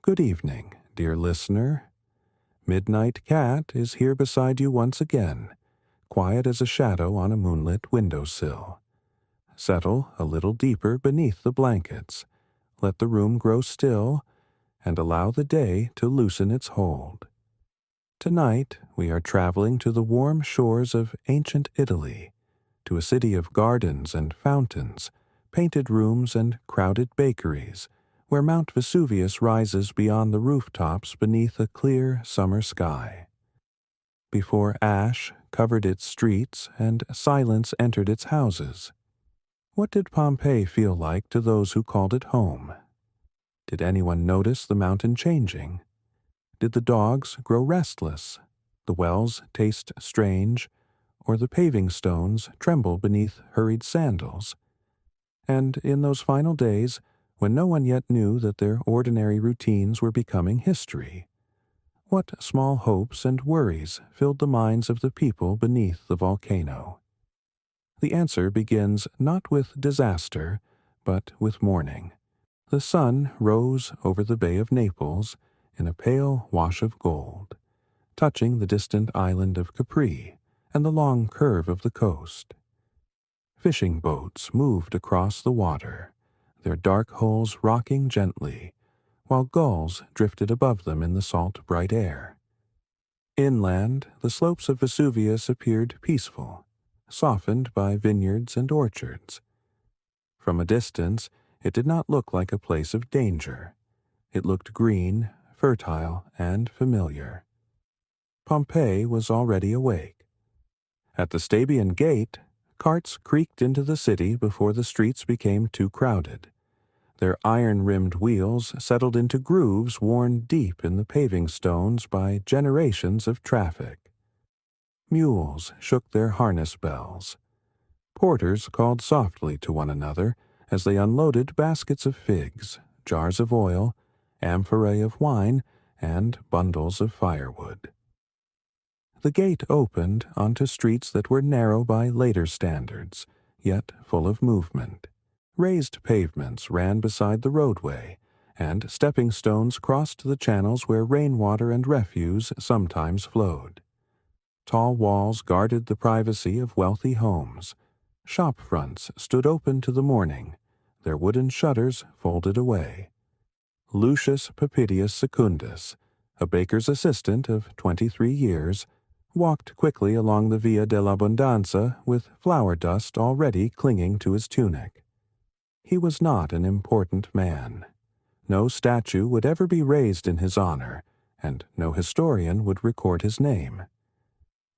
Good evening, dear listener. Midnight Cat is here beside you once again, quiet as a shadow on a moonlit windowsill. Settle a little deeper beneath the blankets, let the room grow still, and allow the day to loosen its hold. Tonight we are traveling to the warm shores of ancient Italy, to a city of gardens and fountains, painted rooms and crowded bakeries, where Mount Vesuvius rises beyond the rooftops beneath a clear summer sky. Before ash covered its streets and silence entered its houses, what did Pompeii feel like to those who called it home? Did anyone notice the mountain changing? Did the dogs grow restless, the wells taste strange, or the paving stones tremble beneath hurried sandals? And in those final days, when no one yet knew that their ordinary routines were becoming history, what small hopes and worries filled the minds of the people beneath the volcano? The answer begins not with disaster, but with morning. The sun rose over the Bay of Naples in a pale wash of gold, touching the distant island of Capri and the long curve of the coast. Fishing boats moved across the water, their dark hulls rocking gently, while gulls drifted above them in the salt, bright air. Inland, the slopes of Vesuvius appeared peaceful, softened by vineyards and orchards. From a distance, it did not look like a place of danger. It looked green, fertile, and familiar. Pompeii was already awake. At the Stabian Gate, carts creaked into the city before the streets became too crowded. Their iron-rimmed wheels settled into grooves worn deep in the paving stones by generations of traffic. Mules shook their harness bells. Porters called softly to one another as they unloaded baskets of figs, jars of oil, amphorae of wine, and bundles of firewood. The gate opened onto streets that were narrow by later standards, yet full of movement. Raised pavements ran beside the roadway, and stepping stones crossed the channels where rainwater and refuse sometimes flowed. Tall walls guarded the privacy of wealthy homes. Shop fronts stood open to the morning, their wooden shutters folded away. Lucius Papidius Secundus, a baker's assistant of 23 years, walked quickly along the Via dell'Abbondanza with flour dust already clinging to his tunic. He was not an important man. No statue would ever be raised in his honor, and no historian would record his name.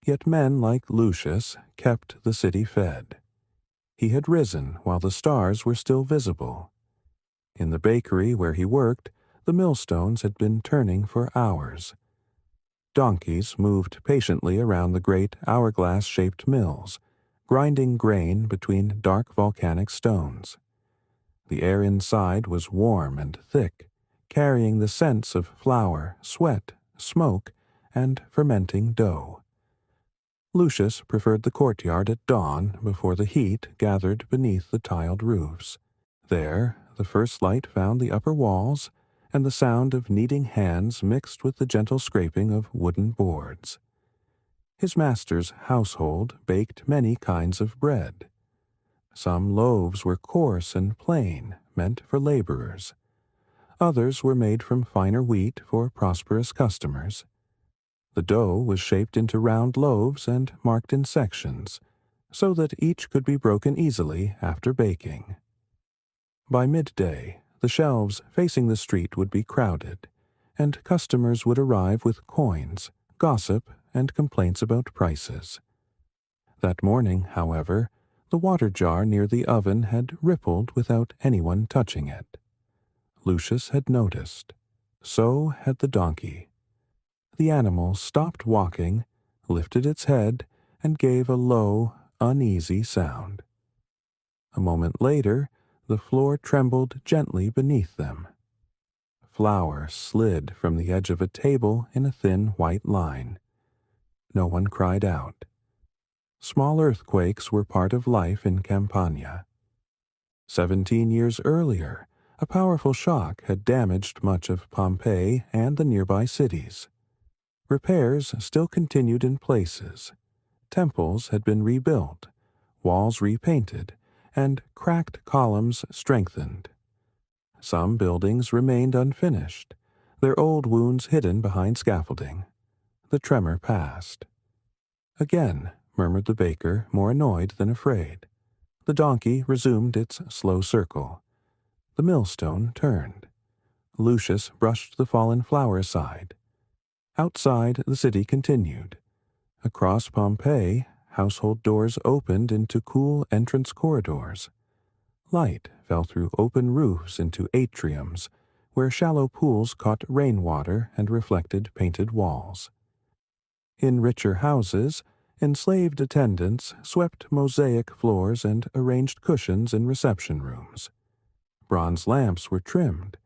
Yet men like Lucius kept the city fed. He had risen while the stars were still visible. In the bakery where he worked, the millstones had been turning for hours. Donkeys moved patiently around the great hourglass-shaped mills, grinding grain between dark volcanic stones. The air inside was warm and thick, carrying the scents of flour, sweat, smoke, and fermenting dough. Lucius preferred the courtyard at dawn before the heat gathered beneath the tiled roofs. There, the first light found the upper walls, and the sound of kneading hands mixed with the gentle scraping of wooden boards. His master's household baked many kinds of bread. Some loaves were coarse and plain, meant for laborers. Others were made from finer wheat for prosperous customers. The dough was shaped into round loaves and marked in sections, so that each could be broken easily after baking. By midday, the shelves facing the street would be crowded, and customers would arrive with coins, gossip, and complaints about prices. That morning, however, the water jar near the oven had rippled without anyone touching it. Lucius had noticed. So had the donkey. The animal stopped walking, lifted its head, and gave a low, uneasy sound. A moment later, the floor trembled gently beneath them. Flour slid from the edge of a table in a thin white line. No one cried out. Small earthquakes were part of life in Campania. 17 years earlier, A powerful shock had damaged much of Pompeii and the nearby cities. Repairs still continued in places. Temples had been rebuilt, walls repainted, and cracked columns strengthened. Some buildings remained unfinished, their old wounds hidden behind scaffolding. The tremor passed. Again, murmured the baker, more annoyed than afraid. The donkey resumed its slow circle. The millstone turned. Lucius brushed the fallen flower aside. Outside, the city continued. Across Pompeii, household doors opened into cool entrance corridors. Light fell through open roofs into atriums, where shallow pools caught rainwater and reflected painted walls. In richer houses, enslaved attendants swept mosaic floors and arranged cushions in reception rooms. Bronze lamps were trimmed.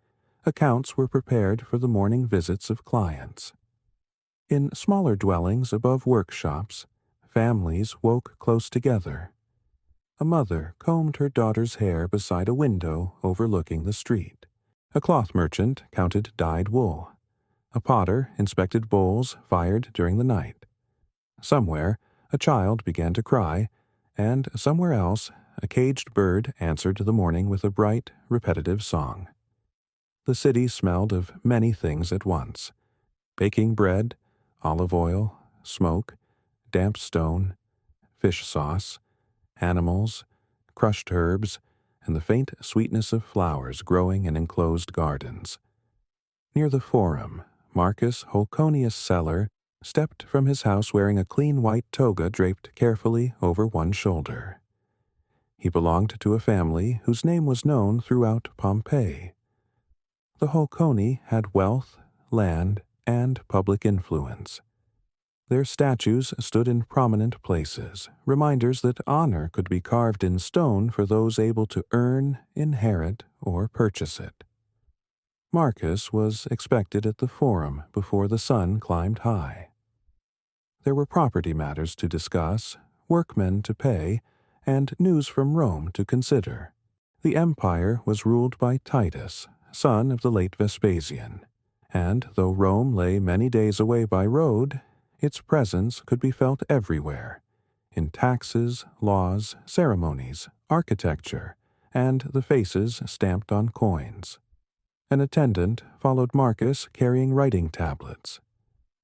Accounts were prepared for the morning visits of clients. In smaller dwellings above workshops, families woke close together. A mother combed her daughter's hair beside a window overlooking the street. A cloth merchant counted dyed wool. A potter inspected bowls fired during the night. Somewhere, a child began to cry, and somewhere else, a caged bird answered the morning with a bright, repetitive song. The city smelled of many things at once: baking bread, olive oil, smoke, damp stone, fish sauce, animals, crushed herbs, and the faint sweetness of flowers growing in enclosed gardens. Near the Forum, Marcus Holconius Celer stepped from his house wearing a clean white toga draped carefully over one shoulder. He belonged to a family whose name was known throughout Pompeii. The Holconi had wealth, land, and public influence. Their statues stood in prominent places, reminders that honor could be carved in stone for those able to earn, inherit, or purchase it. Marcus was expected at the Forum before the sun climbed high. There were property matters to discuss, workmen to pay, and news from Rome to consider. The empire was ruled by Titus, son of the late Vespasian, and though Rome lay many days away by road, its presence could be felt everywhere, in taxes, laws, ceremonies, architecture, and the faces stamped on coins. An attendant followed Marcus carrying writing tablets.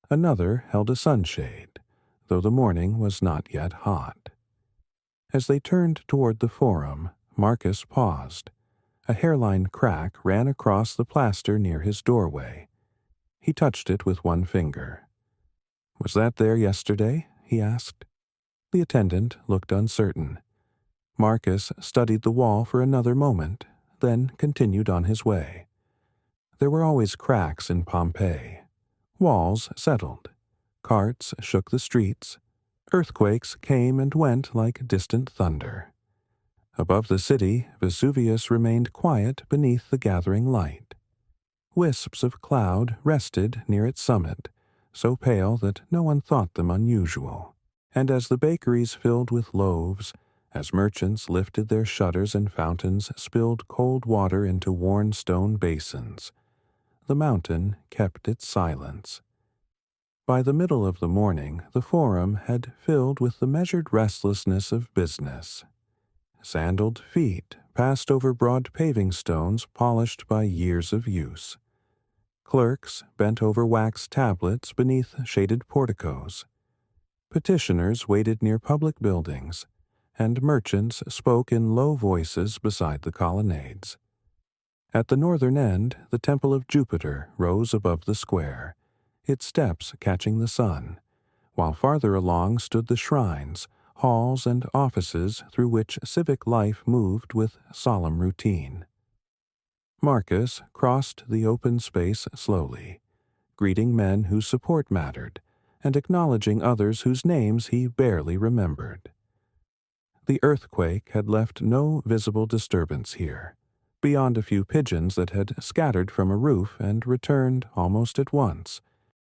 Another held a sunshade, though the morning was not yet hot. As they turned toward the Forum, Marcus paused. A hairline crack ran across the plaster near his doorway. He touched it with one finger. "Was that there yesterday?" he asked. The attendant looked uncertain. Marcus studied the wall for another moment, then continued on his way. There were always cracks in Pompeii. Walls settled. Carts shook the streets. Earthquakes came and went like distant thunder. Above the city, Vesuvius remained quiet beneath the gathering light. Wisps of cloud rested near its summit, so pale that no one thought them unusual. And as the bakeries filled with loaves, as merchants lifted their shutters and fountains spilled cold water into worn stone basins, the mountain kept its silence. By the middle of the morning, the Forum had filled with the measured restlessness of business. Sandaled feet passed over broad paving stones polished by years of use. Clerks bent over wax tablets beneath shaded porticos. Petitioners waited near public buildings, and merchants spoke in low voices beside the colonnades. At the northern end, the Temple of Jupiter rose above the square, its steps catching the sun, while farther along stood the shrines, halls, and offices through which civic life moved with solemn routine. Marcus crossed the open space slowly, greeting men whose support mattered, and acknowledging others whose names he barely remembered. The earthquake had left no visible disturbance here, beyond a few pigeons that had scattered from a roof and returned almost at once.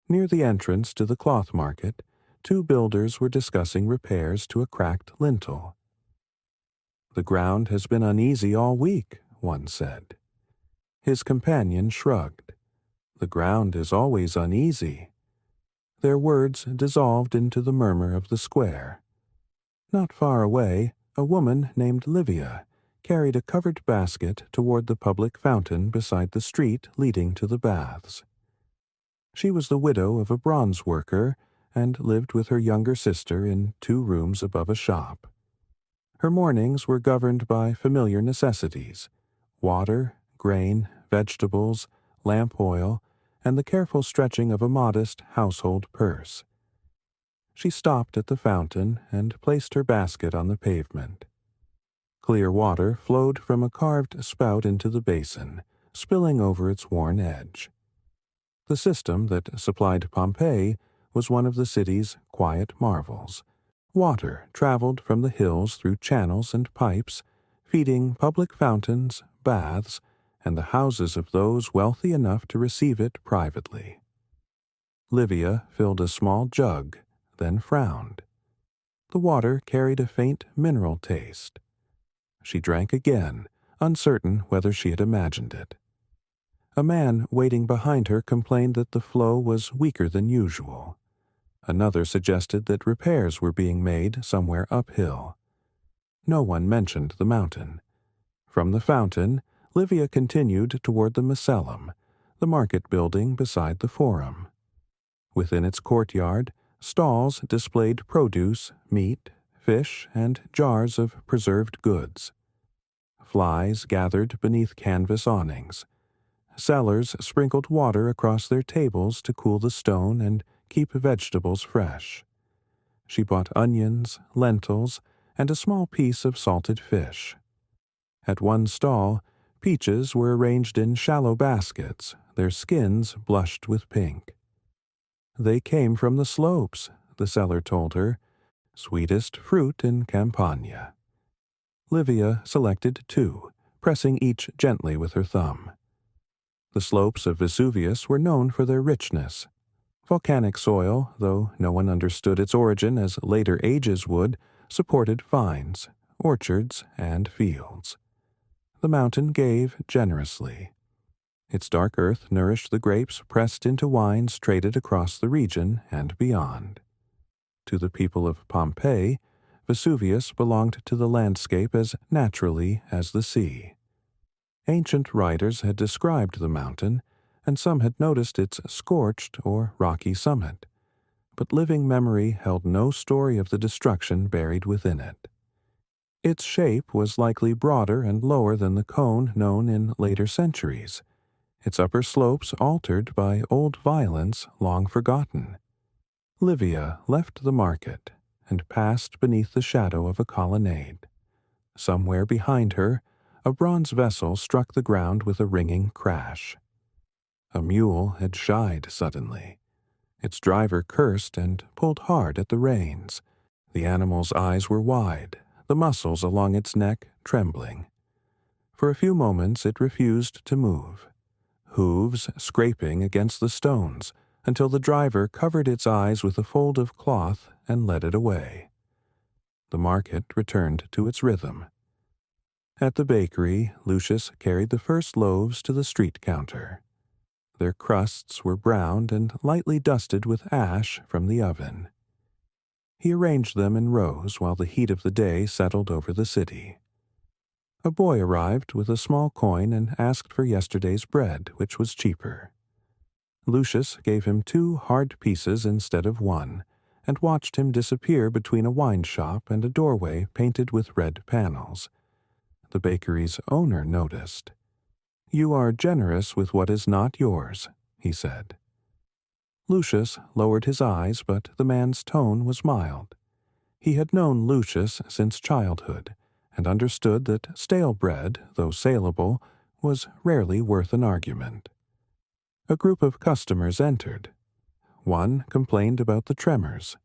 Near the entrance to the cloth market, two builders were discussing repairs to a cracked lintel. "The ground has been uneasy all week," one said. His companion shrugged. The ground is always uneasy. Their words dissolved into the murmur of the square. Not far away, a woman named Livia carried a covered basket toward the public fountain beside the street leading to the baths. She was the widow of a bronze worker and lived with her younger sister in 2 rooms above a shop. Her mornings were governed by familiar necessities: water, grain, vegetables, lamp oil, and the careful stretching of a modest household purse. She stopped at the fountain and placed her basket on the pavement. Clear water flowed from a carved spout into the basin, spilling over its worn edge. The system that supplied Pompeii was one of the city's quiet marvels. Water traveled from the hills through channels and pipes, feeding public fountains, baths, and the houses of those wealthy enough to receive it privately. Livia filled a small jug, then frowned. The water carried a faint mineral taste. She drank again, uncertain whether she had imagined it. A man waiting behind her complained that the flow was weaker than usual. Another suggested that repairs were being made somewhere uphill. No one mentioned the mountain. From the fountain, Livia continued toward the Macellum, the market building beside the Forum. Within its courtyard, stalls displayed produce, meat, fish, and jars of preserved goods. Flies gathered beneath canvas awnings. Sellers sprinkled water across their tables to cool the stone and keep vegetables fresh. She bought onions, lentils, and a small piece of salted fish. At one stall, peaches were arranged in shallow baskets, their skins blushed with pink. They came from the slopes, the seller told her, sweetest fruit in Campania. Livia selected 2, pressing each gently with her thumb. The slopes of Vesuvius were known for their richness. Volcanic soil, though no one understood its origin as later ages would, supported vines, orchards, and fields. The mountain gave generously. Its dark earth nourished the grapes pressed into wines traded across the region and beyond. To the people of Pompeii, Vesuvius belonged to the landscape as naturally as the sea. Ancient writers had described the mountain, and some had noticed its scorched or rocky summit, but living memory held no story of the destruction buried within it. Its shape was likely broader and lower than the cone known in later centuries, its upper slopes altered by old violence long forgotten. Livia left the market and passed beneath the shadow of a colonnade. Somewhere behind her, a bronze vessel struck the ground with a ringing crash. A mule had shied suddenly. Its driver cursed and pulled hard at the reins. The animal's eyes were wide, the muscles along its neck trembling. For a few moments it refused to move, hooves scraping against the stones, until the driver covered its eyes with a fold of cloth and led it away. The market returned to its rhythm. At the bakery, Lucius carried the first loaves to the street counter. Their crusts were browned and lightly dusted with ash from the oven. He arranged them in rows while the heat of the day settled over the city. A boy arrived with a small coin and asked for yesterday's bread, which was cheaper. Lucius gave him 2 hard pieces instead of 1, and watched him disappear between a wine shop and a doorway painted with red panels. The bakery's owner noticed. "You are generous with what is not yours," he said. Lucius lowered his eyes, but the man's tone was mild. He had known Lucius since childhood, and understood that stale bread, though saleable, was rarely worth an argument. A group of customers entered. One complained about the tremors.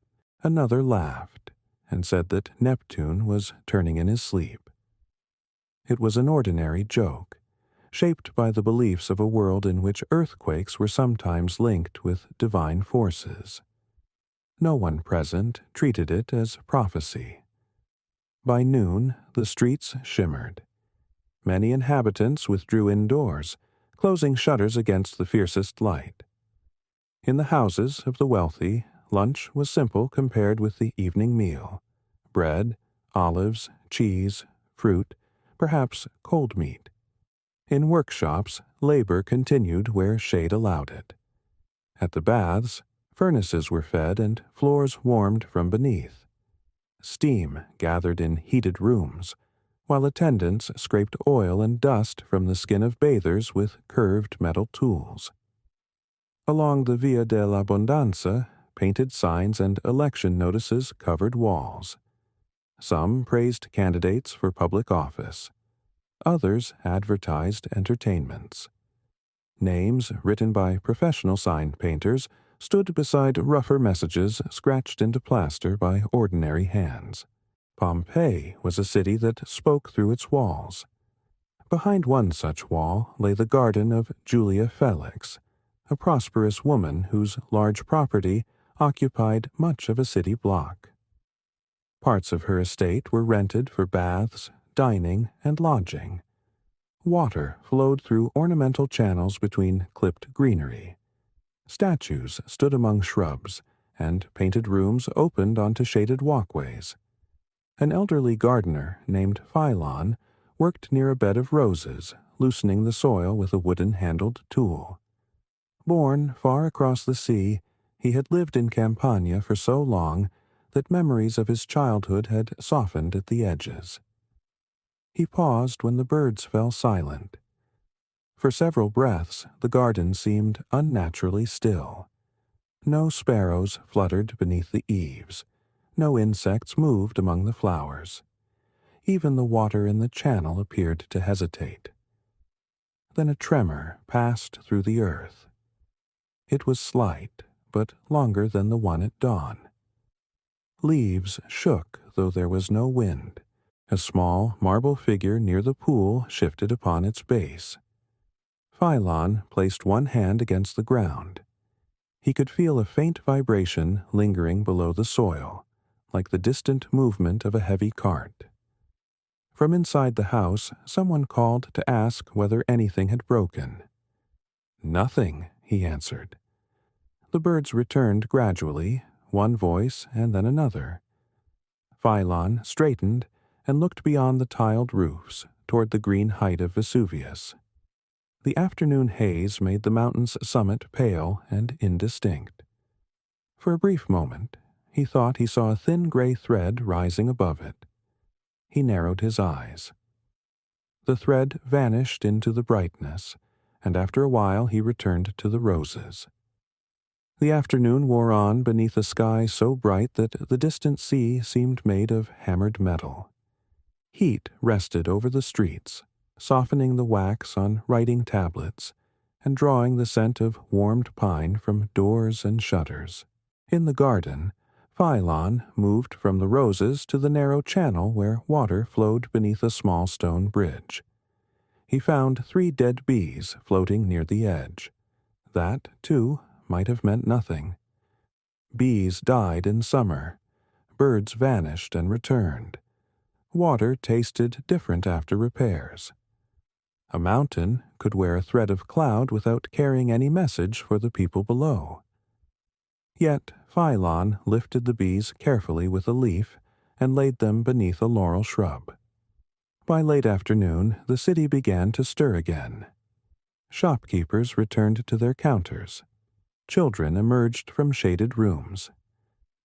Another laughed, and said that Neptune was turning in his sleep. It was an ordinary joke, shaped by the beliefs of a world in which earthquakes were sometimes linked with divine forces. No one present treated it as prophecy. By noon, the streets shimmered. Many inhabitants withdrew indoors, closing shutters against the fiercest light. In the houses of the wealthy, lunch was simple compared with the evening meal: bread, olives, cheese, fruit, perhaps cold meat. In workshops, labor continued where shade allowed it. At the baths, furnaces were fed and floors warmed from beneath. Steam gathered in heated rooms, while attendants scraped oil and dust from the skin of bathers with curved metal tools. Along the Via dell'Abbondanza, painted signs and election notices covered walls. Some praised candidates for public office. Others advertised entertainments. Names written by professional sign painters stood beside rougher messages scratched into plaster by ordinary hands. Pompeii was a city that spoke through its walls. Behind one such wall lay the garden of Julia Felix, a prosperous woman whose large property occupied much of a city block. Parts of her estate were rented for baths, dining, and lodging. Water flowed through ornamental channels between clipped greenery. Statues stood among shrubs, and painted rooms opened onto shaded walkways. An elderly gardener named Philon worked near a bed of roses, loosening the soil with a wooden-handled tool. Born far across the sea, he had lived in Campania for so long that memories of his childhood had softened at the edges. He paused when the birds fell silent. For several breaths, the garden seemed unnaturally still. No sparrows fluttered beneath the eaves. No insects moved among the flowers. Even the water in the channel appeared to hesitate. Then a tremor passed through the earth. It was slight, but longer than the one at dawn. Leaves shook, though there was no wind. A small marble figure near the pool shifted upon its base. Philon placed one hand against the ground. He could feel a faint vibration lingering below the soil, like the distant movement of a heavy cart. From inside the house, someone called to ask whether anything had broken. "Nothing," he answered. The birds returned gradually, one voice and then another. Philon straightened and looked beyond the tiled roofs toward the green height of Vesuvius. The afternoon haze made the mountain's summit pale and indistinct. For a brief moment, he thought he saw a thin gray thread rising above it. He narrowed his eyes. The thread vanished into the brightness, and after a while he returned to the roses. The afternoon wore on beneath a sky so bright that the distant sea seemed made of hammered metal. Heat rested over the streets, softening the wax on writing tablets and drawing the scent of warmed pine from doors and shutters. In the garden, Philon moved from the roses to the narrow channel where water flowed beneath a small stone bridge. He found 3 dead bees floating near the edge. That, too, might have meant nothing. Bees died in summer. Birds vanished and returned. Water tasted different after repairs. A mountain could wear a thread of cloud without carrying any message for the people below. Yet Philon lifted the bees carefully with a leaf and laid them beneath a laurel shrub. By late afternoon, the city began to stir again. Shopkeepers returned to their counters. Children emerged from shaded rooms.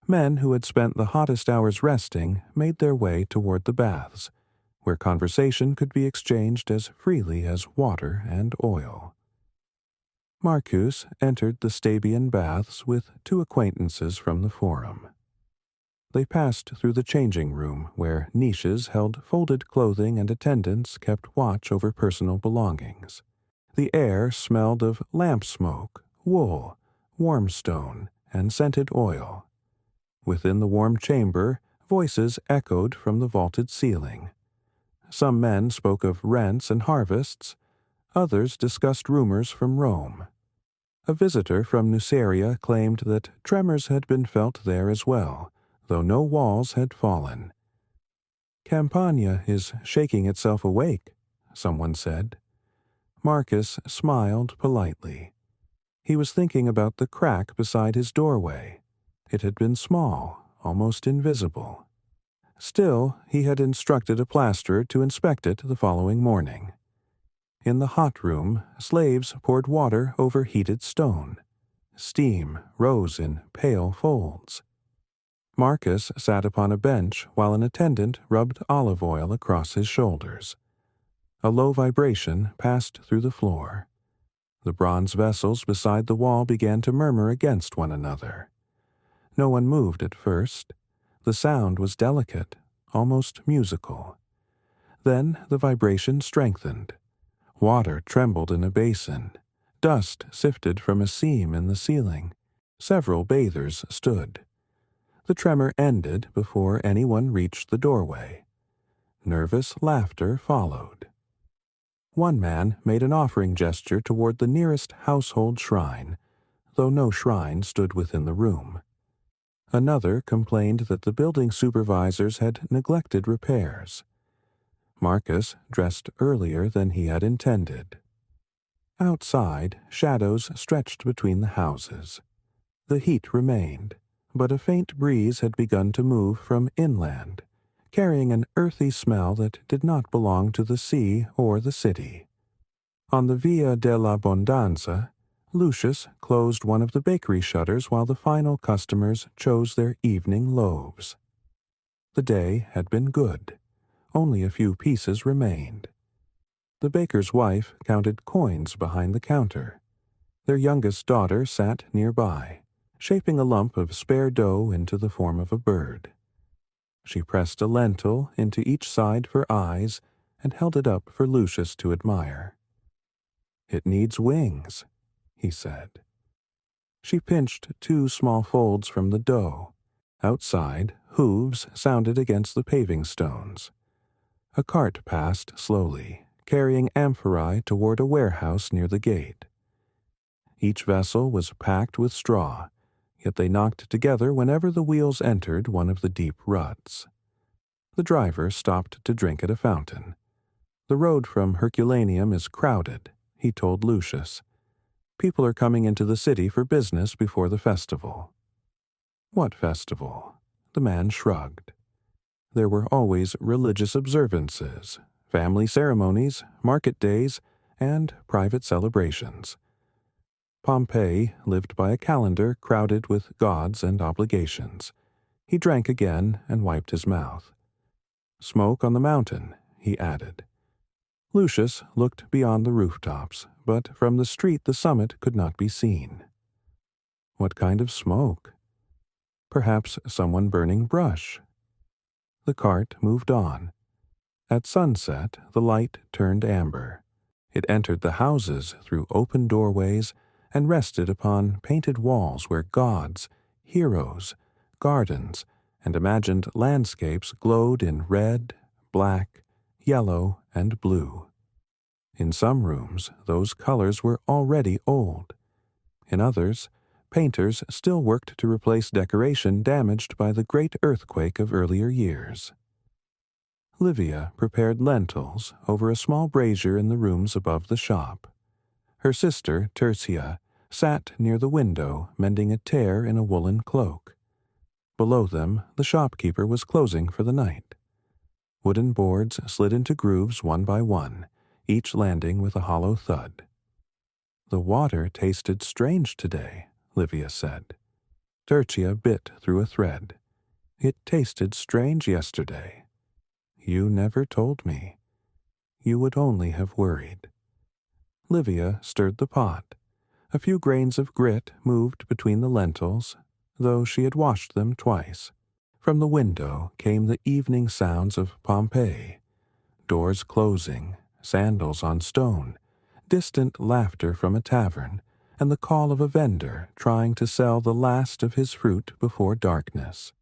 Men who had spent the hottest hours resting made their way toward the baths, where conversation could be exchanged as freely as water and oil. Marcus entered the Stabian baths with 2 acquaintances from the Forum. They passed through the changing room, where niches held folded clothing and attendants kept watch over personal belongings. The air smelled of lamp smoke, wool, warm stone, and scented oil. Within the warm chamber, voices echoed from the vaulted ceiling. Some men spoke of rents and harvests. Others discussed rumors from Rome. A visitor from Nuceria claimed that tremors had been felt there as well, though no walls had fallen. "Campania is shaking itself awake," someone said. Marcus smiled politely. He was thinking about the crack beside his doorway. It had been small, almost invisible. Still, he had instructed a plasterer to inspect it the following morning. In the hot room, slaves poured water over heated stone. Steam rose in pale folds. Marcus sat upon a bench while an attendant rubbed olive oil across his shoulders. A low vibration passed through the floor. The bronze vessels beside the wall began to murmur against one another. No one moved at first. The sound was delicate, almost musical. Then the vibration strengthened. Water trembled in a basin. Dust sifted from a seam in the ceiling. Several bathers stood. The tremor ended before anyone reached the doorway. Nervous laughter followed. One man made an offering gesture toward the nearest household shrine, though no shrine stood within the room. Another complained that the building supervisors had neglected repairs. Marcus dressed earlier than he had intended. Outside, shadows stretched between the houses. The heat remained, but a faint breeze had begun to move from inland, carrying an earthy smell that did not belong to the sea or the city. On the Via dell'Abbondanza, Lucius closed one of the bakery shutters while the final customers chose their evening loaves. The day had been good. Only a few pieces remained. The baker's wife counted coins behind the counter. Their youngest daughter sat nearby, shaping a lump of spare dough into the form of a bird. She pressed a lentil into each side for eyes and held it up for Lucius to admire. "It needs wings," he said. She pinched 2 small folds from the dough. Outside, hooves sounded against the paving stones. A cart passed slowly, carrying amphorae toward a warehouse near the gate. Each vessel was packed with straw, yet they knocked together whenever the wheels entered one of the deep ruts. The driver stopped to drink at a fountain. "The road from Herculaneum is crowded," he told Lucius. "People are coming into the city for business before the festival." "What festival?" The man shrugged. There were always religious observances, family ceremonies, market days, and private celebrations. Pompeii lived by a calendar crowded with gods and obligations. He drank again and wiped his mouth. "Smoke on the mountain," he added. Lucius looked beyond the rooftops, but from the street the summit could not be seen. "What kind of smoke?" "Perhaps someone burning brush." The cart moved on. At sunset, the light turned amber. It entered the houses through open doorways and rested upon painted walls where gods, heroes, gardens, and imagined landscapes glowed in red, black, yellow, and blue. In some rooms, those colors were already old. In others, painters still worked to replace decoration damaged by the great earthquake of earlier years. Livia prepared lentils over a small brazier in the rooms above the shop. Her sister, Tertia, sat near the window mending a tear in a woolen cloak. Below them, the shopkeeper was closing for the night. Wooden boards slid into grooves one by one, each landing with a hollow thud. "The water tasted strange today," Livia said. Tertia bit through a thread. "It tasted strange yesterday. You never told me. You would only have worried." Livia stirred the pot. A few grains of grit moved between the lentils, though she had washed them twice. From the window came the evening sounds of Pompeii. Doors closing, sandals on stone, distant laughter from a tavern, and the call of a vendor trying to sell the last of his fruit before darkness.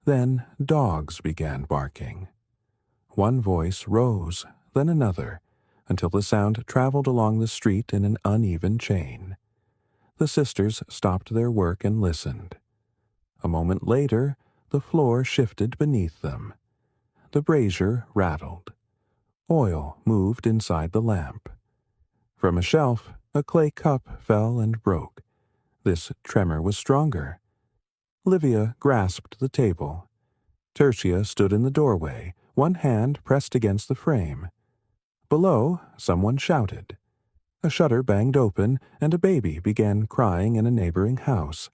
Then dogs began barking. One voice rose, then another, until the sound traveled along the street in an uneven chain. The sisters stopped their work and listened. A moment later, the floor shifted beneath them. The brazier rattled. Oil moved inside the lamp. From a shelf, a clay cup fell and broke. This tremor was stronger. Livia grasped the table. Tertia stood in the doorway, one hand pressed against the frame. Below, someone shouted. A shutter banged open, and a baby began crying in a neighboring house.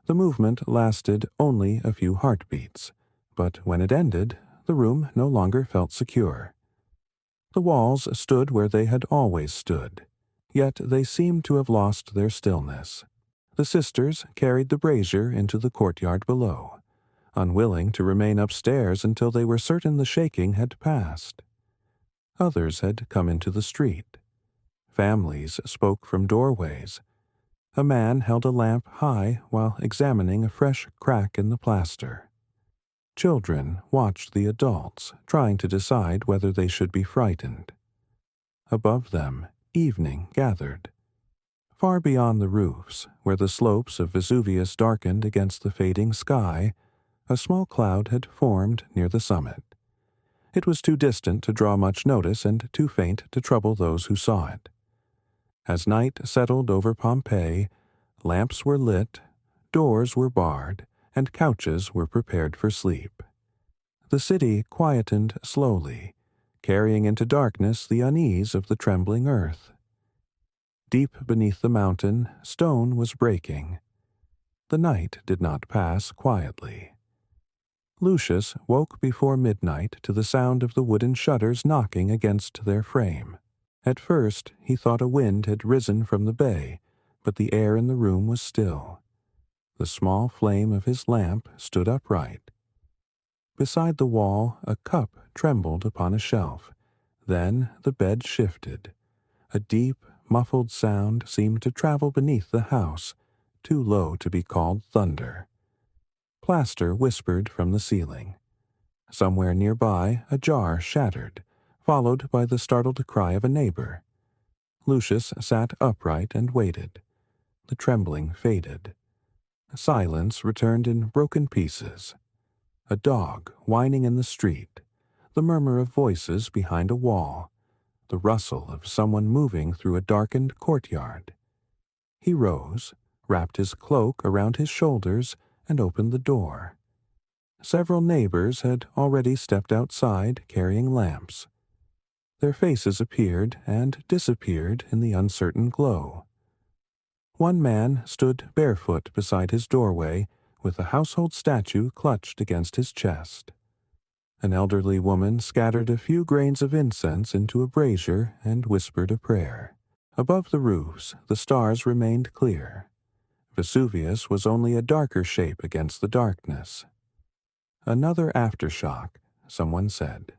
The movement lasted only a few heartbeats, but when it ended, the room no longer felt secure. The walls stood where they had always stood, yet they seemed to have lost their stillness. The sisters carried the brazier into the courtyard below, unwilling to remain upstairs until they were certain the shaking had passed. Others had come into the street. Families spoke from doorways. A man held a lamp high while examining a fresh crack in the plaster. Children watched the adults, trying to decide whether they should be frightened. Above them, evening gathered. Far beyond the roofs, where the slopes of Vesuvius darkened against the fading sky, a small cloud had formed near the summit. It was too distant to draw much notice and too faint to trouble those who saw it. As night settled over Pompeii, lamps were lit, doors were barred, and couches were prepared for sleep. The city quietened slowly, carrying into darkness the unease of the trembling earth. Deep beneath the mountain, stone was breaking. The night did not pass quietly. Lucius woke before midnight to the sound of the wooden shutters knocking against their frame. At first he thought a wind had risen from the bay, but the air in the room was still. The small flame of his lamp stood upright. Beside the wall, a cup trembled upon a shelf. Then the bed shifted. A deep, muffled sound seemed to travel beneath the house, too low to be called thunder. Plaster whispered from the ceiling. Somewhere nearby, a jar shattered, followed by the startled cry of a neighbor. Lucius sat upright and waited. The trembling faded. Silence returned in broken pieces. A dog whining in the street, the murmur of voices behind a wall, the rustle of someone moving through a darkened courtyard. He rose, wrapped his cloak around his shoulders, and opened the door. Several neighbors had already stepped outside carrying lamps. Their faces appeared and disappeared in the uncertain glow. One man stood barefoot beside his doorway, with a household statue clutched against his chest. An elderly woman scattered a few grains of incense into a brazier and whispered a prayer. Above the roofs, the stars remained clear. Vesuvius was only a darker shape against the darkness. Another aftershock, someone said.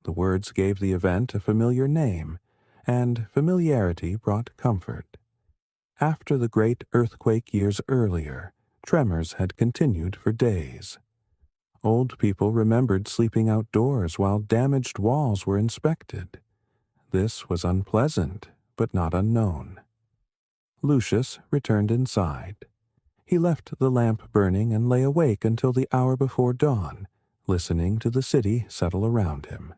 The words gave the event a familiar name, and familiarity brought comfort. After the great earthquake years earlier, tremors had continued for days. Old people remembered sleeping outdoors while damaged walls were inspected. This was unpleasant, but not unknown. Lucius returned inside. He left the lamp burning and lay awake until the hour before dawn, listening to the city settle around him.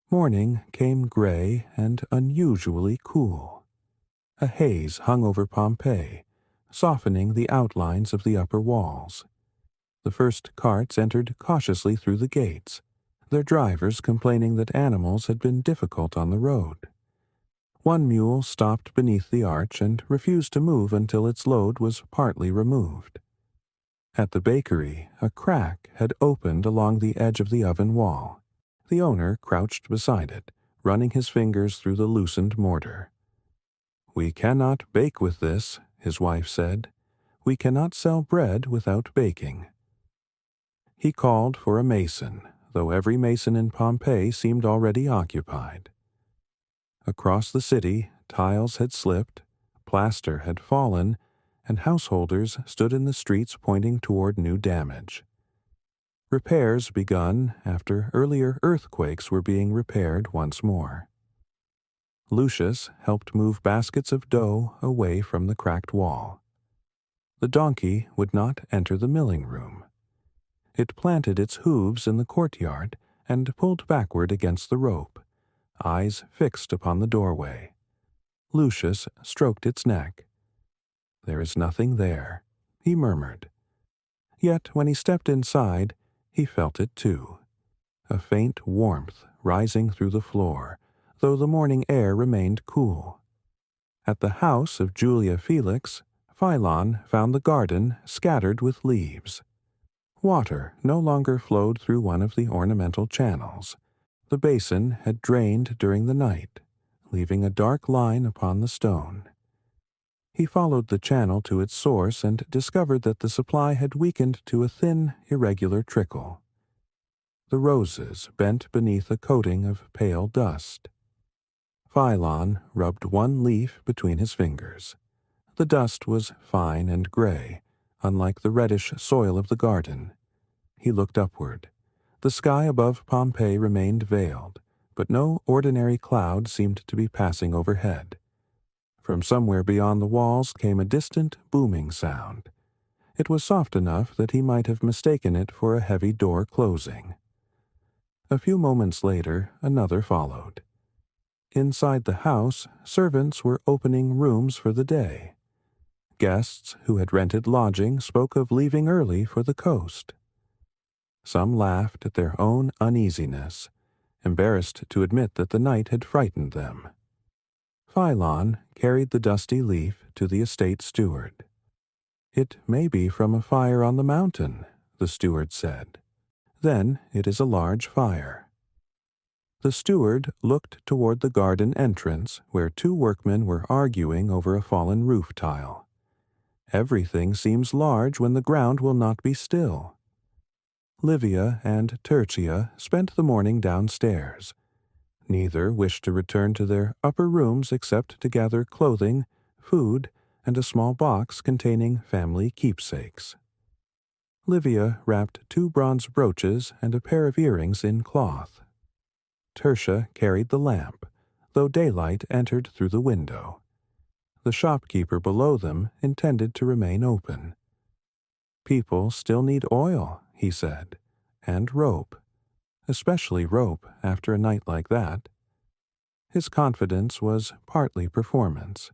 Morning came gray and unusually cool. A haze hung over Pompeii, softening the outlines of the upper walls. The first carts entered cautiously through the gates, their drivers complaining that animals had been difficult on the road. One mule stopped beneath the arch and refused to move until its load was partly removed. At the bakery, a crack had opened along the edge of the oven wall. The owner crouched beside it, running his fingers through the loosened mortar. "We cannot bake with this," his wife said. "We cannot sell bread without baking." He called for a mason, though every mason in Pompeii seemed already occupied. Across the city, tiles had slipped, plaster had fallen, and householders stood in the streets pointing toward new damage. Repairs begun after earlier earthquakes were being repaired once more. Lucius helped move baskets of dough away from the cracked wall. The donkey would not enter the milling room. It planted its hooves in the courtyard and pulled backward against the rope, eyes fixed upon the doorway. Lucius stroked its neck. "There is nothing there," he murmured. Yet when he stepped inside, he felt it too. A faint warmth rising through the floor, though the morning air remained cool. At the house of Julia Felix, Philon found the garden scattered with leaves. Water no longer flowed through one of the ornamental channels. The basin had drained during the night, leaving a dark line upon the stone. He followed the channel to its source and discovered that the supply had weakened to a thin, irregular trickle. The roses bent beneath a coating of pale dust. Philon rubbed one leaf between his fingers. The dust was fine and gray, unlike the reddish soil of the garden. He looked upward. The sky above Pompeii remained veiled, but no ordinary cloud seemed to be passing overhead. From somewhere beyond the walls came a distant booming sound. It was soft enough that he might have mistaken it for a heavy door closing. A few moments later, another followed. Inside the house, servants were opening rooms for the day. Guests who had rented lodging spoke of leaving early for the coast. Some laughed at their own uneasiness, embarrassed to admit that the night had frightened them. Philon carried the dusty leaf to the estate steward. "It may be from a fire on the mountain," the steward said. "Then it is a large fire." The steward looked toward the garden entrance, where two workmen were arguing over a fallen roof tile. "Everything seems large when the ground will not be still." Livia and Tertia spent the morning downstairs. Neither wished to return to their upper rooms except to gather clothing, food, and a small box containing family keepsakes. Livia wrapped 2 bronze brooches and a pair of earrings in cloth. Tertia carried the lamp, though daylight entered through the window. The shopkeeper below them intended to remain open. "People still need oil," he said, "and rope. Especially rope after a night like that." His confidence was partly performance.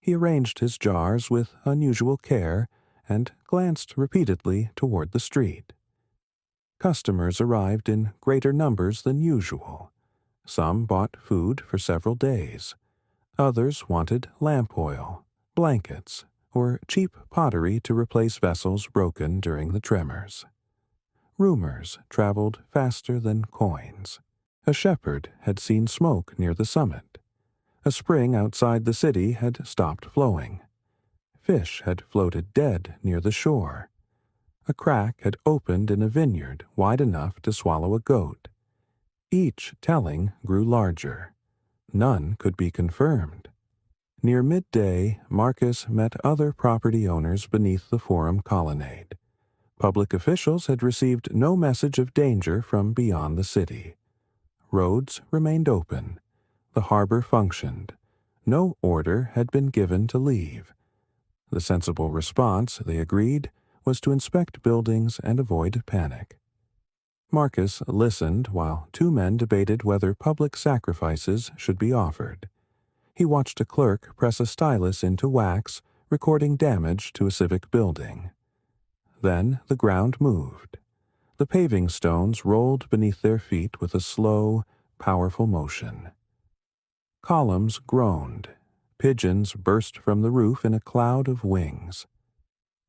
He arranged his jars with unusual care and glanced repeatedly toward the street. Customers arrived in greater numbers than usual. Some bought food for several days. Others wanted lamp oil, blankets, or cheap pottery to replace vessels broken during the tremors. Rumors traveled faster than coins. A shepherd had seen smoke near the summit. A spring outside the city had stopped flowing. Fish had floated dead near the shore. A crack had opened in a vineyard wide enough to swallow a goat. Each telling grew larger. None could be confirmed. Near midday, Marcus met other property owners beneath the forum colonnade. Public officials had received no message of danger from beyond the city. Roads remained open. The harbor functioned. No order had been given to leave. The sensible response, they agreed, was to inspect buildings and avoid panic. Marcus listened while 2 men debated whether public sacrifices should be offered. He watched a clerk press a stylus into wax, recording damage to a civic building. Then the ground moved. The paving stones rolled beneath their feet with a slow, powerful motion. Columns groaned. Pigeons burst from the roof in a cloud of wings.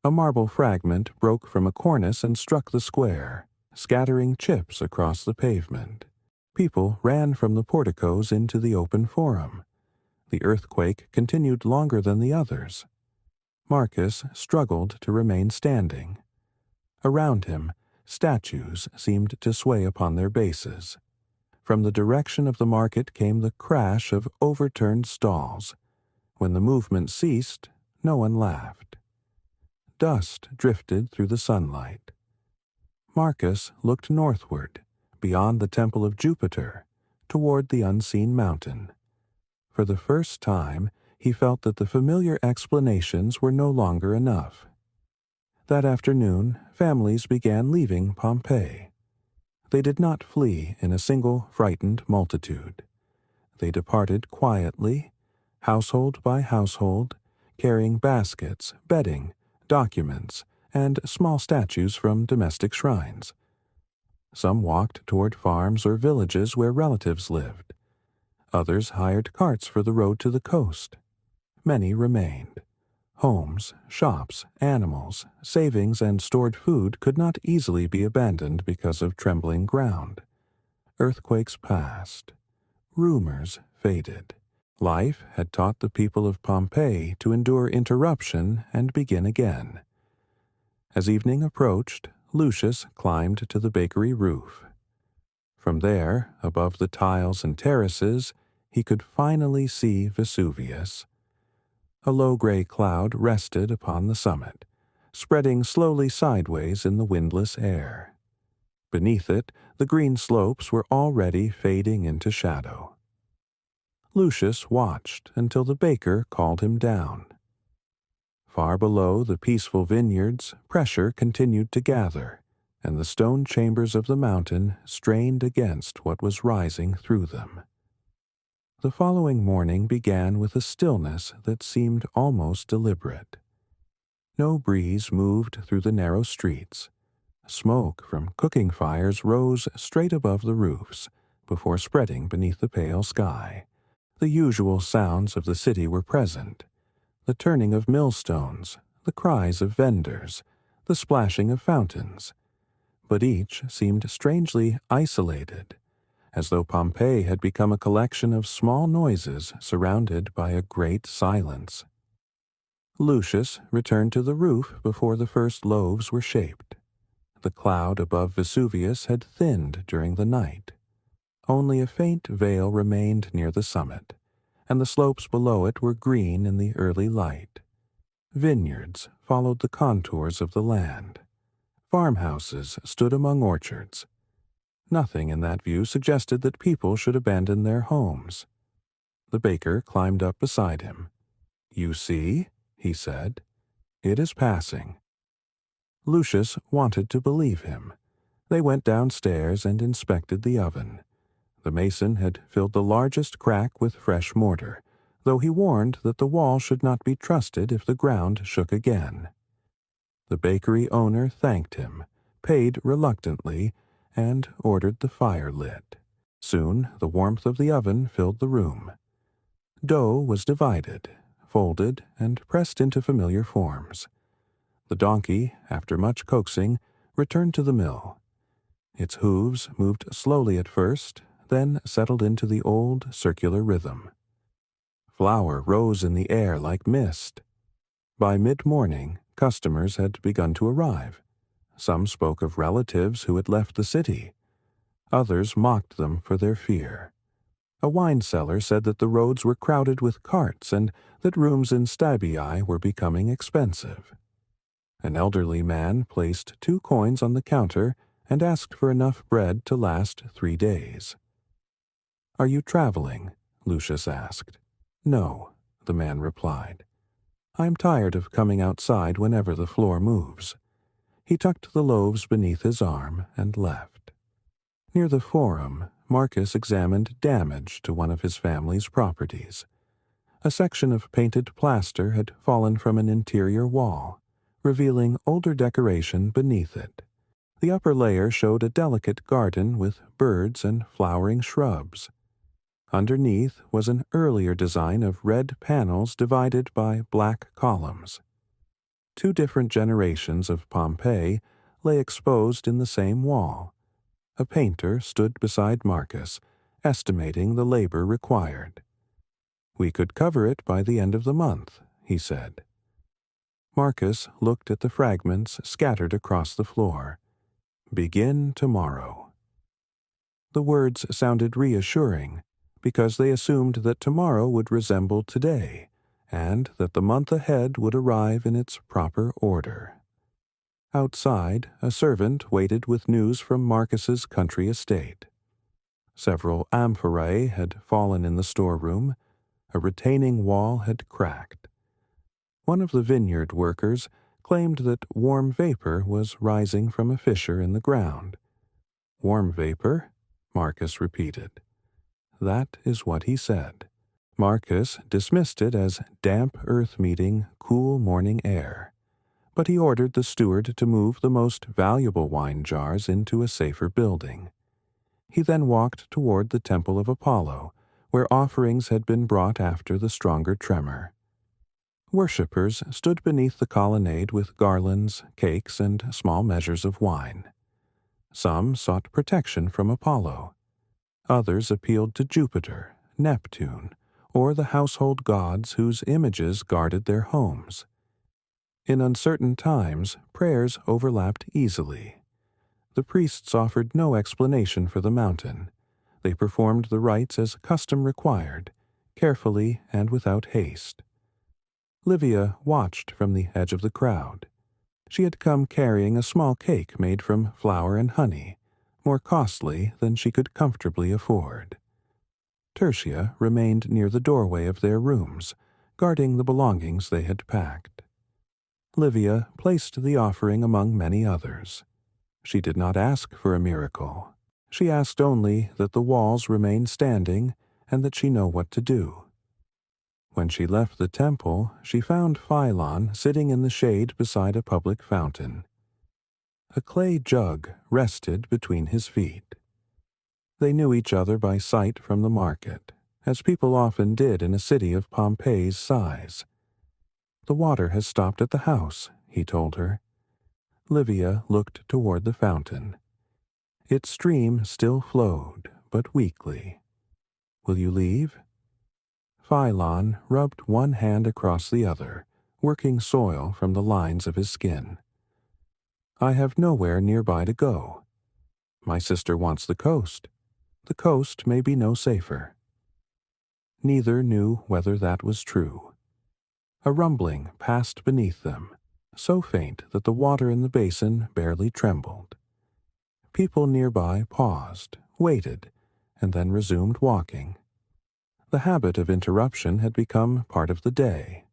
A marble fragment broke from a cornice and struck the square, scattering chips across the pavement. People ran from the porticos into the open forum. The earthquake continued longer than the others. Marcus struggled to remain standing. Around him, statues seemed to sway upon their bases. From the direction of the market came the crash of overturned stalls. When the movement ceased, no one laughed. Dust drifted through the sunlight. Marcus looked northward, beyond the temple of Jupiter, toward the unseen mountain. For the first time, he felt that the familiar explanations were no longer enough. That afternoon, families began leaving Pompeii. They did not flee in a single frightened multitude. They departed quietly, household by household, carrying baskets, bedding, documents, and small statues from domestic shrines. Some walked toward farms or villages where relatives lived. Others hired carts for the road to the coast. Many remained. Homes, shops, animals, savings, and stored food could not easily be abandoned because of trembling ground. Earthquakes passed. Rumors faded. Life had taught the people of Pompeii to endure interruption and begin again. As evening approached, Lucius climbed to the bakery roof. From there, above the tiles and terraces, he could finally see Vesuvius. A low gray cloud rested upon the summit, spreading slowly sideways in the windless air. Beneath it, the green slopes were already fading into shadow. Lucius watched until the baker called him down. Far below the peaceful vineyards, pressure continued to gather, and the stone chambers of the mountain strained against what was rising through them. The following morning began with a stillness that seemed almost deliberate. No breeze moved through the narrow streets. Smoke from cooking fires rose straight above the roofs before spreading beneath the pale sky. The usual sounds of the city were present: the turning of millstones, the cries of vendors, the splashing of fountains. But each seemed strangely isolated, as though Pompeii had become a collection of small noises surrounded by a great silence. Lucius returned to the roof before the first loaves were shaped. The cloud above Vesuvius had thinned during the night. Only a faint veil remained near the summit, and the slopes below it were green in the early light. Vineyards followed the contours of the land. Farmhouses stood among orchards. Nothing in that view suggested that people should abandon their homes. The baker climbed up beside him. "You see," he said, "it is passing." Lucius wanted to believe him. They went downstairs and inspected the oven. The mason had filled the largest crack with fresh mortar, though he warned that the wall should not be trusted if the ground shook again. The bakery owner thanked him, paid reluctantly, and ordered the fire lit. Soon the warmth of the oven filled the room. Dough was divided, folded, and pressed into familiar forms. The donkey, after much coaxing, returned to the mill. Its hooves moved slowly at first, then settled into the old circular rhythm. Flour rose in the air like mist. By mid-morning, customers had begun to arrive. Some spoke of relatives who had left the city. Others mocked them for their fear. A wine seller said that the roads were crowded with carts and that rooms in stabii were becoming expensive. An elderly man placed 2 coins on the counter and asked for enough bread to last 3 days. "Are you traveling?" Lucius asked. "No," the man replied. "I'm tired of coming outside whenever the floor moves." He tucked the loaves beneath his arm and left. Near the Forum, Marcus examined damage to one of his family's properties. A section of painted plaster had fallen from an interior wall, revealing older decoration beneath it. The upper layer showed a delicate garden with birds and flowering shrubs. Underneath was an earlier design of red panels divided by black columns. 2 different generations of Pompeii lay exposed in the same wall. A painter stood beside Marcus, estimating the labor required. "We could cover it by the end of the month," he said. Marcus looked at the fragments scattered across the floor. "Begin tomorrow." The words sounded reassuring, because they assumed that tomorrow would resemble today, and that the month ahead would arrive in its proper order. Outside, a servant waited with news from Marcus's country estate. Several amphorae had fallen in the storeroom. A retaining wall had cracked. One of the vineyard workers claimed that warm vapor was rising from a fissure in the ground. "Warm vapor?" Marcus repeated. "That is what he said." Marcus dismissed it as damp earth meeting cool morning air, but he ordered the steward to move the most valuable wine jars into a safer building. He then walked toward the Temple of Apollo, where offerings had been brought after the stronger tremor. Worshippers stood beneath the colonnade with garlands, cakes, and small measures of wine. Some sought protection from Apollo. Others appealed to Jupiter, Neptune, or the household gods whose images guarded their homes. In uncertain times, prayers overlapped easily. The priests offered no explanation for the mountain. They performed the rites as custom required, carefully and without haste. Livia watched from the edge of the crowd. She had come carrying a small cake made from flour and honey, more costly than she could comfortably afford. Tertia remained near the doorway of their rooms, guarding the belongings they had packed. Livia placed the offering among many others. She did not ask for a miracle. She asked only that the walls remain standing and that she know what to do. When she left the temple, she found Philon sitting in the shade beside a public fountain. A clay jug rested between his feet. They knew each other by sight from the market, as people often did in a city of Pompeii's size. "The water has stopped at the house," he told her. Livia looked toward the fountain. Its stream still flowed, but weakly. "Will you leave?" Philon rubbed one hand across the other, working soil from the lines of his skin. "I have nowhere nearby to go. My sister wants the coast. The coast may be no safer." Neither knew whether that was true. A rumbling passed beneath them, so faint that the water in the basin barely trembled. People nearby paused, waited, and then resumed walking. The habit of interruption had become part of the day.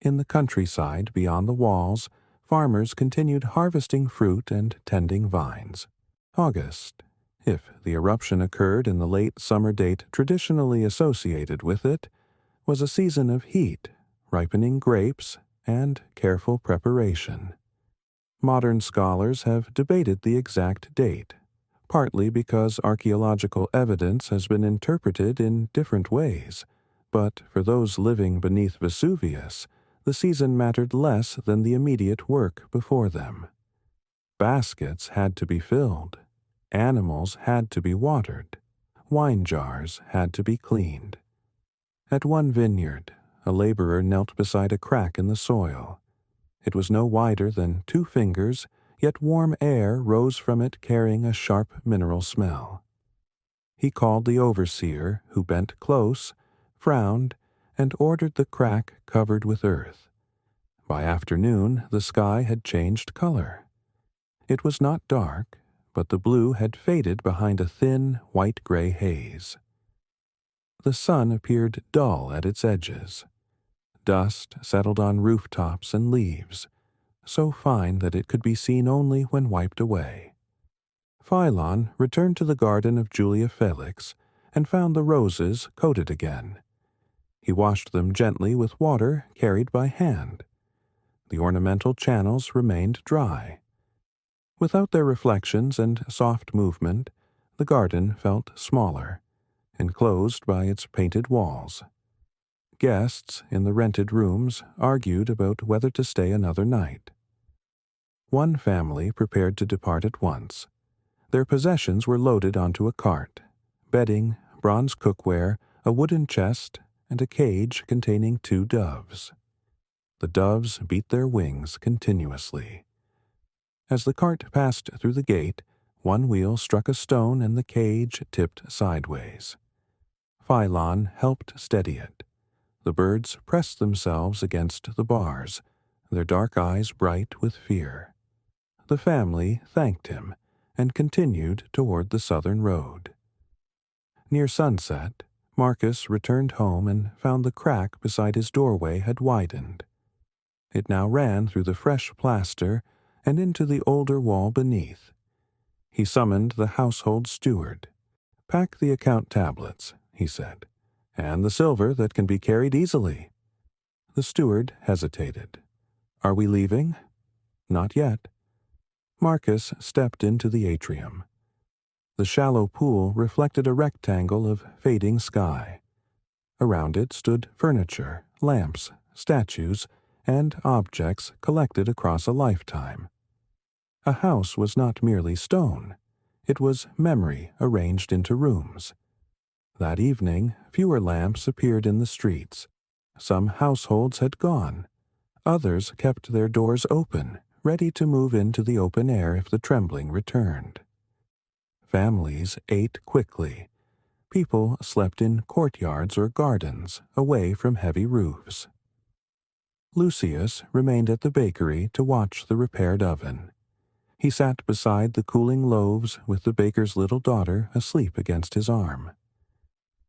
In the countryside beyond the walls, farmers continued harvesting fruit and tending vines. August, if the eruption occurred in the late summer date traditionally associated with it, was a season of heat, ripening grapes, and careful preparation. Modern scholars have debated the exact date, partly because archaeological evidence has been interpreted in different ways, but for those living beneath Vesuvius, the season mattered less than the immediate work before them. Baskets had to be filled, animals had to be watered, wine jars had to be cleaned. At one vineyard, a laborer knelt beside a crack in the soil. It was no wider than 2 fingers, yet warm air rose from it carrying a sharp mineral smell. He called the overseer, who bent close, frowned, and ordered the crack covered with earth. By afternoon, the sky had changed color. It was not dark, but the blue had faded behind a thin, white-gray haze. The sun appeared dull at its edges. Dust settled on rooftops and leaves, so fine that it could be seen only when wiped away. Philon returned to the garden of Julia Felix and found the roses coated again. He washed them gently with water carried by hand. The ornamental channels remained dry. Without their reflections and soft movement, the garden felt smaller, enclosed by its painted walls. Guests in the rented rooms argued about whether to stay another night. One family prepared to depart at once. Their possessions were loaded onto a cart: bedding, bronze cookware, a wooden chest, and a cage containing 2 doves. The doves beat their wings continuously. As the cart passed through the gate, one wheel struck a stone and the cage tipped sideways. Philon helped steady it. The birds pressed themselves against the bars, their dark eyes bright with fear. The family thanked him and continued toward the southern road. Near sunset, Marcus returned home and found the crack beside his doorway had widened. It now ran through the fresh plaster and into the older wall beneath. He summoned the household steward. "Pack the account tablets," he said, And the silver that can be carried easily. The steward hesitated. Are we leaving? Not yet. Marcus stepped into the atrium. The shallow pool reflected a rectangle of fading sky. Around it stood furniture, lamps, statues, and objects collected across a lifetime. A house was not merely stone. It was memory arranged into rooms. That evening, fewer lamps appeared in the streets. Some households had gone. Others kept their doors open, ready to move into the open air if the trembling returned. Families ate quickly. People slept in courtyards or gardens, away from heavy roofs. Lucius remained at the bakery to watch the repaired oven. He sat beside the cooling loaves with the baker's little daughter asleep against his arm.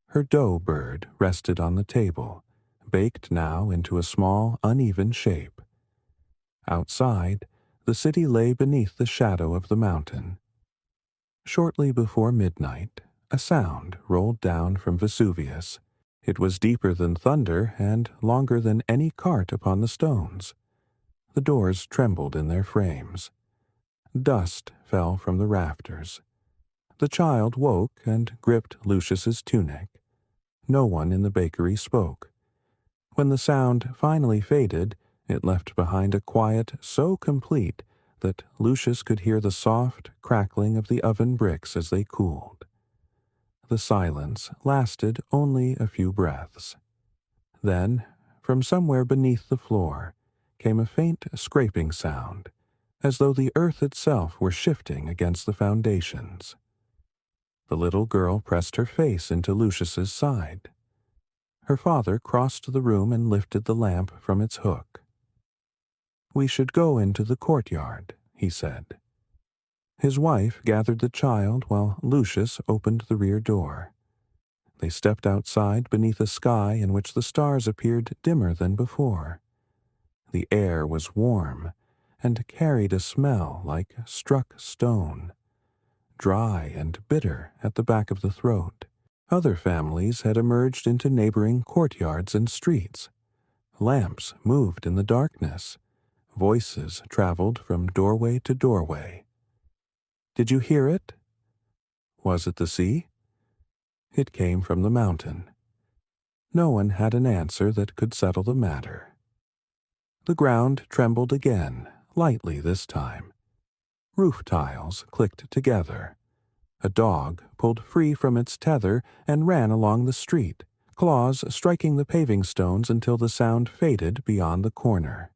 Her dough bird rested on the table, baked now into a small, uneven shape. Outside, the city lay beneath the shadow of the mountain. Shortly before midnight, a sound rolled down from Vesuvius. It was deeper than thunder and longer than any cart upon the stones. The doors trembled in their frames. Dust fell from the rafters. The child woke and gripped Lucius's tunic. No one in the bakery spoke. When the sound finally faded, it left behind a quiet so complete that Lucius could hear the soft crackling of the oven bricks as they cooled. The silence lasted only a few breaths. Then, from somewhere beneath the floor, came a faint scraping sound, as though the earth itself were shifting against the foundations. The little girl pressed her face into Lucius's side. Her father crossed the room and lifted the lamp from its hook. "We should go into the courtyard," he said. His wife gathered the child while Lucius opened the rear door. They stepped outside beneath a sky in which the stars appeared dimmer than before. The air was warm and carried a smell like struck stone, dry and bitter at the back of the throat. Other families had emerged into neighboring courtyards and streets. Lamps moved in the darkness. Voices traveled from doorway to doorway. Did you hear it? Was it the sea? It came from the mountain. No one had an answer that could settle the matter. The ground trembled again, lightly this time. Roof tiles clicked together. A dog pulled free from its tether and ran along the street, claws striking the paving stones until the sound faded beyond the corner.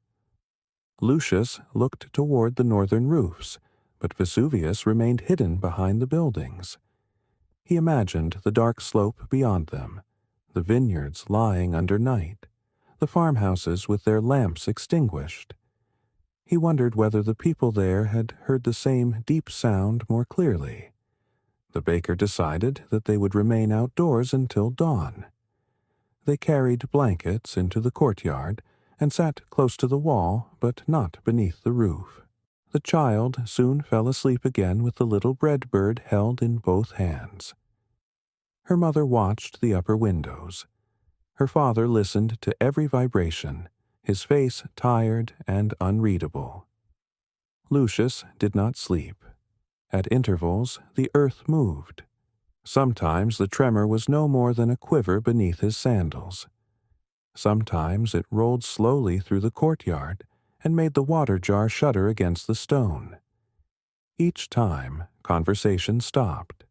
Lucius looked toward the northern roofs, but Vesuvius remained hidden behind the buildings. He imagined the dark slope beyond them, the vineyards lying under night, the farmhouses with their lamps extinguished. He wondered whether the people there had heard the same deep sound more clearly. The baker decided that they would remain outdoors until dawn. They carried blankets into the courtyard and sat close to the wall, but not beneath the roof. The child soon fell asleep again with the little bread bird held in both hands. Her mother watched the upper windows. Her father listened to every vibration, his face tired and unreadable. Lucius did not sleep. At intervals, the earth moved. Sometimes the tremor was no more than a quiver beneath his sandals. Sometimes it rolled slowly through the courtyard and made the water jar shudder against the stone. Each time, conversation stopped.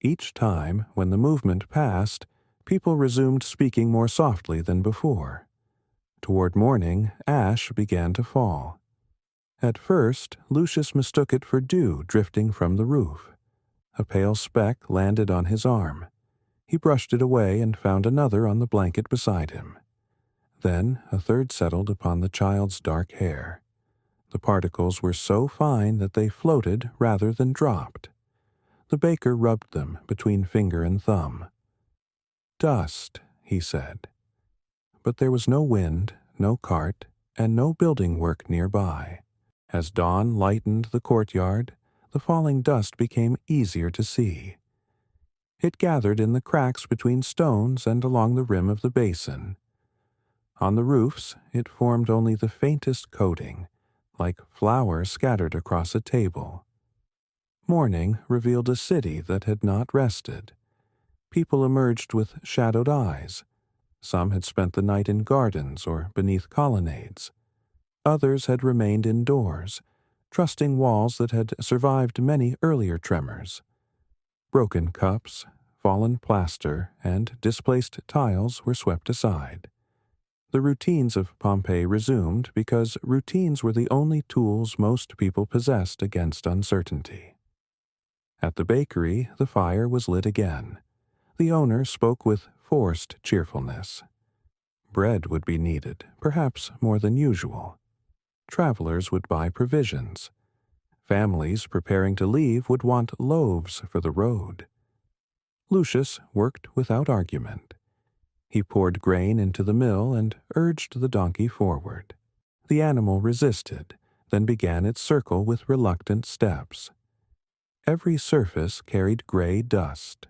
Each time, when the movement passed, people resumed speaking more softly than before. Toward morning, ash began to fall. At first, Lucius mistook it for dew drifting from the roof. A pale speck landed on his arm. He brushed it away and found another on the blanket beside him. Then a third settled upon the child's dark hair. The particles were so fine that they floated rather than dropped. The baker rubbed them between finger and thumb. "Dust," he said. But there was no wind, no cart, and no building work nearby. As dawn lightened the courtyard, the falling dust became easier to see. It gathered in the cracks between stones and along the rim of the basin. On the roofs, it formed only the faintest coating, like flour scattered across a table. Morning revealed a city that had not rested. People emerged with shadowed eyes. Some had spent the night in gardens or beneath colonnades. Others had remained indoors, trusting walls that had survived many earlier tremors. Broken cups, fallen plaster, and displaced tiles were swept aside. The routines of Pompeii resumed because routines were the only tools most people possessed against uncertainty. At the bakery, the fire was lit again. The owner spoke with forced cheerfulness. Bread would be needed, perhaps more than usual. Travelers would buy provisions. Families preparing to leave would want loaves for the road. Lucius worked without argument. He poured grain into the mill and urged the donkey forward. The animal resisted, then began its circle with reluctant steps. Every surface carried gray dust.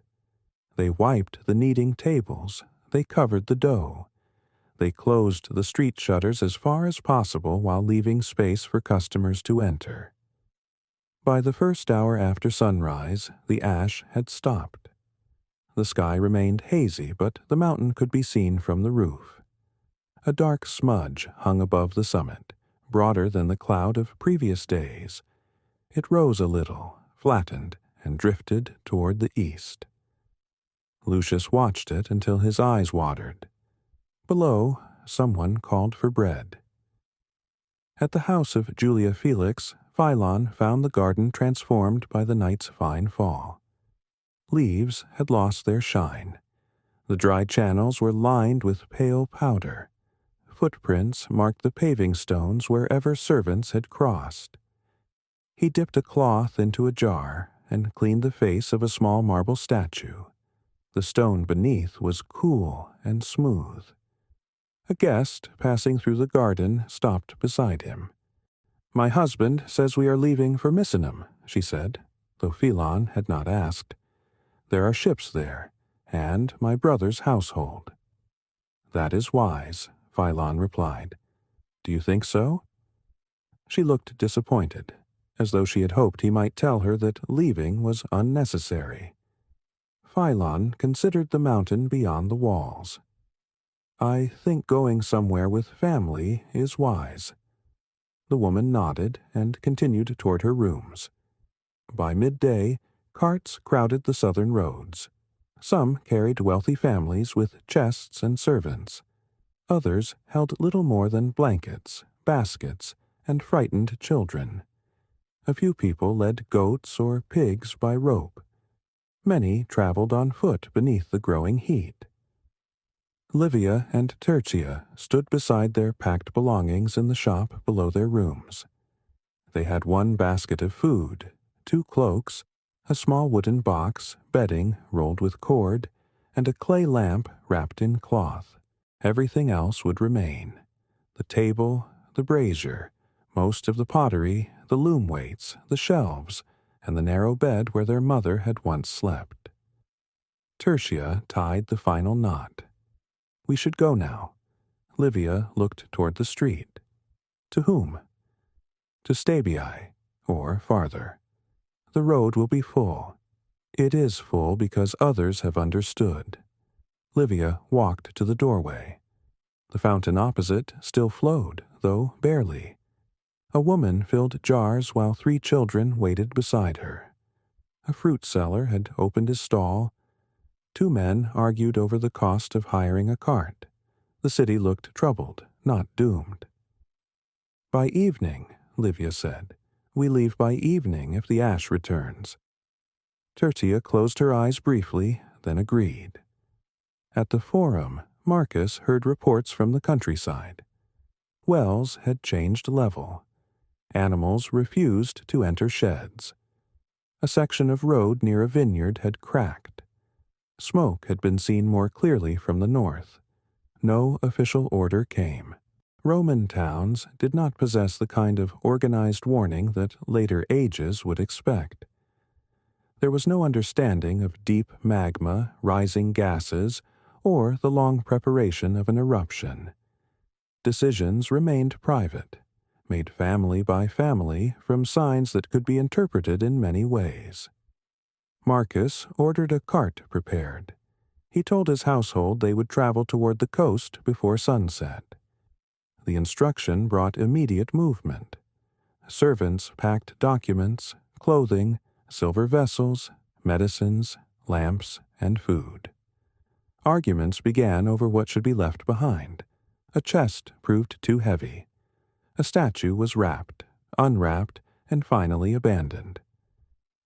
They wiped the kneading tables. They covered the dough. They closed the street shutters as far as possible while leaving space for customers to enter. By the first hour after sunrise, the ash had stopped. The sky remained hazy, but the mountain could be seen from the roof. A dark smudge hung above the summit, broader than the cloud of previous days. It rose a little, flattened, and drifted toward the east. Lucius watched it until his eyes watered. Below, someone called for bread. At the house of Julia Felix, Philon found the garden transformed by the night's fine fall. Leaves had lost their shine. The dry channels were lined with pale powder. Footprints marked the paving stones wherever servants had crossed. He dipped a cloth into a jar and cleaned the face of a small marble statue. The stone beneath was cool and smooth. A guest passing through the garden stopped beside him. "My husband says we are leaving for Misenum," she said, though Philon had not asked. "There are ships there, and my brother's household." "That is wise," Philon replied. "Do you think so?" She looked disappointed, as though she had hoped he might tell her that leaving was unnecessary. Philon considered the mountain beyond the walls. "I think going somewhere with family is wise." The woman nodded and continued toward her rooms. By midday, carts crowded the southern roads. Some carried wealthy families with chests and servants. Others held little more than blankets, baskets, and frightened children. A few people led goats or pigs by rope. Many traveled on foot beneath the growing heat. Livia and Tertia stood beside their packed belongings in the shop below their rooms. They had one basket of food, 2 cloaks, a small wooden box, bedding rolled with cord, and a clay lamp wrapped in cloth. Everything else would remain. The table, the brazier, most of the pottery, the loom weights, the shelves, and the narrow bed where their mother had once slept. Tertia tied the final knot. "We should go now." Livia looked toward the street. "To whom?" "To Stabii, or farther. The road will be full. It is full because others have understood." Livia walked to the doorway. The fountain opposite still flowed, though barely. A woman filled jars while 3 children waited beside her. A fruit seller had opened his stall. 2 men argued over the cost of hiring a cart. The city looked troubled, not doomed. "By evening," Livia said. "We leave by evening if the ash returns." Tertia closed her eyes briefly, then agreed. At the forum, Marcus heard reports from the countryside. Wells had changed level. Animals refused to enter sheds. A section of road near a vineyard had cracked. Smoke had been seen more clearly from the north. No official order came. Roman towns did not possess the kind of organized warning that later ages would expect. There was no understanding of deep magma, rising gases, or the long preparation of an eruption. Decisions remained private, made family by family from signs that could be interpreted in many ways. Marcus ordered a cart prepared. He told his household they would travel toward the coast before sunset. The instruction brought immediate movement. Servants packed documents, clothing, silver vessels, medicines, lamps, and food. Arguments began over what should be left behind. A chest proved too heavy. A statue was wrapped, unwrapped, and finally abandoned.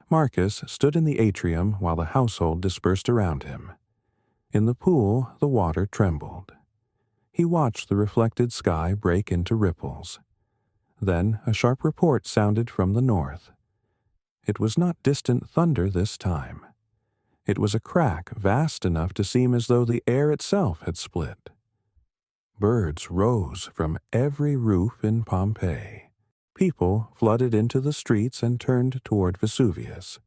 Marcus stood in the atrium while the household dispersed around him. In the pool, the water trembled. He watched the reflected sky break into ripples. Then a sharp report sounded from the north. It was not distant thunder this time. It was a crack vast enough to seem as though the air itself had split. Birds rose from every roof in Pompeii. People flooded into the streets and turned toward Vesuvius.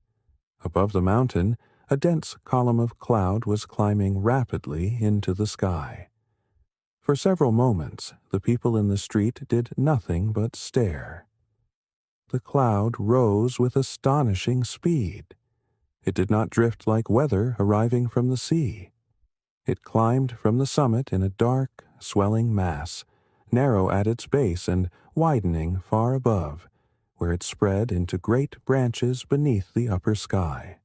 Above the mountain, a dense column of cloud was climbing rapidly into the sky. For several moments, the people in the street did nothing but stare. The cloud rose with astonishing speed. It did not drift like weather arriving from the sea. It climbed from the summit in a dark, swelling mass, narrow at its base and widening far above, where it spread into great branches beneath the upper sky.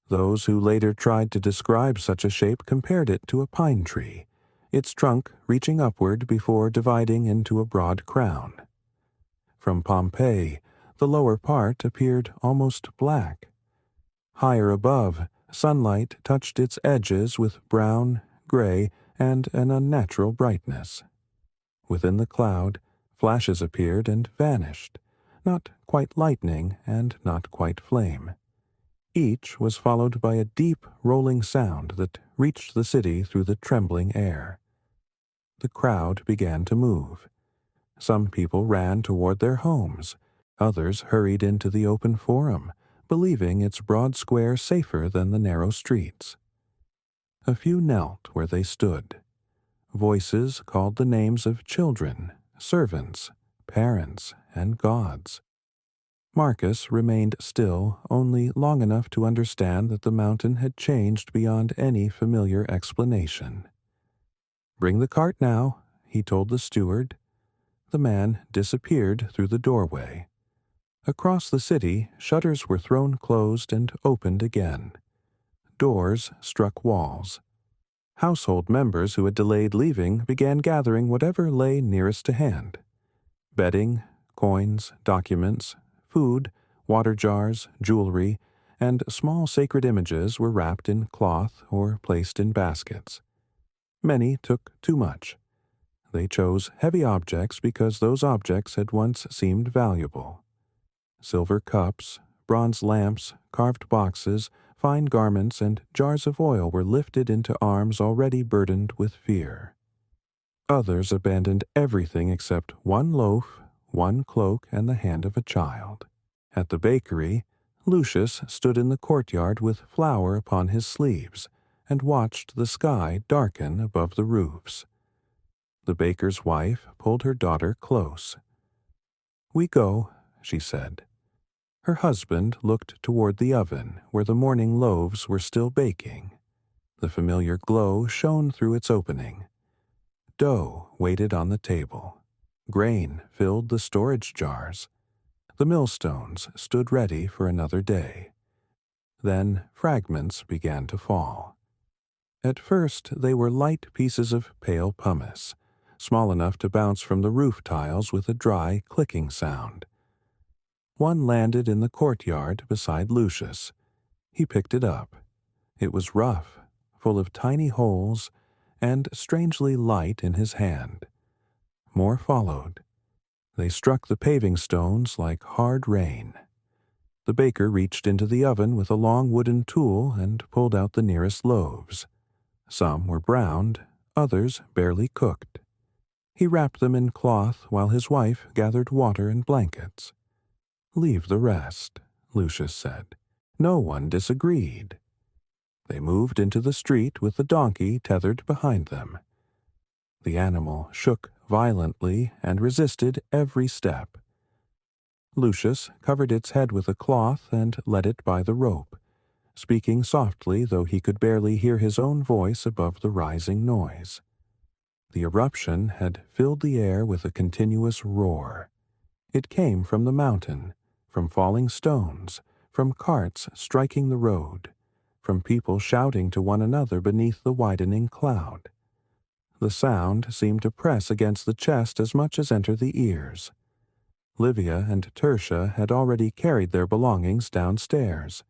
Those who later tried to describe such a shape compared it to a pine tree, its trunk reaching upward before dividing into a broad crown. From Pompeii, the lower part appeared almost black. Higher above, sunlight touched its edges with brown, gray, and an unnatural brightness. Within the cloud, flashes appeared and vanished, not quite lightning and not quite flame. Each was followed by a deep, rolling sound that reached the city through the trembling air. The crowd began to move. Some people ran toward their homes. Others hurried into the open forum, believing its broad square safer than the narrow streets. A few knelt where they stood. Voices called the names of children, servants, parents, and gods. Marcus remained still only long enough to understand that the mountain had changed beyond any familiar explanation. "Bring the cart now," he told the steward. The man disappeared through the doorway. Across the city, shutters were thrown closed and opened again. Doors struck walls. Household members who had delayed leaving began gathering whatever lay nearest to hand. Bedding, coins, documents, food, water jars, jewelry, and small sacred images were wrapped in cloth or placed in baskets. Many took too much. They chose heavy objects because those objects had once seemed valuable. Silver cups, bronze lamps, carved boxes, fine garments, and jars of oil were lifted into arms already burdened with fear. Others abandoned everything except one loaf, one cloak, and the hand of a child. At the bakery, Lucius stood in the courtyard with flour upon his sleeves and watched the sky darken above the roofs. The baker's wife pulled her daughter close. "We go," she said. Her husband looked toward the oven, where the morning loaves were still baking. The familiar glow shone through its opening. Dough waited on the table. Grain filled the storage jars. The millstones stood ready for another day. Then fragments began to fall. At first they were light pieces of pale pumice, small enough to bounce from the roof tiles with a dry clicking sound. One landed in the courtyard beside Lucius. He picked it up. It was rough, full of tiny holes, and strangely light in his hand. More followed. They struck the paving stones like hard rain. The baker reached into the oven with a long wooden tool and pulled out the nearest loaves. Some were browned, others barely cooked. He wrapped them in cloth while his wife gathered water and blankets. "Leave the rest," Lucius said. No one disagreed. They moved into the street with the donkey tethered behind them. The animal shook violently and resisted every step. Lucius covered its head with a cloth and led it by the rope, speaking softly though he could barely hear his own voice above the rising noise. The eruption had filled the air with a continuous roar. It came from the mountain, from falling stones, from carts striking the road, from people shouting to one another beneath the widening cloud. The sound seemed to press against the chest as much as enter the ears. Livia and Tertia had already carried their belongings downstairs.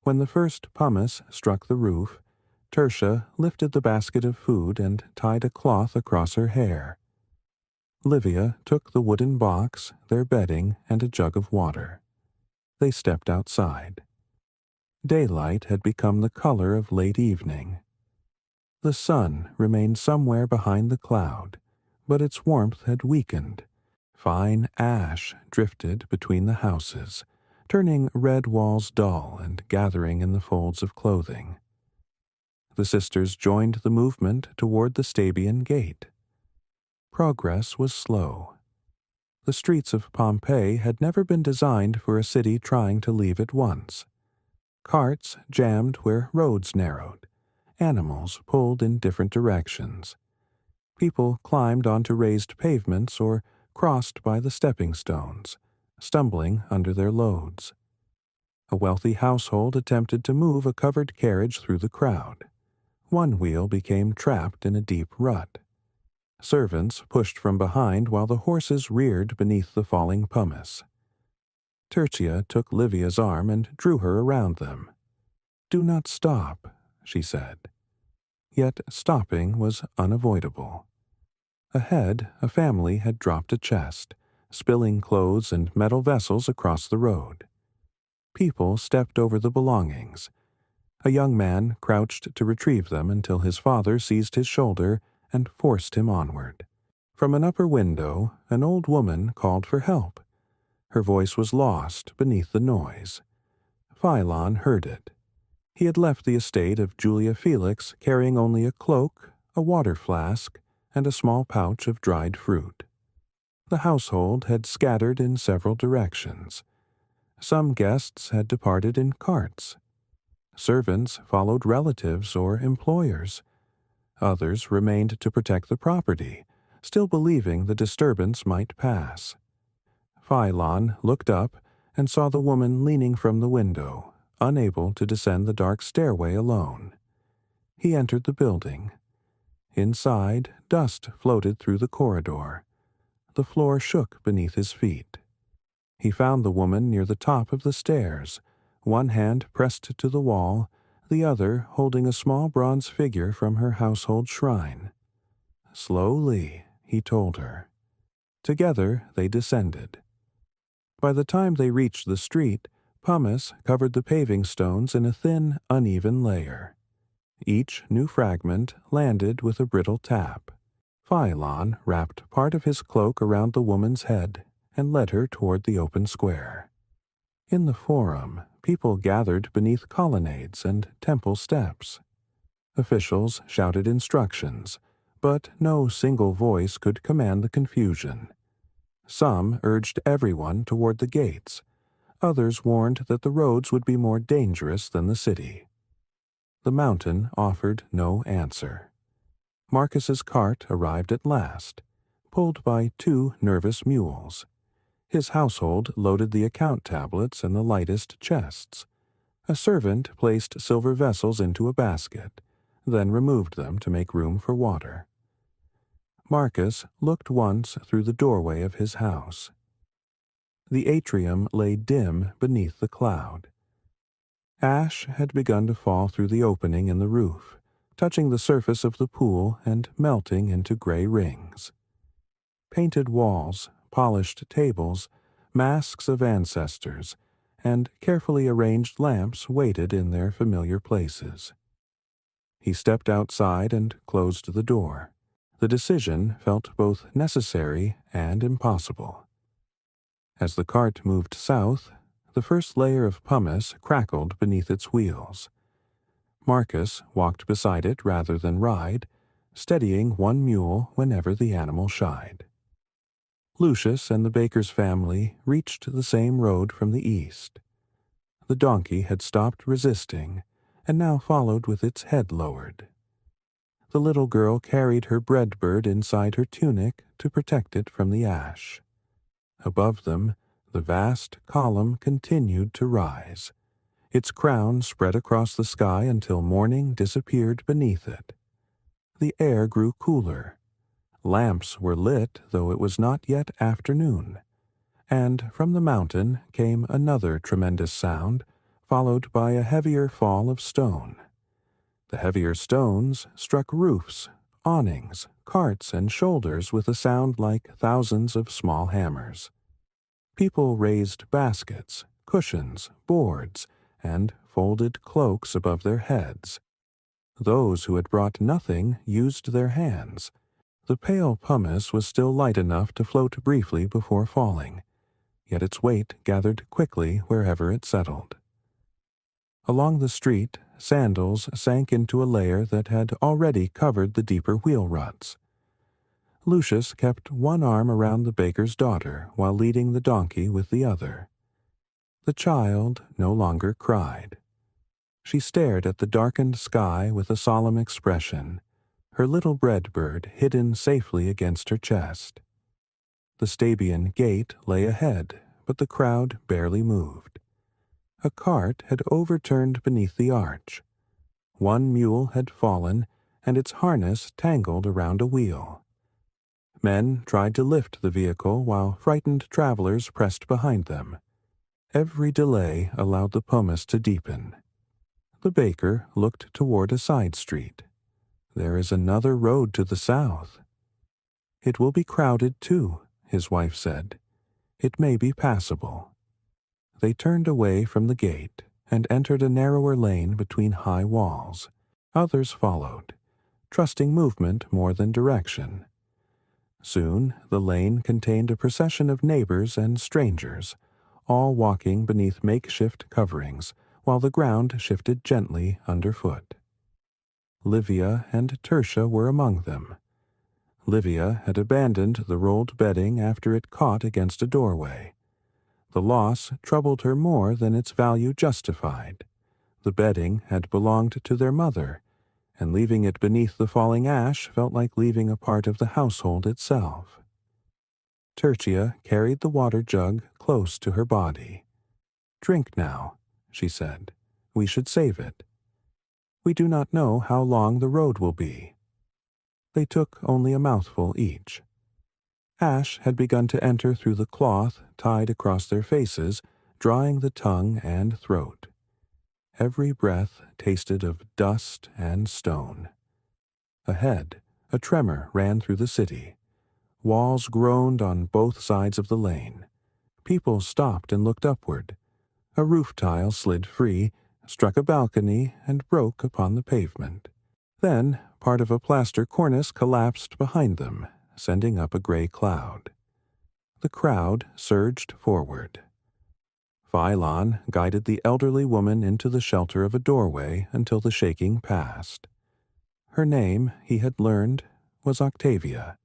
When the first pumice struck the roof, Tertia lifted the basket of food and tied a cloth across her hair. Livia took the wooden box, their bedding, and a jug of water. They stepped outside. Daylight had become the color of late evening. The sun remained somewhere behind the cloud, but its warmth had weakened. Fine ash drifted between the houses, turning red walls dull and gathering in the folds of clothing. The sisters joined the movement toward the Stabian gate. Progress was slow. The streets of Pompeii had never been designed for a city trying to leave at once. Carts jammed where roads narrowed. Animals pulled in different directions. People climbed onto raised pavements or crossed by the stepping stones, stumbling under their loads. A wealthy household attempted to move a covered carriage through the crowd. One wheel became trapped in a deep rut. Servants pushed from behind while the horses reared beneath the falling pumice. Tertia took Livia's arm and drew her around them. "Do not stop," she said. Yet stopping was unavoidable. Ahead, a family had dropped a chest, spilling clothes and metal vessels across the road. People stepped over the belongings. A young man crouched to retrieve them until his father seized his shoulder and forced him onward. From an upper window, an old woman called for help. Her voice was lost beneath the noise. Philon heard it. He had left the estate of Julia Felix carrying only a cloak, a water flask, and a small pouch of dried fruit. The household had scattered in several directions. Some guests had departed in carts. Servants followed relatives or employers. Others remained to protect the property, still believing the disturbance might pass. Philon looked up and saw the woman leaning from the window, unable to descend the dark stairway alone. He entered the building. Inside, dust floated through the corridor. The floor shook beneath his feet. He found the woman near the top of the stairs, one hand pressed to the wall, the other holding a small bronze figure from her household shrine. "Slowly," he told her. Together they descended. By the time they reached the street, pumice covered the paving stones in a thin, uneven layer. Each new fragment landed with a brittle tap. Philon wrapped part of his cloak around the woman's head and led her toward the open square. In the forum, people gathered beneath colonnades and temple steps. Officials shouted instructions, but no single voice could command the confusion. Some urged everyone toward the gates. Others warned that the roads would be more dangerous than the city. The mountain offered no answer. Marcus's cart arrived at last, pulled by 2 nervous mules. His household loaded the account tablets and the lightest chests. A servant placed silver vessels into a basket, then removed them to make room for water. Marcus looked once through the doorway of his house. The atrium lay dim beneath the cloud. Ash had begun to fall through the opening in the roof, touching the surface of the pool and melting into gray rings. Painted walls, polished tables, masks of ancestors, and carefully arranged lamps waited in their familiar places. He stepped outside and closed the door. The decision felt both necessary and impossible. As the cart moved south, The first layer of pumice crackled beneath its wheels. Marcus walked beside it rather than ride, steadying one mule whenever the animal shied. Lucius and the baker's family reached the same road from the east. The donkey had stopped resisting and now followed with its head lowered. The little girl carried her bread bird inside her tunic to protect it from the ash. Above them, the vast column continued to rise. Its crown spread across the sky until morning disappeared beneath it. The air grew cooler. Lamps were lit, though it was not yet afternoon. And from the mountain came another tremendous sound, followed by a heavier fall of stone. The heavier stones struck roofs, awnings, carts, and shoulders with a sound like thousands of small hammers. People raised baskets, cushions, boards, and folded cloaks above their heads. Those who had brought nothing used their hands. The pale pumice was still light enough to float briefly before falling, yet its weight gathered quickly wherever it settled. Along the street, sandals sank into a layer that had already covered the deeper wheel ruts. Lucius kept one arm around the baker's daughter while leading the donkey with the other. The child no longer cried. She stared at the darkened sky with a solemn expression, her little bread bird hidden safely against her chest. The Stabian gate lay ahead, but the crowd barely moved. A cart had overturned beneath the arch. One mule had fallen, and its harness tangled around a wheel. Men tried to lift the vehicle while frightened travelers pressed behind them. Every delay allowed the pumice to deepen. The baker looked toward a side street. There is another road to the south. It will be crowded too, his wife said. It may be passable. They turned away from the gate and entered a narrower lane between high walls. Others followed, trusting movement more than direction. Soon the lane contained a procession of neighbors and strangers, all walking beneath makeshift coverings, while the ground shifted gently underfoot. Livia and Tertia were among them. Livia had abandoned the rolled bedding after it caught against a doorway. The loss troubled her more than its value justified. The bedding had belonged to their mother, and leaving it beneath the falling ash felt like leaving a part of the household itself. Tertia carried the water jug close to her body. "Drink now," she said. "We should save it. We do not know how long the road will be." They took only a mouthful each. Ash had begun to enter through the cloth tied across their faces, drying the tongue and throat. Every breath tasted of dust and stone. Ahead, a tremor ran through the city. Walls groaned on both sides of the lane. People stopped and looked upward. A roof tile slid free, struck a balcony, and broke upon the pavement. Then, part of a plaster cornice collapsed behind them, sending up a gray cloud. The crowd surged forward. Philon guided the elderly woman into the shelter of a doorway until the shaking passed. Her name, he had learned, was Octavia.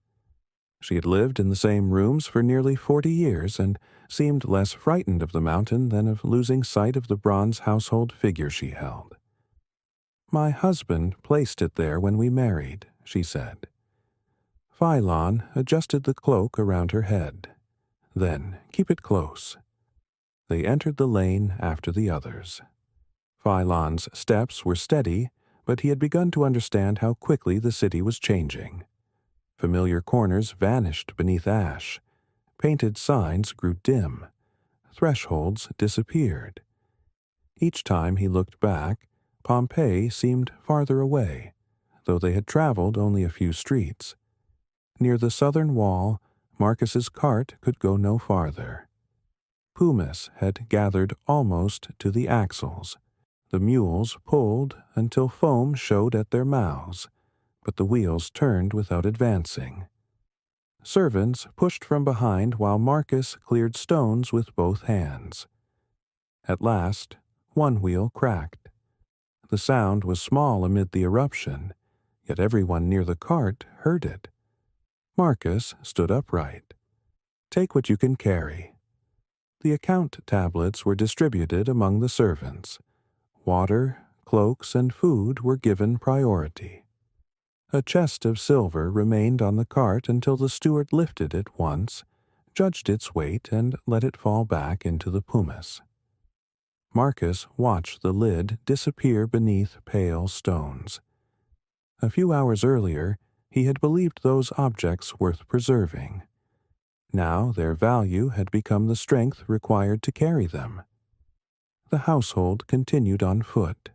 She had lived in the same rooms for nearly 40 years and seemed less frightened of the mountain than of losing sight of the bronze household figure she held. "My husband placed it there when we married," she said. Philon adjusted the cloak around her head. "Then keep it close." They entered the lane after the others. Philon's steps were steady, but he had begun to understand how quickly the city was changing. Familiar corners vanished beneath ash. Painted signs grew dim. Thresholds disappeared. Each time he looked back, Pompeii seemed farther away, though they had traveled only a few streets. Near the southern wall, Marcus's cart could go no farther. Pumice had gathered almost to the axles. The mules pulled until foam showed at their mouths, but the wheels turned without advancing. Servants pushed from behind while Marcus cleared stones with both hands. At last, one wheel cracked. The sound was small amid the eruption, yet everyone near the cart heard it. Marcus stood upright. "Take what you can carry." The account tablets were distributed among the servants. Water, cloaks, and food were given priority. A chest of silver remained on the cart until the steward lifted it once, judged its weight, and let it fall back into the pumice. Marcus watched the lid disappear beneath pale stones. A few hours earlier, he had believed those objects worth preserving. Now their value had become the strength required to carry them. The household continued on foot.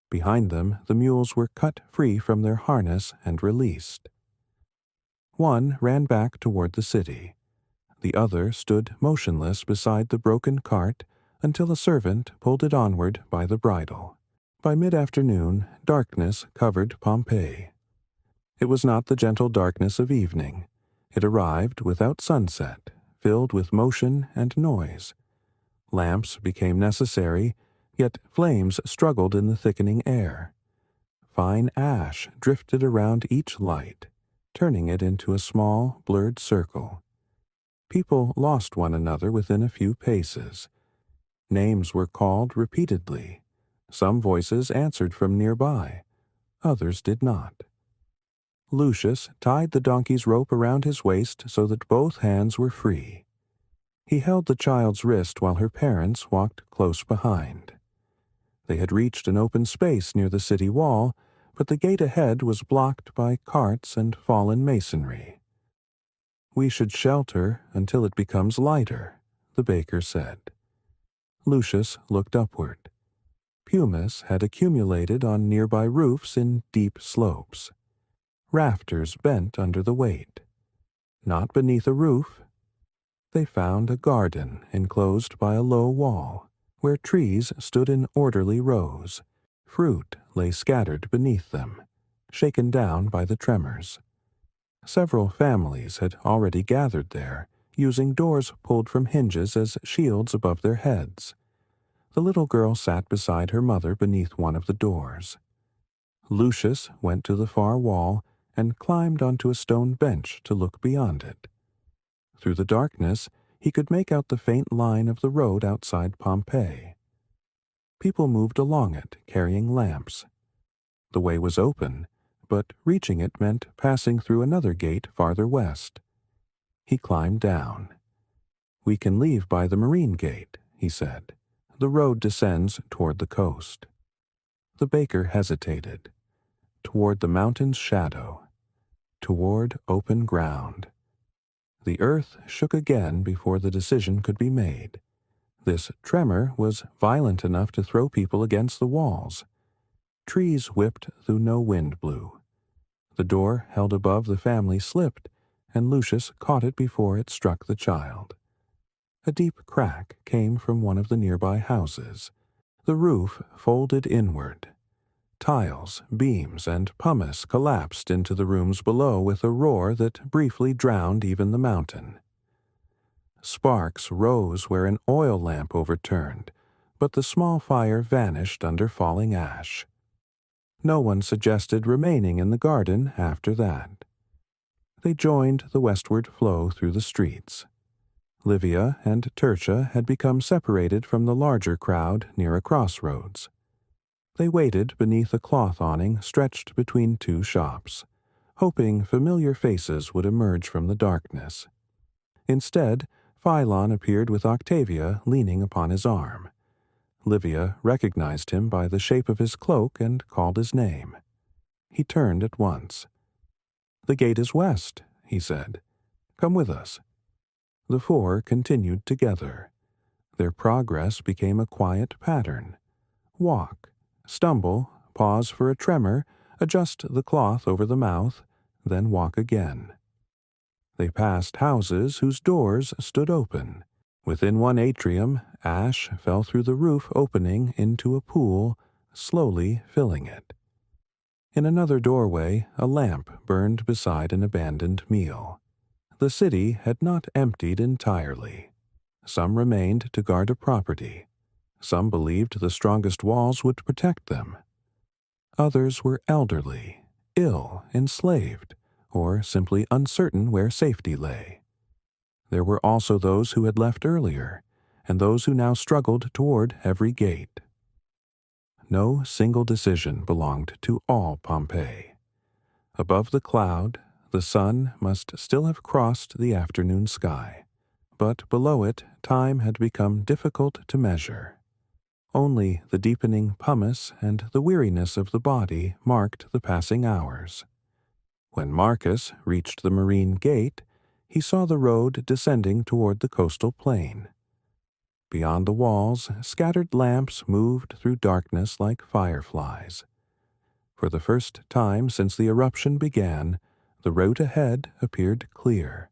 Behind them, the mules were cut free from their harness and released. One ran back toward the city. The other stood motionless beside the broken cart until a servant pulled it onward by the bridle. By mid-afternoon, darkness covered Pompeii. It was not the gentle darkness of evening. It arrived without sunset, filled with motion and noise. Lamps became necessary, yet flames struggled in the thickening air. Fine ash drifted around each light, turning it into a small, blurred circle. People lost one another within a few paces. Names were called repeatedly. Some voices answered from nearby. Others did not. Lucius tied the donkey's rope around his waist so that both hands were free. He held the child's wrist while her parents walked close behind. They had reached an open space near the city wall, but the gate ahead was blocked by carts and fallen masonry. "We should shelter until it becomes lighter," the baker said. Lucius looked upward. Pumice had accumulated on nearby roofs in deep slopes. Rafters bent under the weight. Not beneath a roof. They found a garden enclosed by a low wall, where trees stood in orderly rows. Fruit lay scattered beneath them, shaken down by the tremors. Several families had already gathered there, using doors pulled from hinges as shields above their heads. The little girl sat beside her mother beneath one of the doors. Lucius went to the far wall and climbed onto a stone bench to look beyond it. Through the darkness, he could make out the faint line of the road outside Pompeii. People moved along it, carrying lamps. The way was open, but reaching it meant passing through another gate farther west. He climbed down. "We can leave by the marine gate," he said. "The road descends toward the coast." The baker hesitated. Toward the mountain's shadow. Toward open ground. The earth shook again before the decision could be made. This tremor was violent enough to throw people against the walls. Trees whipped though no wind blew. The door held above the family slipped, and Lucius caught it before it struck the child. A deep crack came from one of the nearby houses. The roof folded inward. Tiles, beams, and pumice collapsed into the rooms below with a roar that briefly drowned even the mountain. Sparks rose where an oil lamp overturned, but the small fire vanished under falling ash. No one suggested remaining in the garden after that. They joined the westward flow through the streets. Livia and Tertia had become separated from the larger crowd near a crossroads. They waited beneath a cloth awning stretched between two shops, hoping familiar faces would emerge from the darkness. Instead, Philon appeared with Octavia leaning upon his arm. Livia recognized him by the shape of his cloak and called his name. He turned at once. "The gate is west," he said. "Come with us." The four continued together. Their progress became a quiet pattern. Walk, stumble, pause for a tremor, adjust the cloth over the mouth, then walk again. They passed houses whose doors stood open. Within one atrium, ash fell through the roof opening into a pool, slowly filling it. In another doorway, a lamp burned beside an abandoned meal. The city had not emptied entirely. Some remained to guard a property. Some believed the strongest walls would protect them. Others were elderly, ill, enslaved, or simply uncertain where safety lay. There were also those who had left earlier, and those who now struggled toward every gate. No single decision belonged to all Pompeii. Above the cloud, the sun must still have crossed the afternoon sky, but below it time had become difficult to measure. Only the deepening pumice and the weariness of the body marked the passing hours. When Marcus reached the marine gate, he saw the road descending toward the coastal plain. Beyond the walls, scattered lamps moved through darkness like fireflies. For the first time since the eruption began, the road ahead appeared clear.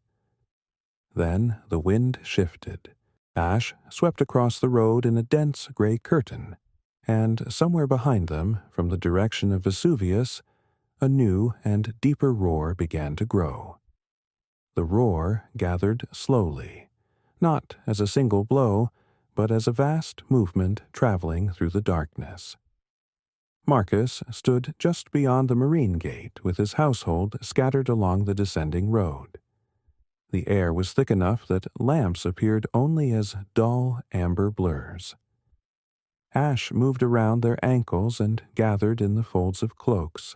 Then the wind shifted. Ash swept across the road in a dense gray curtain, and somewhere behind them, from the direction of Vesuvius, a new and deeper roar began to grow. The roar gathered slowly, not as a single blow, but as a vast movement traveling through the darkness. Marcus stood just beyond the marine gate with his household scattered along the descending road. The air was thick enough that lamps appeared only as dull amber blurs. Ash moved around their ankles and gathered in the folds of cloaks.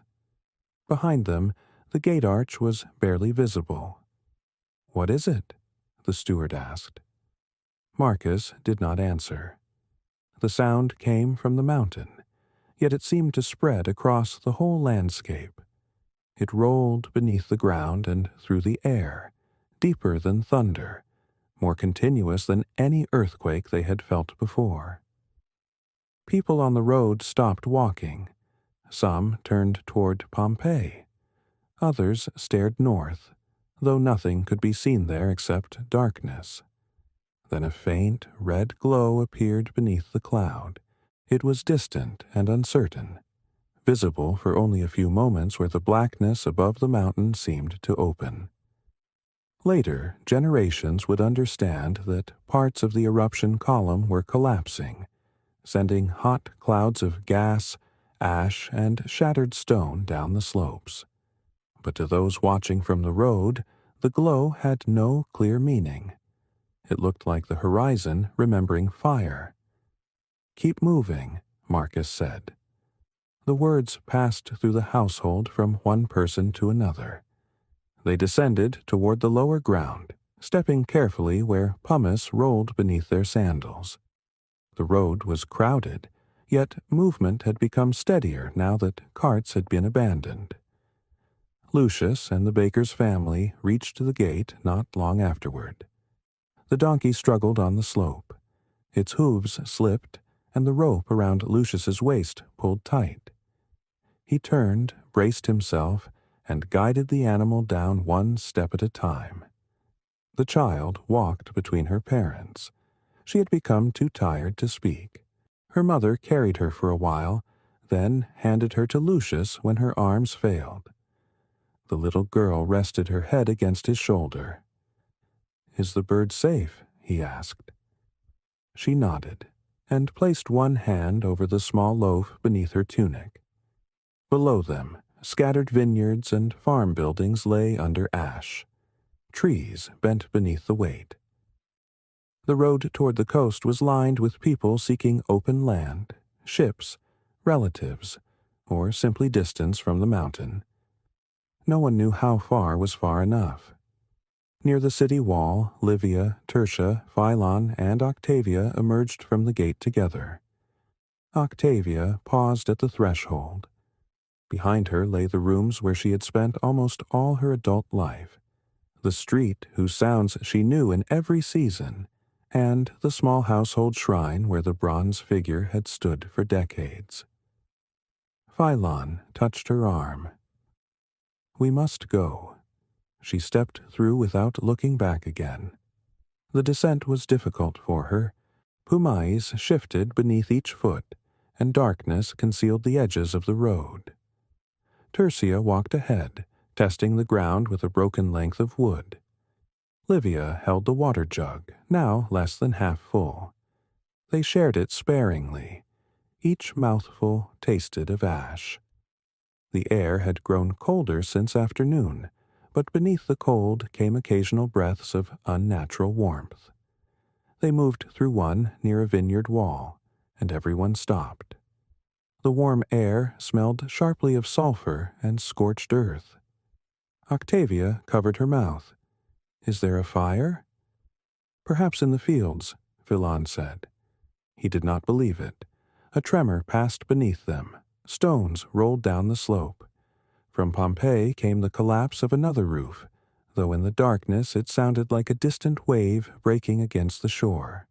Behind them, the gate arch was barely visible. "What is it?" the steward asked. Marcus did not answer. The sound came from the mountain, yet it seemed to spread across the whole landscape. It rolled beneath the ground and through the air, deeper than thunder, more continuous than any earthquake they had felt before. People on the road stopped walking. Some turned toward Pompeii. Others stared north, though nothing could be seen there except darkness. Then a faint, red glow appeared beneath the cloud. It was distant and uncertain, visible for only a few moments where the blackness above the mountain seemed to open. Later, generations would understand that parts of the eruption column were collapsing, sending hot clouds of gas, ash, and shattered stone down the slopes. But to those watching from the road, the glow had no clear meaning. It looked like the horizon remembering fire. "Keep moving," Marcus said. The words passed through the household from one person to another. They descended toward the lower ground, stepping carefully where pumice rolled beneath their sandals. The road was crowded, yet movement had become steadier now that carts had been abandoned. Lucius and the baker's family reached the gate not long afterward. The donkey struggled on the slope. Its hooves slipped, and the rope around Lucius's waist pulled tight. He turned, braced himself, and guided the animal down one step at a time. The child walked between her parents. She had become too tired to speak. Her mother carried her for a while, then handed her to Lucius when her arms failed. The little girl rested her head against his shoulder. "Is the bird safe?" he asked. She nodded, and placed one hand over the small loaf beneath her tunic. Below them, scattered vineyards and farm buildings lay under ash. Trees bent beneath the weight. The road toward the coast was lined with people seeking open land, ships, relatives, or simply distance from the mountain. No one knew how far was far enough. Near the city wall, Livia, Tertia, Philon, and Octavia emerged from the gate together. Octavia paused at the threshold. Behind her lay the rooms where she had spent almost all her adult life, the street whose sounds she knew in every season, and the small household shrine where the bronze figure had stood for decades. Philon touched her arm. "We must go." She stepped through without looking back again. The descent was difficult for her. Pompeii shifted beneath each foot, and darkness concealed the edges of the road. Tertia walked ahead, testing the ground with a broken length of wood. Livia held the water jug, now less than half full. They shared it sparingly. Each mouthful tasted of ash. The air had grown colder since afternoon, but beneath the cold came occasional breaths of unnatural warmth. They moved through one near a vineyard wall, and everyone stopped. The warm air smelled sharply of sulfur and scorched earth. Octavia covered her mouth. "Is there a fire?" "Perhaps in the fields," Villon said. He did not believe it. A tremor passed beneath them. Stones rolled down the slope. From Pompeii came the collapse of another roof, though in the darkness it sounded like a distant wave breaking against the shore.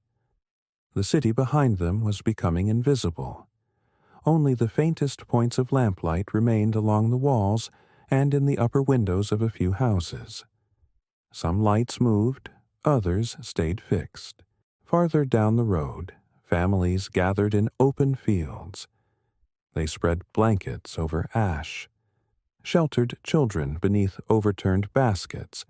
The city behind them was becoming invisible. Only the faintest points of lamplight remained along the walls and in the upper windows of a few houses. Some lights moved, others stayed fixed. Farther down the road, families gathered in open fields. They spread blankets over ash, sheltered children beneath overturned baskets,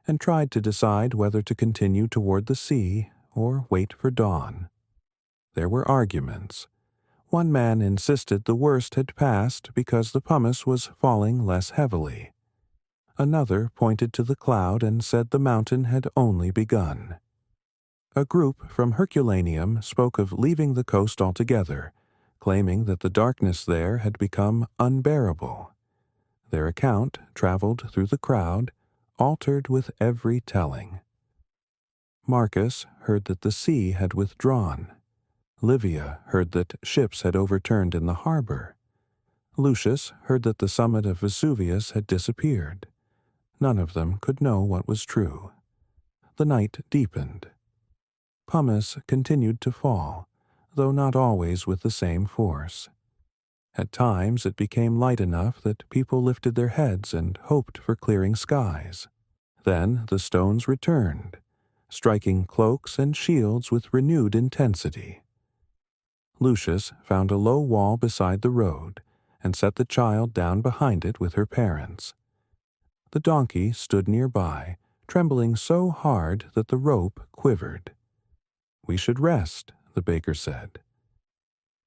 and tried to decide whether to continue toward the sea or wait for dawn. There were arguments. One man insisted the worst had passed because the pumice was falling less heavily. Another pointed to the cloud and said the mountain had only begun. A group from Herculaneum spoke of leaving the coast altogether, claiming that the darkness there had become unbearable. Their account traveled through the crowd, altered with every telling. Marcus heard that the sea had withdrawn. Livia heard that ships had overturned in the harbor. Lucius heard that the summit of Vesuvius had disappeared. None of them could know what was true. The night deepened. Pumice continued to fall, though not always with the same force. At times it became light enough that people lifted their heads and hoped for clearing skies. Then the stones returned, striking cloaks and shields with renewed intensity. Lucius found a low wall beside the road and set the child down behind it with her parents. The donkey stood nearby, trembling so hard that the rope quivered. "We should rest," the baker said.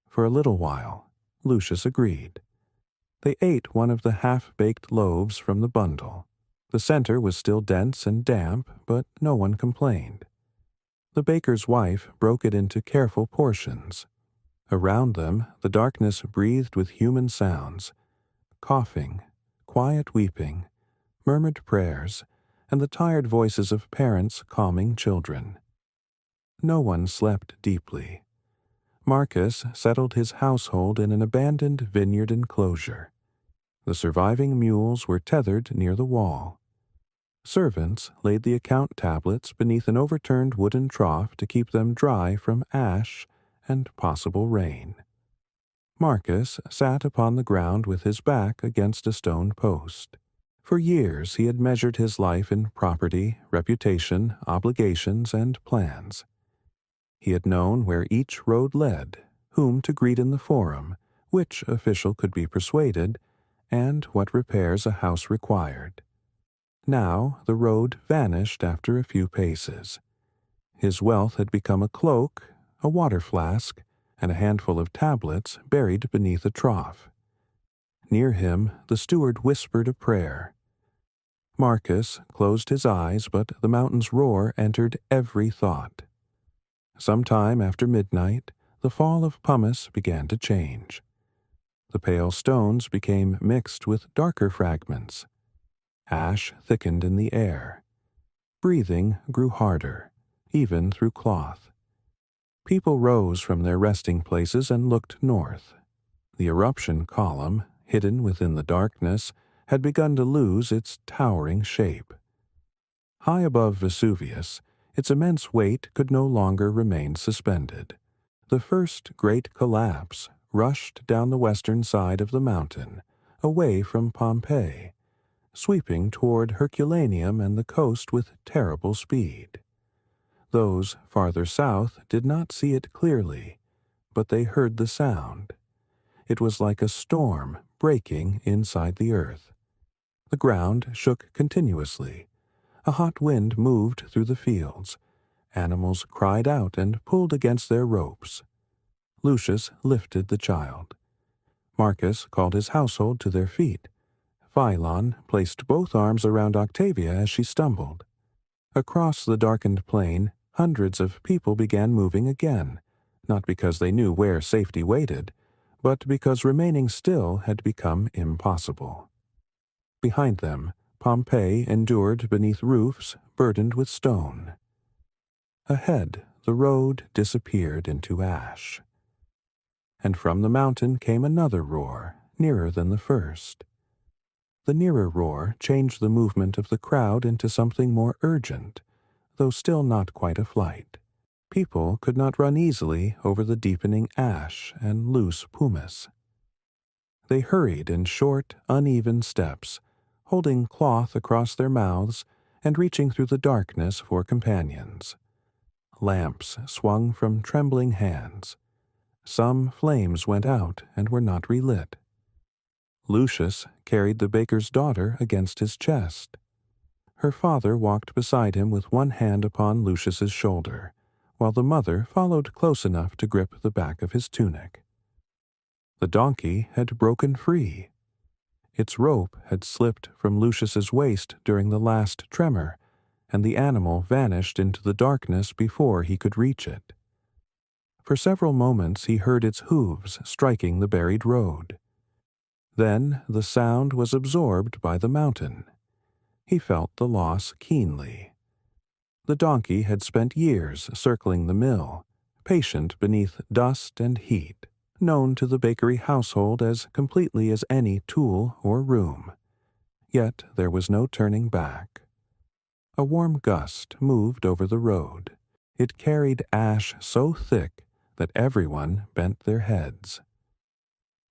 For a little while, Lucius agreed. They ate one of the half-baked loaves from the bundle. The center was still dense and damp, but no one complained. The baker's wife broke it into careful portions. Around them, the darkness breathed with human sounds, coughing, quiet weeping, murmured prayers, and the tired voices of parents calming children. No one slept deeply. Marcus settled his household in an abandoned vineyard enclosure. The surviving mules were tethered near the wall. Servants laid the account tablets beneath an overturned wooden trough to keep them dry from ash and possible rain. Marcus sat upon the ground with his back against a stone post. For years he had measured his life in property, reputation, obligations, and plans. He had known where each road led, whom to greet in the forum, which official could be persuaded, and what repairs a house required. Now the road vanished after a few paces. His wealth had become a cloak, a water flask, and a handful of tablets buried beneath a trough. Near him the steward whispered a prayer. Marcus closed his eyes, but the mountain's roar entered every thought. Sometime after midnight, the fall of pumice began to change. The pale stones became mixed with darker fragments. Ash thickened in the air. Breathing grew harder, even through cloth. People rose from their resting places and looked north. The eruption column, hidden within the darkness, had begun to lose its towering shape. High above Vesuvius, its immense weight could no longer remain suspended. The first great collapse rushed down the western side of the mountain, away from Pompeii, sweeping toward Herculaneum and the coast with terrible speed. Those farther south did not see it clearly, but they heard the sound. It was like a storm breaking inside the earth. The ground shook continuously. A hot wind moved through the fields, Animals cried out and pulled against their ropes. Lucius lifted the child. Marcus called his household to their feet. Philon placed both arms around Octavia as she stumbled. Across the darkened plain, hundreds of people began moving again, not because they knew where safety waited, but because remaining still had become impossible. Behind them, Pompeii endured beneath roofs burdened with stone. Ahead, the road disappeared into ash. And from the mountain came another roar, nearer than the first. The nearer roar changed the movement of the crowd into something more urgent, though still not quite a flight. People could not run easily over the deepening ash and loose pumice. They hurried in short, uneven steps, holding cloth across their mouths and reaching through the darkness for companions. Lamps swung from trembling hands. Some flames went out and were not relit. Lucius carried the baker's daughter against his chest. Her father walked beside him with one hand upon Lucius's shoulder, while the mother followed close enough to grip the back of his tunic. The donkey had broken free. Its rope had slipped from Lucius's waist during the last tremor, and the animal vanished into the darkness before he could reach it. For several moments he heard its hooves striking the buried road. Then the sound was absorbed by the mountain. He felt the loss keenly. The donkey had spent years circling the mill, patient beneath dust and heat, known to the bakery household as completely as any tool or room. Yet there was no turning back. A warm gust moved over the road. It carried ash so thick that everyone bent their heads.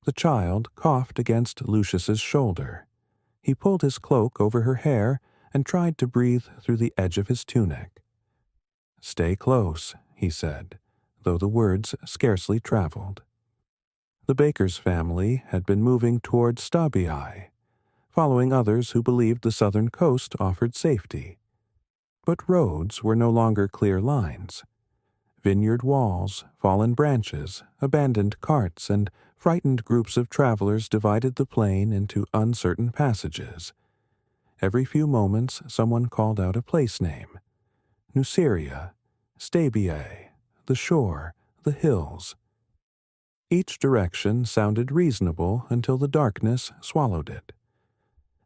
The child coughed against Lucius's shoulder. He pulled his cloak over her hair and tried to breathe through the edge of his tunic. "Stay close," he said, though the words scarcely traveled. The baker's family had been moving toward Stabii, following others who believed the southern coast offered safety. But roads were no longer clear lines. Vineyard walls, fallen branches, abandoned carts, and frightened groups of travelers divided the plain into uncertain passages. Every few moments someone called out a place name: Nuceria, Stabiae, the shore, the hills. Each direction sounded reasonable until the darkness swallowed it.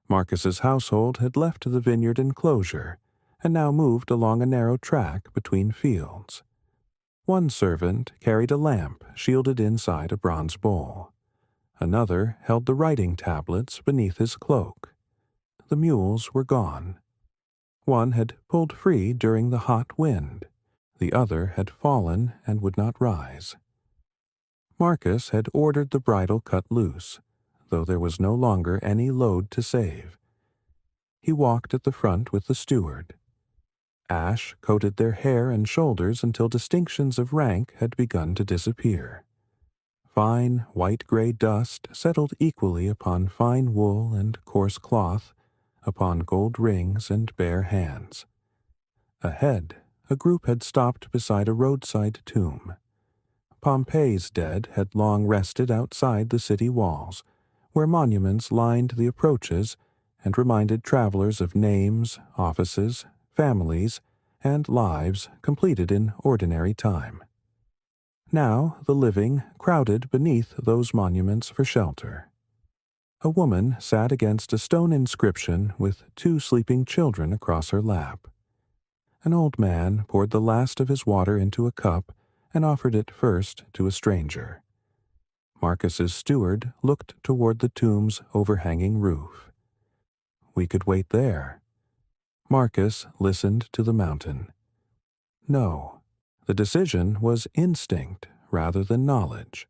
Marcus's household had left the vineyard enclosure and now moved along a narrow track between fields. One servant carried a lamp shielded inside a bronze bowl. Another held the writing tablets beneath his cloak. The mules were gone. One had pulled free during the hot wind. The other had fallen and would not rise. Marcus had ordered the bridle cut loose, though there was no longer any load to save. He walked at the front with the steward. Ash coated their hair and shoulders until distinctions of rank had begun to disappear. Fine, white-gray dust settled equally upon fine wool and coarse cloth, upon gold rings and bare hands. Ahead, a group had stopped beside a roadside tomb. Pompeii's dead had long rested outside the city walls, where monuments lined the approaches and reminded travelers of names, offices, families, and lives completed in ordinary time. Now the living crowded beneath those monuments for shelter. A woman sat against a stone inscription with 2 sleeping children across her lap. An old man poured the last of his water into a cup and offered it first to a stranger. Marcus's steward looked toward the tomb's overhanging roof. "We could wait there." Marcus listened to the mountain. No, the decision was instinct rather than knowledge.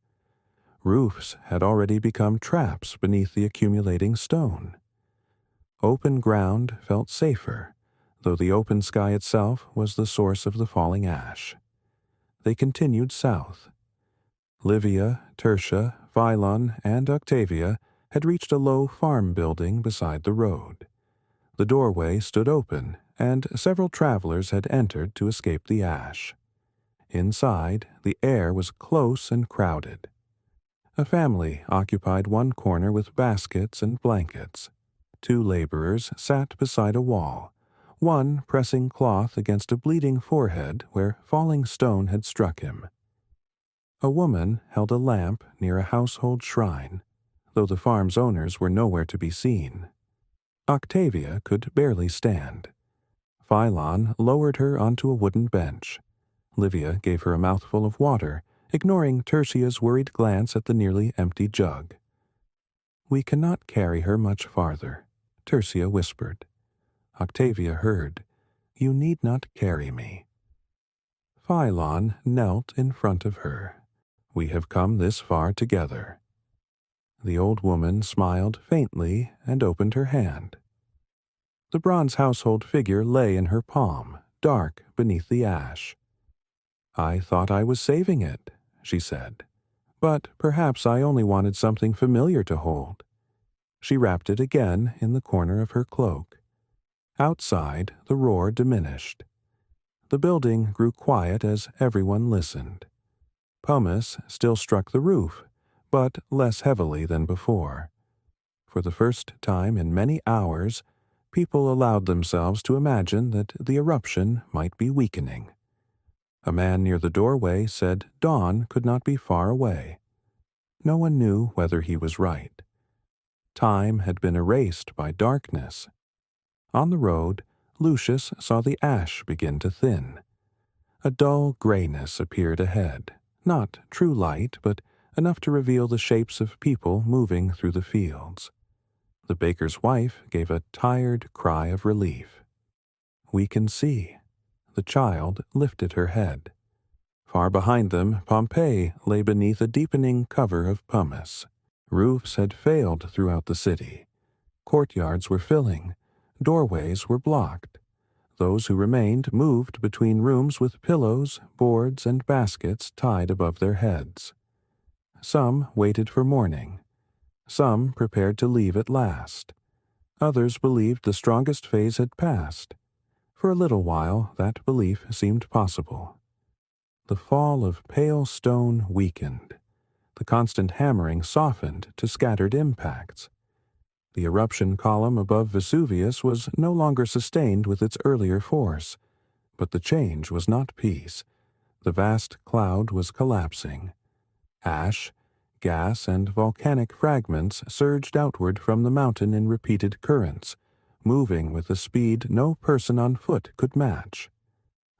Roofs had already become traps beneath the accumulating stone. Open ground felt safer, though the open sky itself was the source of the falling ash. They continued south. Livia, Tertia, Philon, and Octavia had reached a low farm building beside the road. The doorway stood open, and several travelers had entered to escape the ash. Inside, the air was close and crowded. A family occupied one corner with baskets and blankets. Two laborers sat beside a wall, one pressing cloth against a bleeding forehead where falling stone had struck him. A woman held a lamp near a household shrine, though the farm's owners were nowhere to be seen. Octavia could barely stand. Philon lowered her onto a wooden bench. Livia gave her a mouthful of water, ignoring Tertia's worried glance at the nearly empty jug. "We cannot carry her much farther," Tertia whispered. Octavia heard. "You need not carry me." Philon knelt in front of her. "We have come this far together." The old woman smiled faintly and opened her hand. The bronze household figure lay in her palm, dark beneath the ash. "I thought I was saving it," she said. "But perhaps I only wanted something familiar to hold." She wrapped it again in the corner of her cloak. Outside, the roar diminished. The building grew quiet as everyone listened. Pumice still struck the roof, but less heavily than before. For the first time in many hours, people allowed themselves to imagine that the eruption might be weakening. A man near the doorway said dawn could not be far away. No one knew whether he was right. Time had been erased by darkness. On the road, Lucius saw the ash begin to thin. A dull grayness appeared ahead, not true light, but enough to reveal the shapes of people moving through the fields. The baker's wife gave a tired cry of relief. "We can see." The child lifted her head. Far behind them, Pompeii lay beneath a deepening cover of pumice. Roofs had failed throughout the city. Courtyards were filling. Doorways were blocked. Those who remained moved between rooms with pillows, boards, and baskets tied above their heads. Some waited for morning. Some prepared to leave at last. Others believed the strongest phase had passed. For a little while, that belief seemed possible. The fall of pale stone weakened. The constant hammering softened to scattered impacts. The eruption column above Vesuvius was no longer sustained with its earlier force, but the change was not peace. The vast cloud was collapsing. Ash, gas, and volcanic fragments surged outward from the mountain in repeated currents, moving with a speed no person on foot could match.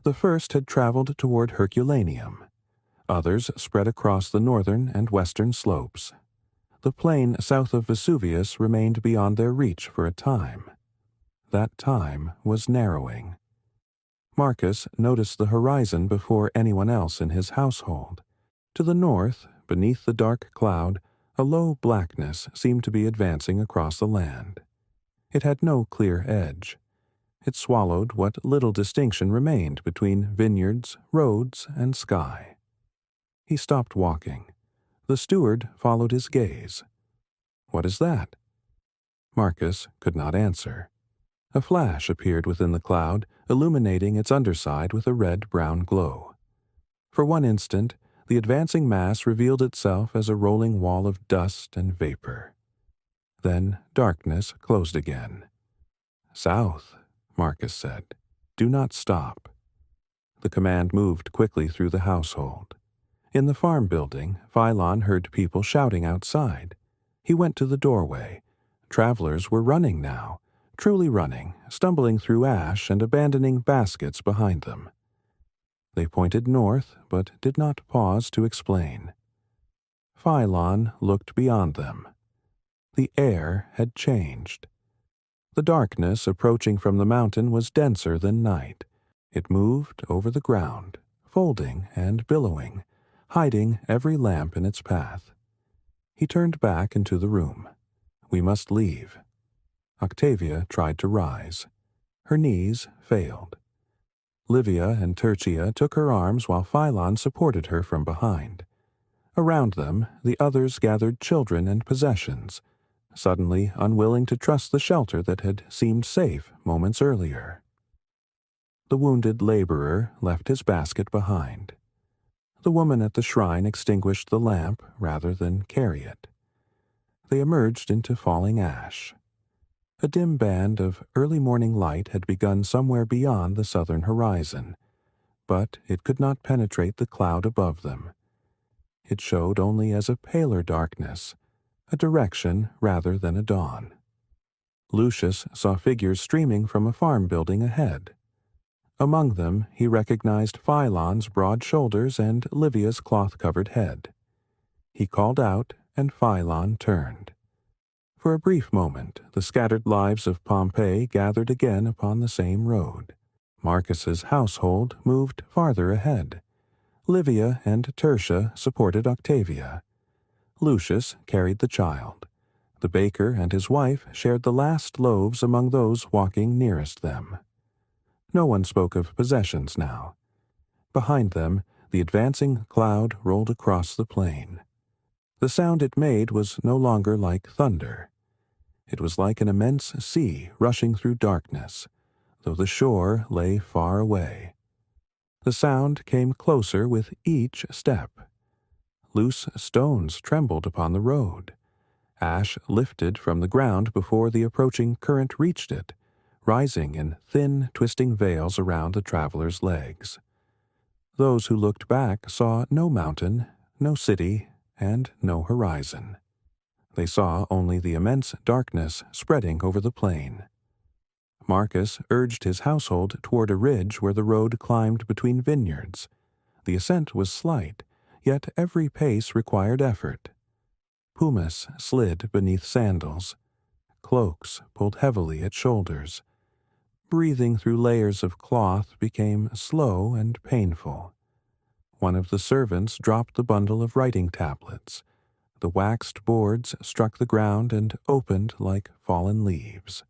The first had traveled toward Herculaneum. Others spread across the northern and western slopes. The plain south of Vesuvius remained beyond their reach for a time. That time was narrowing. Marcus noticed the horizon before anyone else in his household. To the north, beneath the dark cloud, a low blackness seemed to be advancing across the land. It had no clear edge. It swallowed what little distinction remained between vineyards, roads, and sky. He stopped walking. The steward followed his gaze. "What is that?" Marcus could not answer. A flash appeared within the cloud, illuminating its underside with a red-brown glow. For one instant, the advancing mass revealed itself as a rolling wall of dust and vapor. Then darkness closed again. "South," Marcus said. "Do not stop." The command moved quickly through the household. In the farm building, Philon heard people shouting outside. He went to the doorway. Travelers were running now, truly running, stumbling through ash and abandoning baskets behind them. They pointed north, but did not pause to explain. Philon looked beyond them. The air had changed. The darkness approaching from the mountain was denser than night. It moved over the ground, folding and billowing, hiding every lamp in its path. He turned back into the room. "We must leave." Octavia tried to rise. Her knees failed. Livia and Tertia took her arms while Philon supported her from behind. Around them, the others gathered children and possessions, suddenly unwilling to trust the shelter that had seemed safe moments earlier. The wounded laborer left his basket behind. The woman at the shrine extinguished the lamp rather than carry it. They emerged into falling ash. A dim band of early morning light had begun somewhere beyond the southern horizon, but it could not penetrate the cloud above them. It showed only as a paler darkness, a direction rather than a dawn. Lucius saw figures streaming from a farm building ahead. Among them he recognized Philon's broad shoulders and Livia's cloth-covered head. He called out, and Philon turned. For a brief moment, the scattered lives of Pompeii gathered again upon the same road. Marcus's household moved farther ahead. Livia and Tertia supported Octavia. Lucius carried the child. The baker and his wife shared the last loaves among those walking nearest them. No one spoke of possessions now. Behind them, the advancing cloud rolled across the plain. The sound it made was no longer like thunder. It was like an immense sea rushing through darkness, though the shore lay far away. The sound came closer with each step. Loose stones trembled upon the road. Ash lifted from the ground before the approaching current reached it, rising in thin, twisting veils around the traveler's legs. Those who looked back saw no mountain, no city, and no horizon. They saw only the immense darkness spreading over the plain. Marcus urged his household toward a ridge where the road climbed between vineyards. The ascent was slight, yet every pace required effort. Pumice slid beneath sandals. Cloaks pulled heavily at shoulders. Breathing through layers of cloth became slow and painful. One of the servants dropped the bundle of writing tablets. The waxed boards struck the ground and opened like fallen leaves.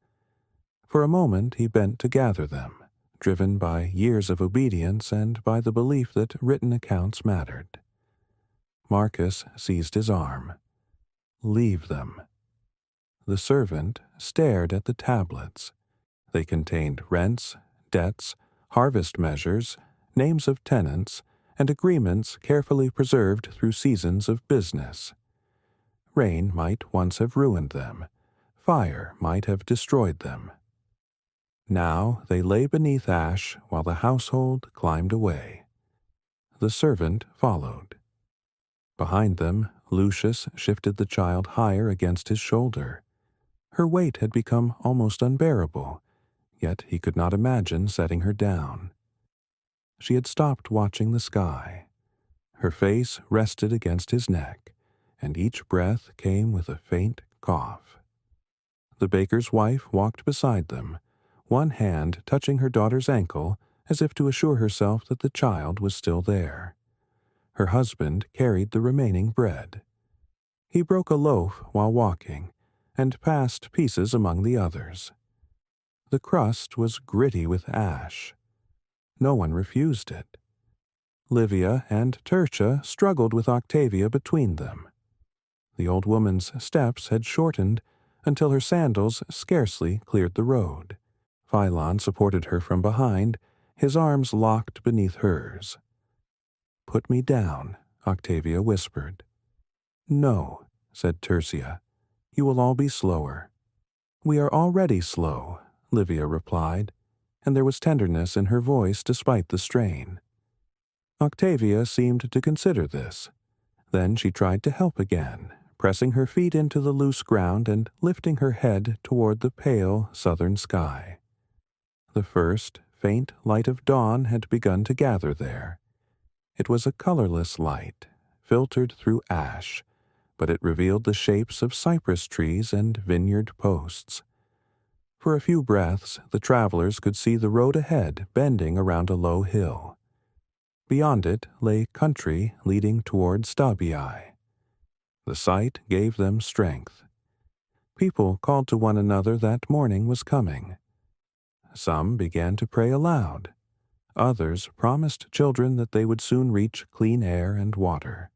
For a moment he bent to gather them, driven by years of obedience and by the belief that written accounts mattered. Marcus seized his arm. "Leave them." The servant stared at the tablets. They contained rents, debts, harvest measures, names of tenants, and agreements carefully preserved through seasons of business. Rain might once have ruined them. Fire might have destroyed them. Now they lay beneath ash while the household climbed away. The servant followed. Behind them, Lucius shifted the child higher against his shoulder. Her weight had become almost unbearable, yet he could not imagine setting her down. She had stopped watching the sky. Her face rested against his neck, and each breath came with a faint cough. The baker's wife walked beside them, one hand touching her daughter's ankle as if to assure herself that the child was still there. Her husband carried the remaining bread. He broke a loaf while walking, and passed pieces among the others. The crust was gritty with ash. No one refused it. Livia and Tertia struggled with Octavia between them. The old woman's steps had shortened until her sandals scarcely cleared the road. Philon supported her from behind, his arms locked beneath hers. "Put me down," Octavia whispered. "No," said Tertia. "You will all be slower." "We are already slow," Livia replied, and there was tenderness in her voice despite the strain. Octavia seemed to consider this. Then she tried to help again, pressing her feet into the loose ground and lifting her head toward the pale southern sky. The first, faint light of dawn had begun to gather there. It was a colorless light, filtered through ash, but it revealed the shapes of cypress trees and vineyard posts. For a few breaths, the travelers could see the road ahead bending around a low hill. Beyond it lay country leading toward Stabii. The sight gave them strength. People called to one another that morning was coming. Some began to pray aloud. Others promised children that they would soon reach clean air and water.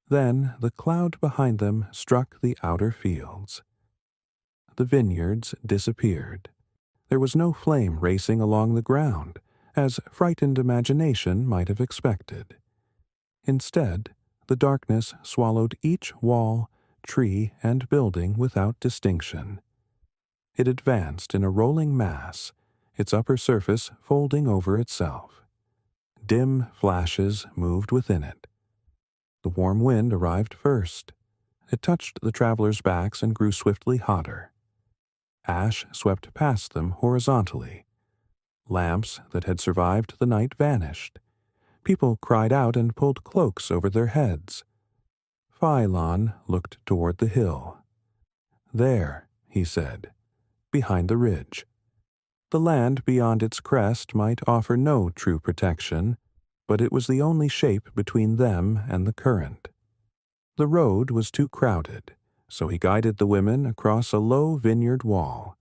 Then the cloud behind them struck the outer fields. The vineyards disappeared. There was no flame racing along the ground, as frightened imagination might have expected. Instead, the darkness swallowed each wall, tree, and building without distinction. It advanced in a rolling mass, its upper surface folding over itself. Dim flashes moved within it. The warm wind arrived first. It touched the travelers' backs and grew swiftly hotter. Ash swept past them horizontally. Lamps that had survived the night vanished. People cried out and pulled cloaks over their heads. Phylon looked toward the hill. "There," he said, "behind the ridge." The land beyond its crest might offer no true protection, but it was the only shape between them and the current. The road was too crowded, so he guided the women across a low vineyard wall.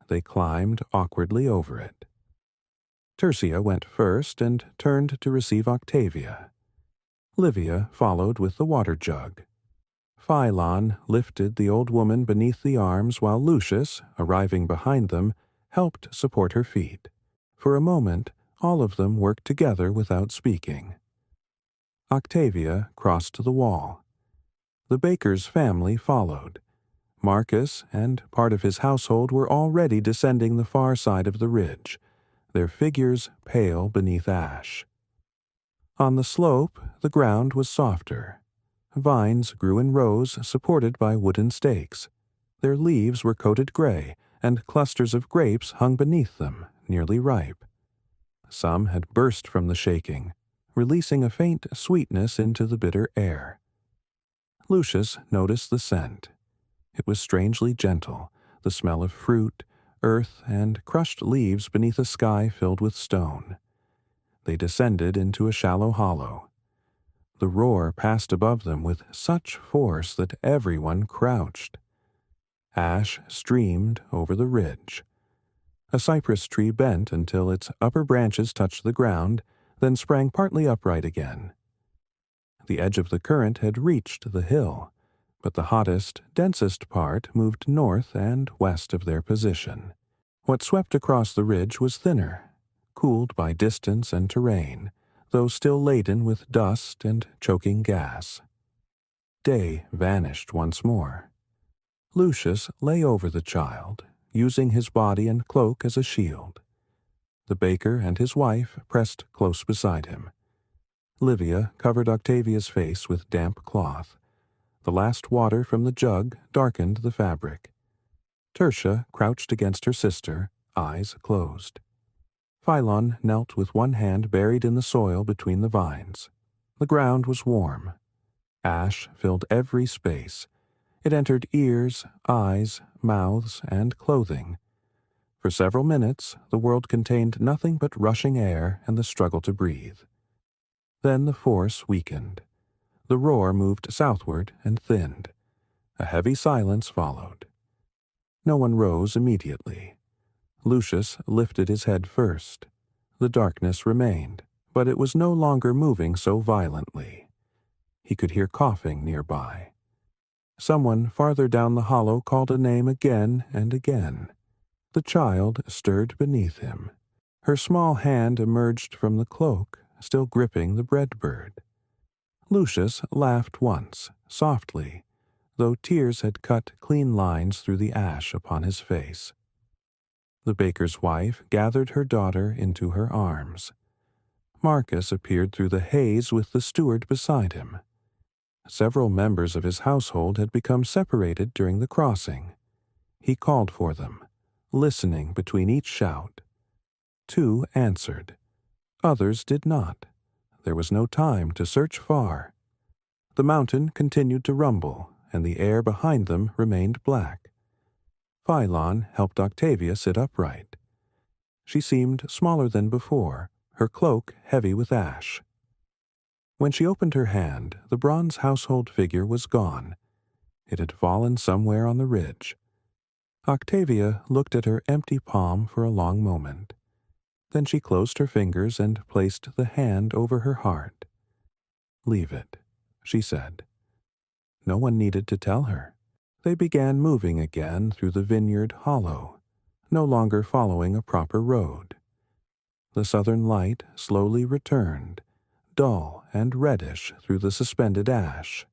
They climbed awkwardly over it. Tertia went first and turned to receive Octavia. Livia followed with the water jug. Phylon lifted the old woman beneath the arms while Lucius, arriving behind them, helped support her feet. For a moment, all of them worked together without speaking. Octavia crossed the wall. The baker's family followed. Marcus and part of his household were already descending the far side of the ridge, their figures pale beneath ash. On the slope, the ground was softer. Vines grew in rows supported by wooden stakes. Their leaves were coated gray, and clusters of grapes hung beneath them, nearly ripe. Some had burst from the shaking, releasing a faint sweetness into the bitter air. Lucius noticed the scent. It was strangely gentle, the smell of fruit, earth, and crushed leaves beneath a sky filled with stone. They descended into a shallow hollow. The roar passed above them with such force that everyone crouched. Ash streamed over the ridge. A cypress tree bent until its upper branches touched the ground, then sprang partly upright again. The edge of the current had reached the hill, but the hottest, densest part moved north and west of their position. What swept across the ridge was thinner, cooled by distance and terrain, though still laden with dust and choking gas. Day vanished once more. Lucius lay over the child, using his body and cloak as a shield. The baker and his wife pressed close beside him. Livia covered Octavia's face with damp cloth. The last water from the jug darkened the fabric. Tertia crouched against her sister, eyes closed. Phylon knelt with one hand buried in the soil between the vines. The ground was warm. Ash filled every space. It entered ears, eyes, mouths, and clothing. For several minutes, the world contained nothing but rushing air and the struggle to breathe. Then the force weakened. The roar moved southward and thinned. A heavy silence followed. No one rose immediately. Lucius lifted his head first. The darkness remained, but it was no longer moving so violently. He could hear coughing nearby. Someone farther down the hollow called a name again and again. The child stirred beneath him. Her small hand emerged from the cloak, still gripping the bread bird. Lucius laughed once, softly, though tears had cut clean lines through the ash upon his face. The baker's wife gathered her daughter into her arms. Marcus appeared through the haze with the steward beside him. Several members of his household had become separated during the crossing. He called for them, listening between each shout. 2 answered. Others did not. There was no time to search far. The mountain continued to rumble, and the air behind them remained black. Phylon helped Octavia sit upright. She seemed smaller than before, her cloak heavy with ash. When she opened her hand, the bronze household figure was gone. It had fallen somewhere on the ridge. Octavia looked at her empty palm for a long moment. Then she closed her fingers and placed the hand over her heart. "Leave it," she said. No one needed to tell her. They began moving again through the vineyard hollow, no longer following a proper road. the southern light slowly returned, dull and reddish through the suspended ash.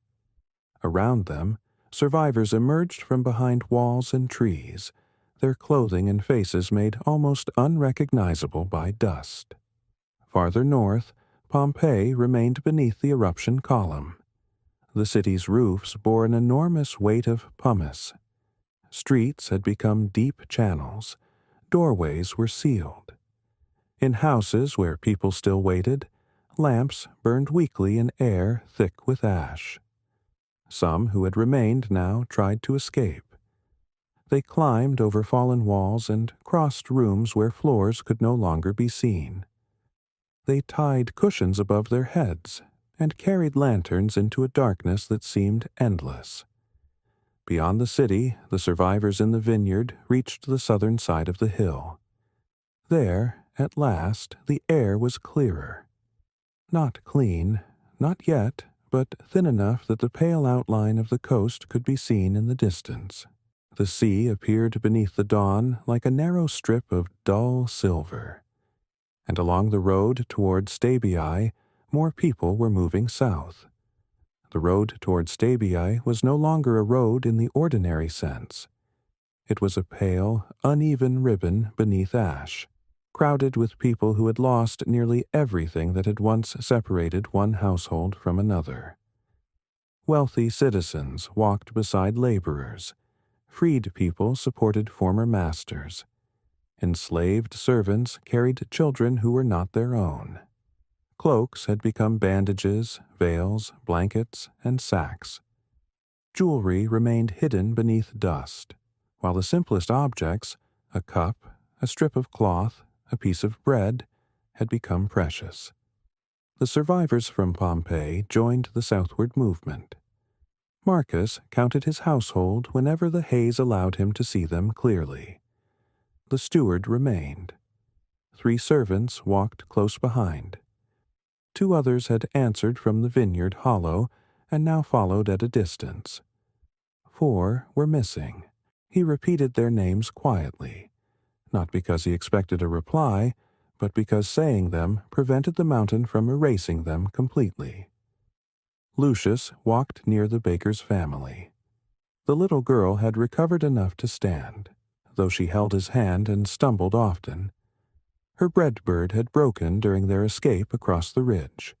Around them, survivors emerged from behind walls and trees, their clothing and faces made almost unrecognizable by dust. Farther north, Pompeii remained beneath the eruption column. The city's roofs bore an enormous weight of pumice. Streets had become deep channels. Doorways were sealed. In houses where people still waited, lamps burned weakly in air thick with ash. Some who had remained now tried to escape. They climbed over fallen walls and crossed rooms where floors could no longer be seen. They tied cushions above their heads and carried lanterns into a darkness that seemed endless. Beyond the city, the survivors in the vineyard reached the southern side of the hill. There, at last, the air was clearer. Not clean, not yet, but thin enough that the pale outline of the coast could be seen in the distance. The sea appeared beneath the dawn like a narrow strip of dull silver. And along the road toward Stabii, more people were moving south. The road toward Stabii was no longer a road in the ordinary sense. It was a pale, uneven ribbon beneath ash, crowded with people who had lost nearly everything that had once separated one household from another. Wealthy citizens walked beside laborers. Freed people supported former masters. Enslaved servants carried children who were not their own. Cloaks had become bandages, veils, blankets, and sacks. Jewelry remained hidden beneath dust, while the simplest objects, a cup, a strip of cloth, a piece of bread, had become precious. The survivors from Pompeii joined the southward movement. Marcus counted his household whenever the haze allowed him to see them clearly. The steward remained. 3 servants walked close behind. 2 others had answered from the vineyard hollow and now followed at a distance. 4 were missing. He repeated their names quietly, not because he expected a reply, but because saying them prevented the mountain from erasing them completely. Lucius walked near the baker's family. The little girl had recovered enough to stand, though she held his hand and stumbled often. Her bread bird had broken during their escape across the ridge.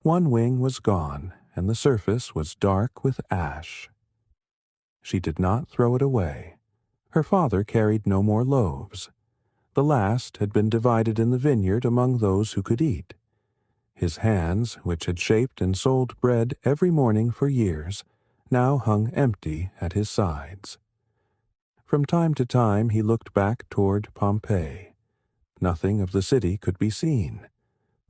One wing was gone, and the surface was dark with ash. She did not throw it away. Her father carried no more loaves. The last had been divided in the vineyard among those who could eat. His hands, which had shaped and sold bread every morning for years, now hung empty at his sides. From time to time he looked back toward Pompeii. Nothing of the city could be seen.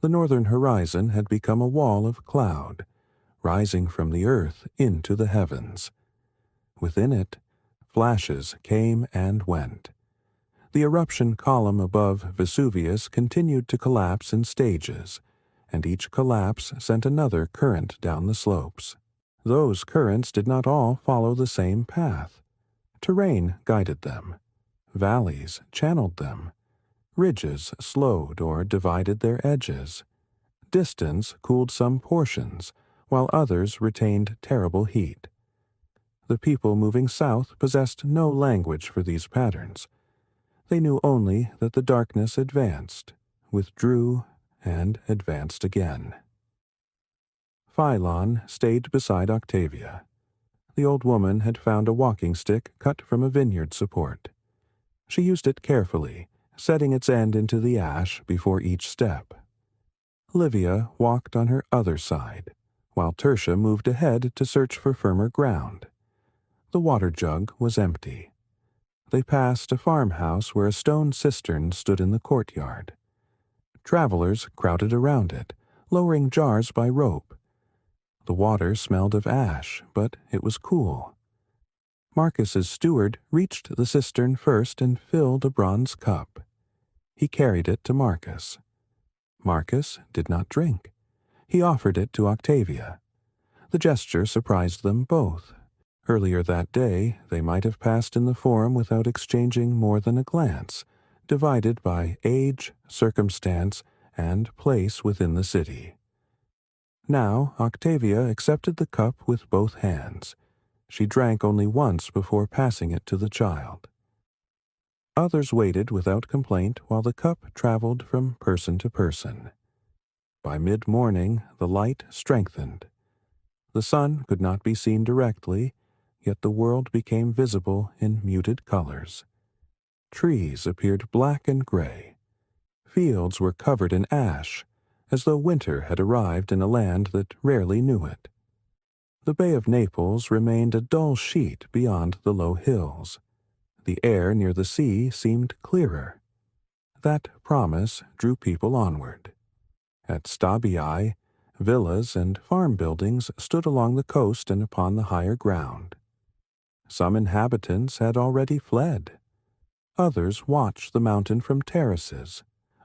The northern horizon had become a wall of cloud, rising from the earth into the heavens. Within it, flashes came and went. The eruption column above Vesuvius continued to collapse in stages, and each collapse sent another current down the slopes. Those currents did not all follow the same path. Terrain guided them. Valleys channeled them. Ridges slowed or divided their edges. Distance cooled some portions, while others retained terrible heat. The people moving south possessed no language for these patterns. They knew only that the darkness advanced, withdrew, and advanced again. Philon stayed beside Octavia. The old woman had found a walking stick cut from a vineyard support. She used it carefully, setting its end into the ash before each step. Livia walked on her other side, while Tertia moved ahead to search for firmer ground. The water jug was empty. They passed a farmhouse where a stone cistern stood in the courtyard. Travelers crowded around it, lowering jars by rope. The water smelled of ash, but it was cool. Marcus's steward reached the cistern first and filled a bronze cup. He carried it to Marcus. Marcus did not drink. He offered it to Octavia. The gesture surprised them both. Earlier that day, they might have passed in the Forum without exchanging more than a glance. divided by age, circumstance, and place within the city. Now Octavia accepted the cup with both hands. She drank only once before passing it to the child. Others waited without complaint while the cup traveled from person to person. By mid-morning, the light strengthened. The sun could not be seen directly, yet the world became visible in muted colors. Trees appeared black and gray. Fields were covered in ash, as though winter had arrived in a land that rarely knew it. The Bay of Naples remained a dull sheet beyond the low hills. The air near the sea seemed clearer. That promise drew people onward. At Stabii, villas and farm buildings stood along the coast and upon the higher ground. Some inhabitants had already fled. Others watched the mountain from terraces,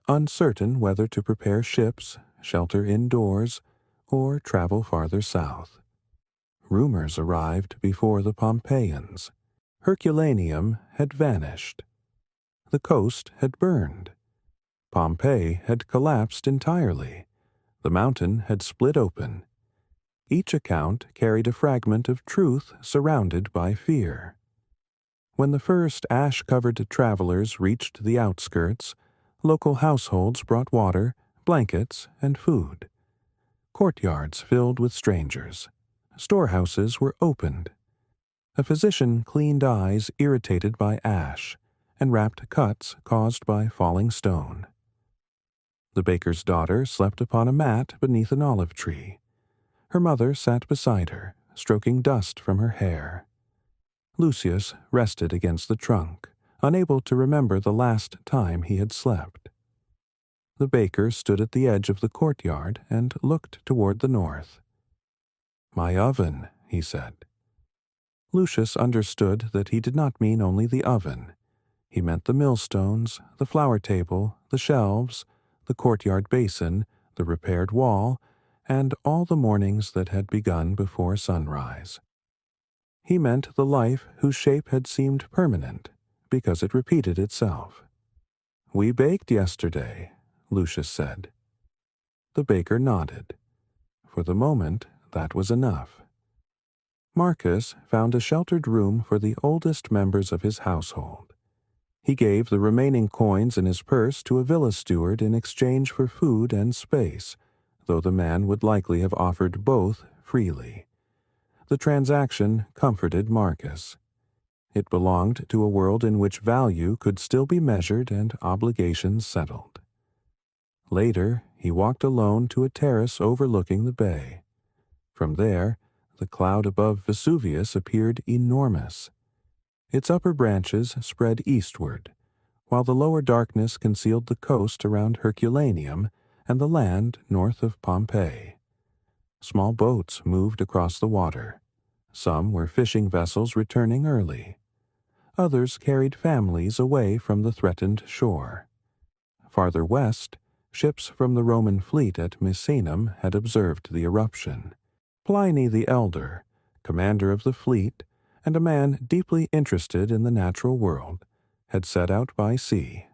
uncertain whether to prepare ships, shelter indoors, or travel farther south. Rumors arrived before the Pompeians. Herculaneum had vanished. The coast had burned. Pompeii had collapsed entirely. The mountain had split open. Each account carried a fragment of truth surrounded by fear. When the first ash-covered travelers reached the outskirts, local households brought water, blankets, and food. Courtyards filled with strangers. Storehouses were opened. A physician cleaned eyes irritated by ash and wrapped cuts caused by falling stone. The baker's daughter slept upon a mat beneath an olive tree. Her mother sat beside her, stroking dust from her hair. Lucius rested against the trunk, unable to remember the last time he had slept. The baker stood at the edge of the courtyard and looked toward the north. "My oven," he said. Lucius understood that he did not mean only the oven. He meant the millstones, the flour table, the shelves, the courtyard basin, the repaired wall, and all the mornings that had begun before sunrise. He meant the life whose shape had seemed permanent, because it repeated itself. "We baked yesterday," Lucius said. The baker nodded. For the moment, that was enough. Marcus found a sheltered room for the oldest members of his household. He gave the remaining coins in his purse to a villa steward in exchange for food and space, though the man would likely have offered both freely. The transaction comforted Marcus. It belonged to a world in which value could still be measured and obligations settled. Later, he walked alone to a terrace overlooking the bay. From there, the cloud above Vesuvius appeared enormous. Its upper branches spread eastward, while the lower darkness concealed the coast around Herculaneum and the land north of Pompeii. Small boats moved across the water. Some were fishing vessels returning early. Others carried families away from the threatened shore. Farther west, ships from the Roman fleet at Misenum had observed the eruption. Pliny the Elder, commander of the fleet, and a man deeply interested in the natural world, had set out by sea,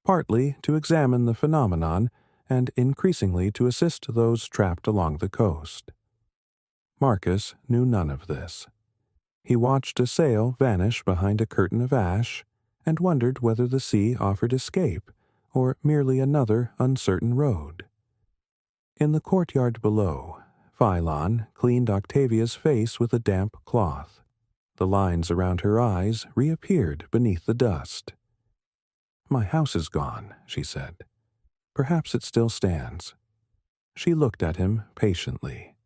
partly to examine the phenomenon and increasingly to assist those trapped along the coast. Marcus knew none of this. He watched a sail vanish behind a curtain of ash and wondered whether the sea offered escape or merely another uncertain road. In the courtyard below, Philon cleaned Octavia's face with a damp cloth. The lines around her eyes reappeared beneath the dust. "My house is gone," she said. "Perhaps it still stands." She looked at him patiently.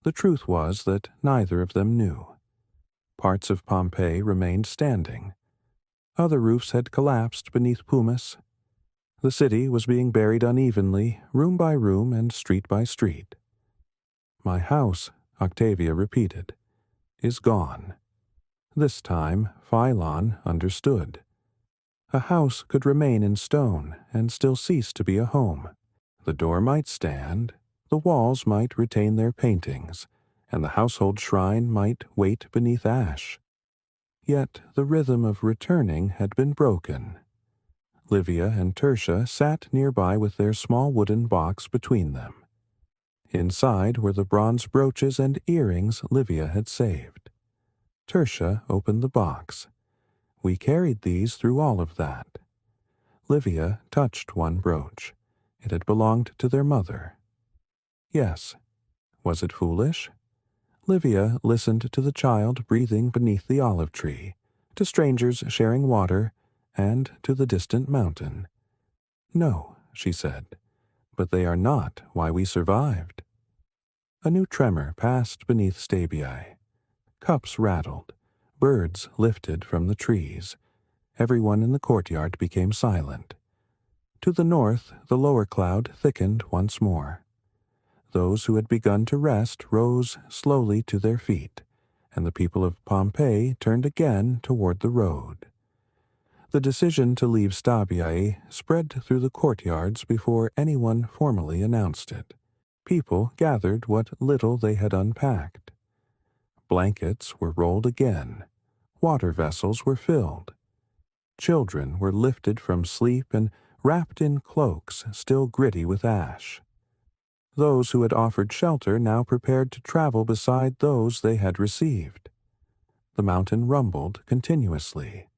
The truth was that neither of them knew. Parts of Pompeii remained standing. Other roofs had collapsed beneath pumice. The city was being buried unevenly, room by room and street by street. "My house," Octavia repeated, "is gone." This time, Philon understood. A house could remain in stone and still cease to be a home. The door might stand, the walls might retain their paintings, and the household shrine might wait beneath ash. Yet the rhythm of returning had been broken. Livia and Tertia sat nearby with their small wooden box between them. Inside were the bronze brooches and earrings Livia had saved. Tertia opened the box. We carried these through all of that. Livia touched one brooch. It had belonged to their mother. Yes. Was it foolish? Livia listened to the child breathing beneath the olive tree, to strangers sharing water, and to the distant mountain. No, she said, but they are not why we survived. A new tremor passed beneath Stabiae. Cups rattled. Birds lifted from the trees. Everyone in the courtyard became silent. To the north, the lower cloud thickened once more. Those who had begun to rest rose slowly to their feet, and the people of Pompeii turned again toward the road. The decision to leave Stabiae spread through the courtyards before anyone formally announced it. People gathered what little they had unpacked. Blankets were rolled again. Water vessels were filled. Children were lifted from sleep and wrapped in cloaks still gritty with ash. Those who had offered shelter now prepared to travel beside those they had received. The mountain rumbled continuously.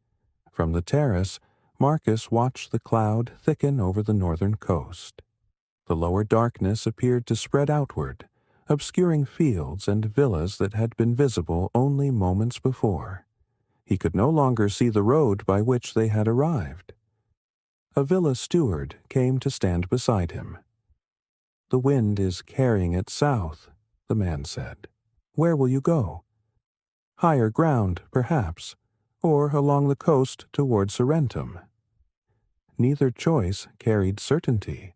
From the terrace, Marcus watched the cloud thicken over the northern coast. The lower darkness appeared to spread outward, obscuring fields and villas that had been visible only moments before. He could no longer see the road by which they had arrived. A villa steward came to stand beside him. "The wind is carrying it south," the man said. "Where will you go?" "Higher ground, perhaps, or along the coast toward Sorrentum." Neither choice carried certainty.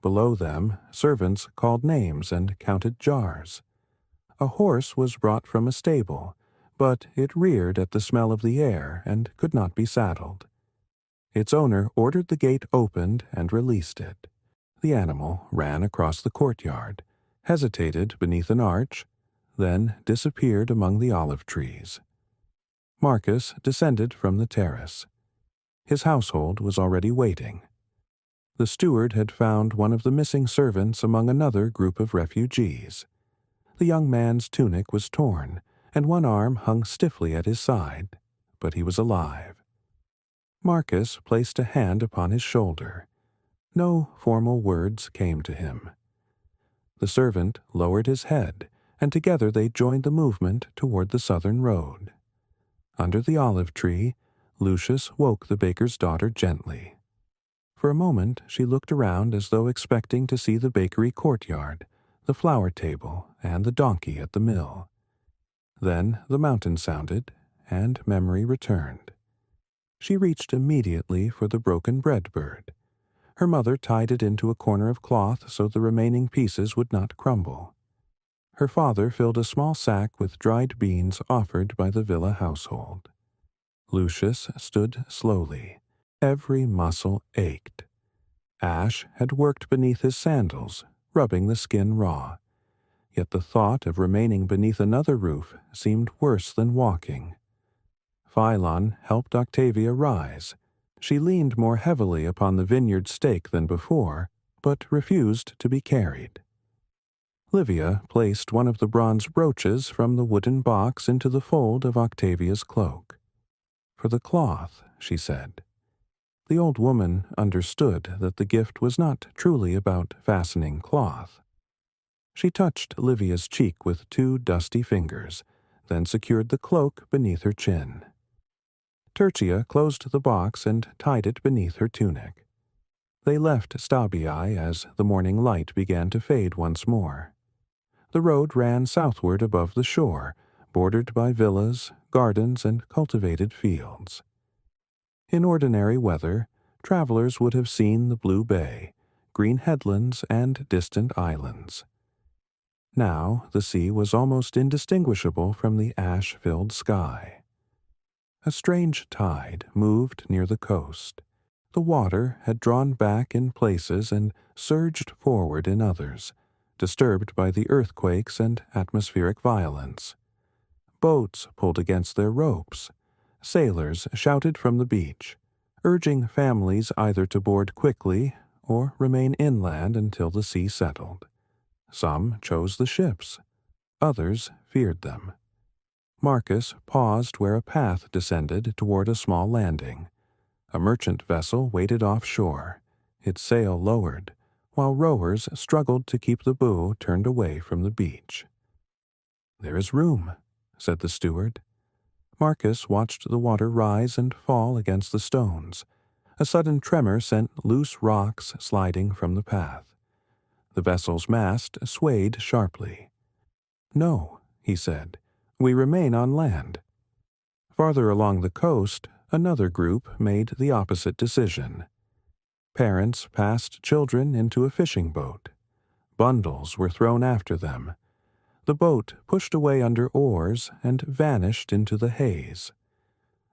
Below them, servants called names and counted jars. A horse was brought from a stable, but it reared at the smell of the air and could not be saddled. Its owner ordered the gate opened and released it. The animal ran across the courtyard, hesitated beneath an arch, then disappeared among the olive trees. Marcus descended from the terrace. His household was already waiting. The steward had found one of the missing servants among another group of refugees. The young man's tunic was torn, and one arm hung stiffly at his side, but he was alive. Marcus placed a hand upon his shoulder. No formal words came to him. The servant lowered his head, and together they joined the movement toward the southern road. Under the olive tree, Lucius woke the baker's daughter gently. For a moment she looked around as though expecting to see the bakery courtyard, the flour table, and the donkey at the mill. Then the mountain sounded, and memory returned. She reached immediately for the broken bread bird. Her mother tied it into a corner of cloth so the remaining pieces would not crumble. Her father filled a small sack with dried beans offered by the villa household. Lucius stood slowly. Every muscle ached. Ash had worked beneath his sandals, rubbing the skin raw. Yet the thought of remaining beneath another roof seemed worse than walking. Philon helped Octavia rise. She leaned more heavily upon the vineyard stake than before, but refused to be carried. Livia placed one of the bronze brooches from the wooden box into the fold of Octavia's cloak. "For the cloth," she said. The old woman understood that the gift was not truly about fastening cloth. She touched Livia's cheek with two dusty fingers, then secured the cloak beneath her chin. Tertia closed the box and tied it beneath her tunic. They left Stabiae as the morning light began to fade once more. The road ran southward above the shore, bordered by villas, gardens, and cultivated fields. In ordinary weather, travelers would have seen the blue bay, green headlands, and distant islands. Now the sea was almost indistinguishable from the ash-filled sky. A strange tide moved near the coast. The water had drawn back in places and surged forward in others, disturbed by the earthquakes and atmospheric violence. Boats pulled against their ropes. Sailors shouted from the beach. urging families either to board quickly or remain inland until the sea settled. Some chose the ships, others feared them. Marcus paused where a path descended toward a small landing. A merchant vessel waited offshore, its sail lowered, while rowers struggled to keep the bow turned away from the beach. "There is room," said the steward. Marcus watched the water rise and fall against the stones. A sudden tremor sent loose rocks sliding from the path. The vessel's mast swayed sharply. "No," he said, "we remain on land." Farther along the coast, another group made the opposite decision. Parents passed children into a fishing boat. Bundles were thrown after them. The boat pushed away under oars and vanished into the haze.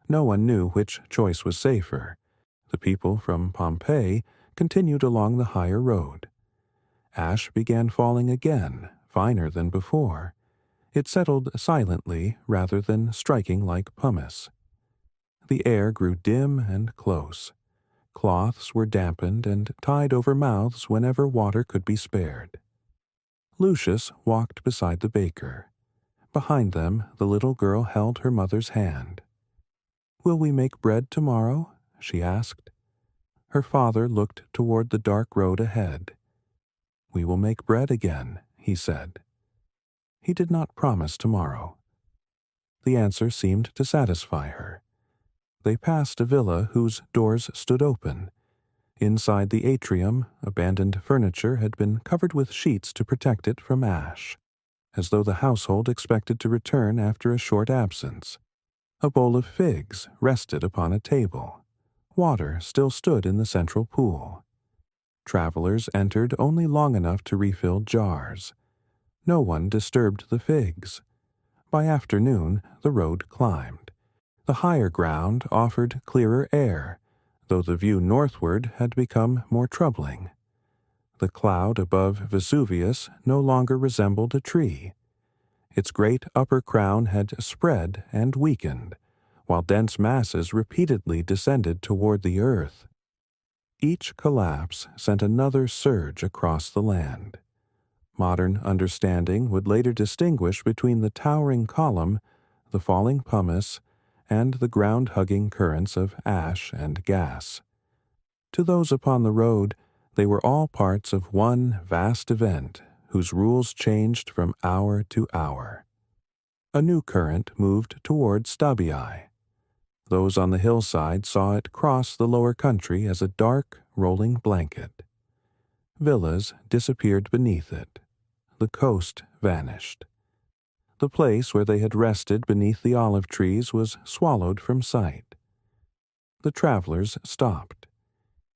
No one knew which choice was safer. The people from Pompeii continued along the higher road. Ash began falling again, finer than before. It settled silently rather than striking like pumice. The air grew dim and close. Cloths were dampened and tied over mouths whenever water could be spared. Lucius walked beside the baker. Behind them, the little girl held her mother's hand. "Will we make bread tomorrow?" she asked. Her father looked toward the dark road ahead. "We will make bread again," he said. He did not promise tomorrow. The answer seemed to satisfy her. They passed a villa whose doors stood open. Inside the atrium, abandoned furniture had been covered with sheets to protect it from ash, as though the household expected to return after a short absence. A bowl of figs rested upon a table. Water still stood in the central pool. Travelers entered only long enough to refill jars. No one disturbed the figs. By afternoon, the road climbed. The higher ground offered clearer air, though the view northward had become more troubling. The cloud above Vesuvius no longer resembled a tree. Its great upper crown had spread and weakened, while dense masses repeatedly descended toward the earth. Each collapse sent another surge across the land. Modern understanding would later distinguish between the towering column, the falling pumice, and the ground-hugging currents of ash and gas. To those upon the road, they were all parts of one vast event whose rules changed from hour to hour. A new current moved toward Stabii. Those on the hillside saw it cross the lower country as a dark, rolling blanket. Villas disappeared beneath it. The coast vanished. The place where they had rested beneath the olive trees was swallowed from sight. The travelers stopped.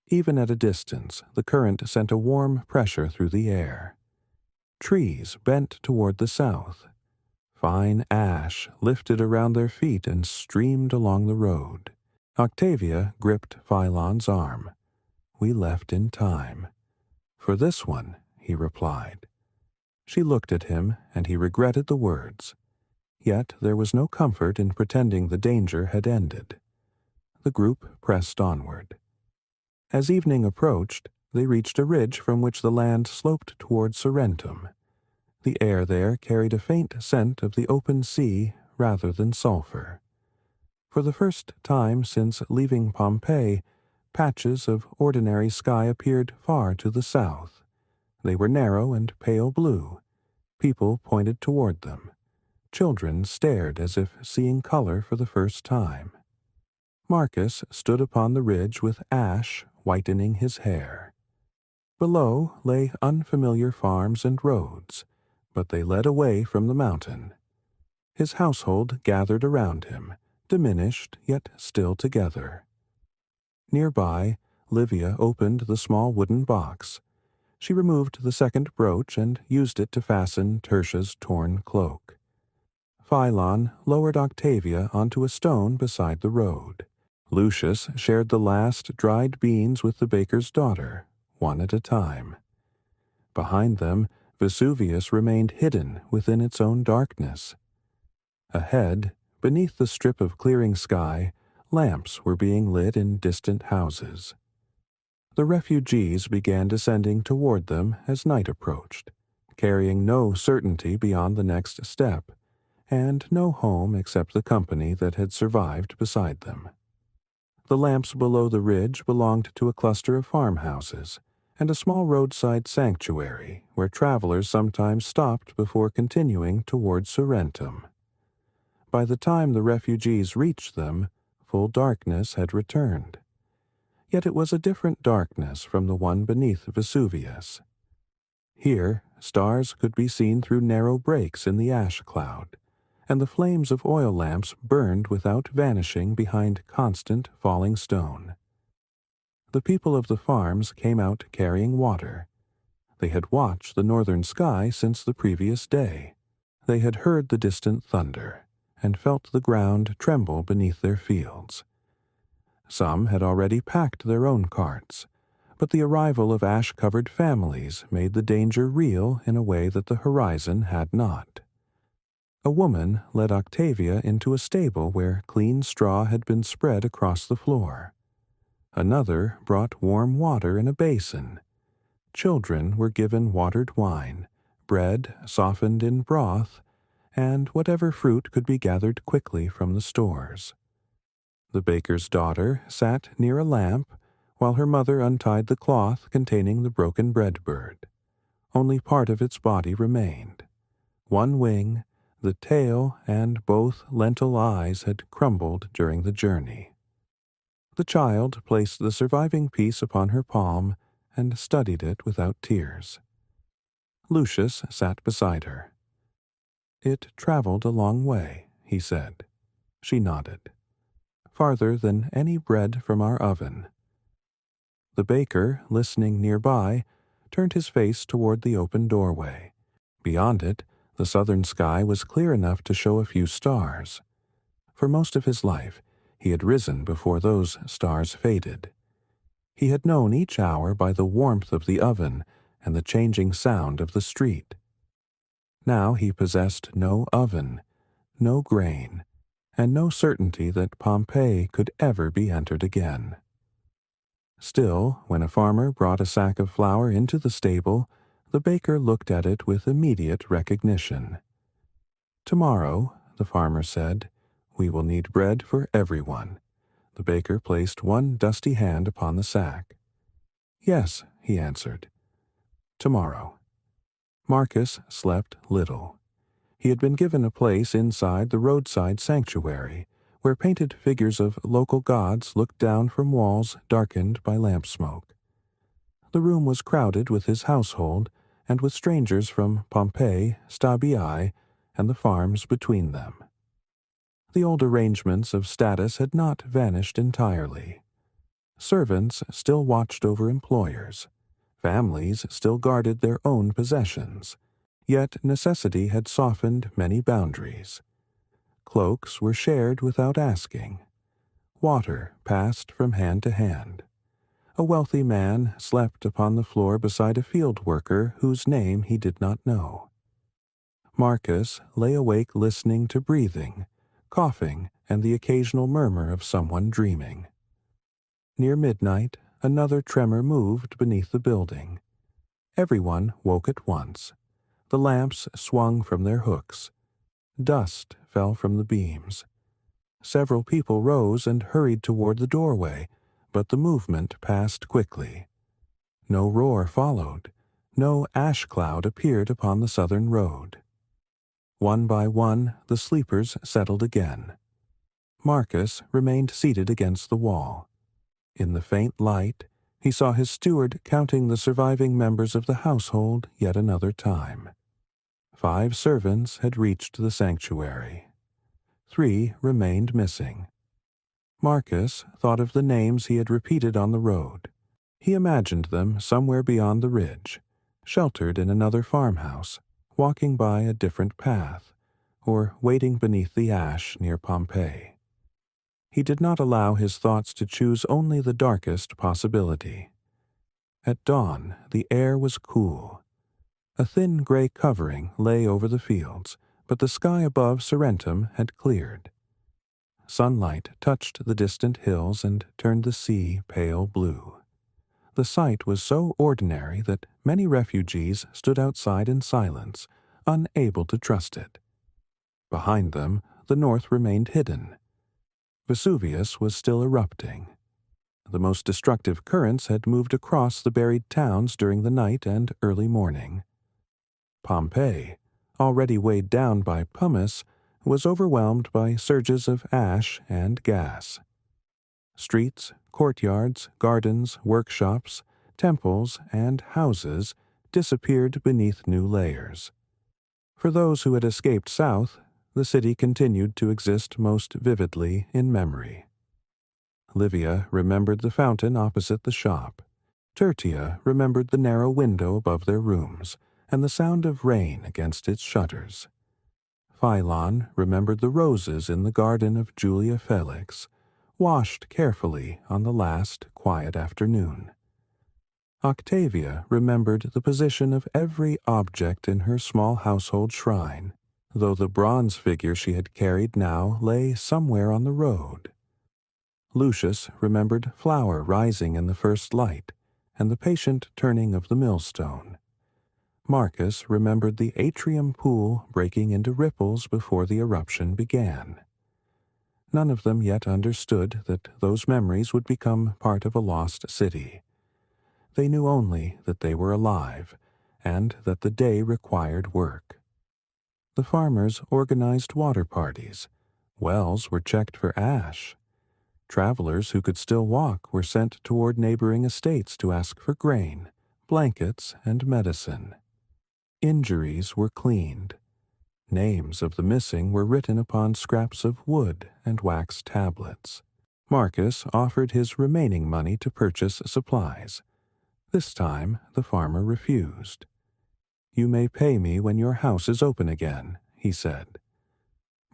Even at a distance, the current sent a warm pressure through the air. Trees bent toward the south. Fine ash lifted around their feet and streamed along the road. Octavia gripped Philon's arm. "We left in time." "For this one," he replied. She looked at him, and he regretted the words. Yet there was no comfort in pretending the danger had ended. The group pressed onward. As evening approached, they reached a ridge from which the land sloped toward Sorrentum. The air there carried a faint scent of the open sea rather than sulfur. For the first time since leaving Pompeii, patches of ordinary sky appeared far to the south. They were narrow and pale blue. People pointed toward them. Children stared as if seeing color for the first time. Marcus stood upon the ridge with ash whitening his hair. Below lay unfamiliar farms and roads, but they led away from the mountain. His household gathered around him, diminished yet still together. Nearby, Livia opened the small wooden box. She removed the second brooch and used it to fasten Tertia's torn cloak. Philon lowered Octavia onto a stone beside the road. Lucius shared the last dried beans with the baker's daughter, one at a time. Behind them, Vesuvius remained hidden within its own darkness. Ahead, beneath the strip of clearing sky, Lamps were being lit in distant houses. The refugees began descending toward them as night approached, carrying no certainty beyond the next step, and no home except the company that had survived beside them. The lamps below the ridge belonged to a cluster of farmhouses and a small roadside sanctuary where travelers sometimes stopped before continuing toward Sorrentum. By the time the refugees reached them, full darkness had returned. Yet it was a different darkness from the one beneath Vesuvius. Here, stars could be seen through narrow breaks in the ash cloud, and the flames of oil lamps burned without vanishing behind constant falling stone. The people of the farms came out carrying water. They had watched the northern sky since the previous day. They had heard the distant thunder and felt the ground tremble beneath their fields. Some had already packed their own carts, but the arrival of ash-covered families made the danger real in a way that the horizon had not. A woman led Octavia into a stable where clean straw had been spread across the floor. Another brought warm water in a basin. Children were given watered wine, bread softened in broth, and whatever fruit could be gathered quickly from the stores. The baker's daughter sat near a lamp while her mother untied the cloth containing the broken bread bird. Only part of its body remained. One wing, the tail, and both lentil eyes had crumbled during the journey. The child placed the surviving piece upon her palm and studied it without tears. Lucius sat beside her. "It traveled a long way," he said. She nodded. "Farther than any bread from our oven." The baker, listening nearby, turned his face toward the open doorway. Beyond it, the southern sky was clear enough to show a few stars. For most of his life, he had risen before those stars faded. He had known each hour by the warmth of the oven and the changing sound of the street. Now he possessed no oven, no grain, and no certainty that Pompeii could ever be entered again. Still, when a farmer brought a sack of flour into the stable, the baker looked at it with immediate recognition. "Tomorrow," the farmer said, "we will need bread for everyone." The baker placed one dusty hand upon the sack. "Yes," he answered. "Tomorrow." Marcus slept little. He had been given a place inside the roadside sanctuary, where painted figures of local gods looked down from walls darkened by lamp smoke. The room was crowded with his household and with strangers from Pompeii, Stabii, and the farms between them. The old arrangements of status had not vanished entirely. Servants still watched over employers. Families still guarded their own possessions. Yet necessity had softened many boundaries. Cloaks were shared without asking. Water passed from hand to hand. A wealthy man slept upon the floor beside a field worker whose name he did not know. Marcus lay awake listening to breathing, coughing, and the occasional murmur of someone dreaming. Near midnight, another tremor moved beneath the building. Everyone woke at once. The lamps swung from their hooks. Dust fell from the beams. Several people rose and hurried toward the doorway, but the movement passed quickly. No roar followed. No ash cloud appeared upon the southern road. One by one, the sleepers settled again. Marcus remained seated against the wall. In the faint light, he saw his steward counting the surviving members of the household yet another time. 5 servants had reached the sanctuary. 3 remained missing. Marcus thought of the names he had repeated on the road. He imagined them somewhere beyond the ridge, sheltered in another farmhouse, walking by a different path, or waiting beneath the ash near Pompeii. He did not allow his thoughts to choose only the darkest possibility. At dawn, the air was cool. A thin gray covering lay over the fields, but the sky above Sorrentum had cleared. Sunlight touched the distant hills and turned the sea pale blue. The sight was so ordinary that many refugees stood outside in silence, unable to trust it. Behind them, the north remained hidden. Vesuvius was still erupting. The most destructive currents had moved across the buried towns during the night and early morning. Pompeii, already weighed down by pumice, was overwhelmed by surges of ash and gas. Streets, courtyards, gardens, workshops, temples, and houses disappeared beneath new layers. For those who had escaped south, the city continued to exist most vividly in memory. Livia remembered the fountain opposite the shop. Tertia remembered the narrow window above their rooms and the sound of rain against its shutters. Philon remembered the roses in the garden of Julia Felix, washed carefully on the last quiet afternoon. Octavia remembered the position of every object in her small household shrine, though the bronze figure she had carried now lay somewhere on the road. Lucius remembered flour rising in the first light and the patient turning of the millstone. Marcus remembered the atrium pool breaking into ripples before the eruption began. None of them yet understood that those memories would become part of a lost city. They knew only that they were alive, and that the day required work. The farmers organized water parties. Wells were checked for ash. Travelers who could still walk were sent toward neighboring estates to ask for grain, blankets, and medicine. Injuries were cleaned. Names of the missing were written upon scraps of wood and wax tablets. Marcus offered his remaining money to purchase supplies. This time the farmer refused. "You may pay me when your house is open again," he said.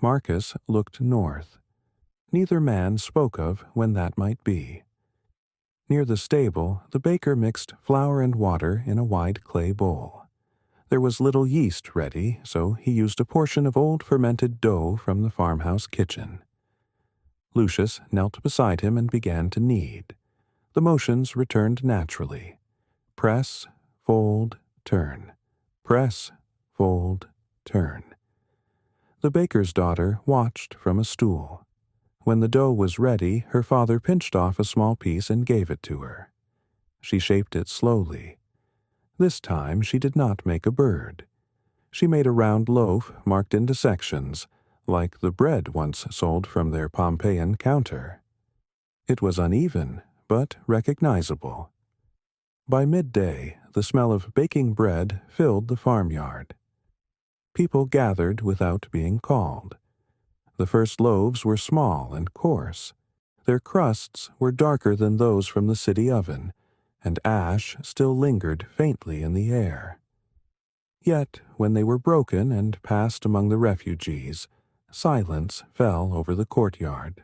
Marcus looked north. Neither man spoke of when that might be. Near the stable, the baker mixed flour and water in a wide clay bowl. There was little yeast ready, so he used a portion of old fermented dough from the farmhouse kitchen. Lucius knelt beside him and began to knead. The motions returned naturally. Press, fold, turn. Press, fold, turn. The baker's daughter watched from a stool. When the dough was ready, her father pinched off a small piece and gave it to her. She shaped it slowly. This time she did not make a bird. She made a round loaf marked into sections, like the bread once sold from their Pompeian counter. It was uneven, but recognizable. By midday, the smell of baking bread filled the farmyard. People gathered without being called. The first loaves were small and coarse. Their crusts were darker than those from the city oven, and ash still lingered faintly in the air. Yet, when they were broken and passed among the refugees, silence fell over the courtyard.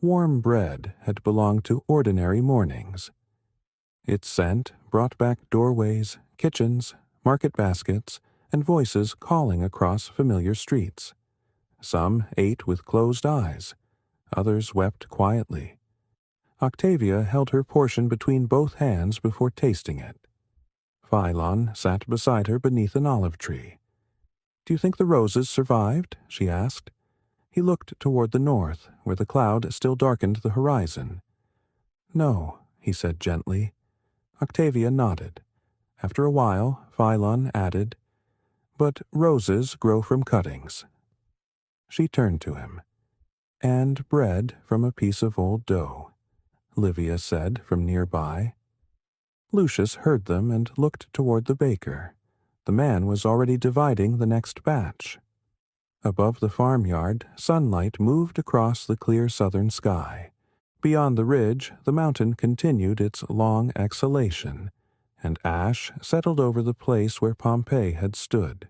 Warm bread had belonged to ordinary mornings. Its scent brought back doorways, kitchens, market baskets, and voices calling across familiar streets. Some ate with closed eyes. Others wept quietly. Octavia held her portion between both hands before tasting it. Philon sat beside her beneath an olive tree. "Do you think the roses survived?" she asked. He looked toward the north, where the cloud still darkened the horizon. "No," he said gently. Octavia nodded. After a while, Philon added, "But roses grow from cuttings." She turned to him. "And bread from a piece of old dough," Livia said from nearby. Lucius heard them and looked toward the baker. The man was already dividing the next batch. Above the farmyard, sunlight moved across the clear southern sky. Beyond the ridge, the mountain continued its long exhalation, and ash settled over the place where Pompeii had stood.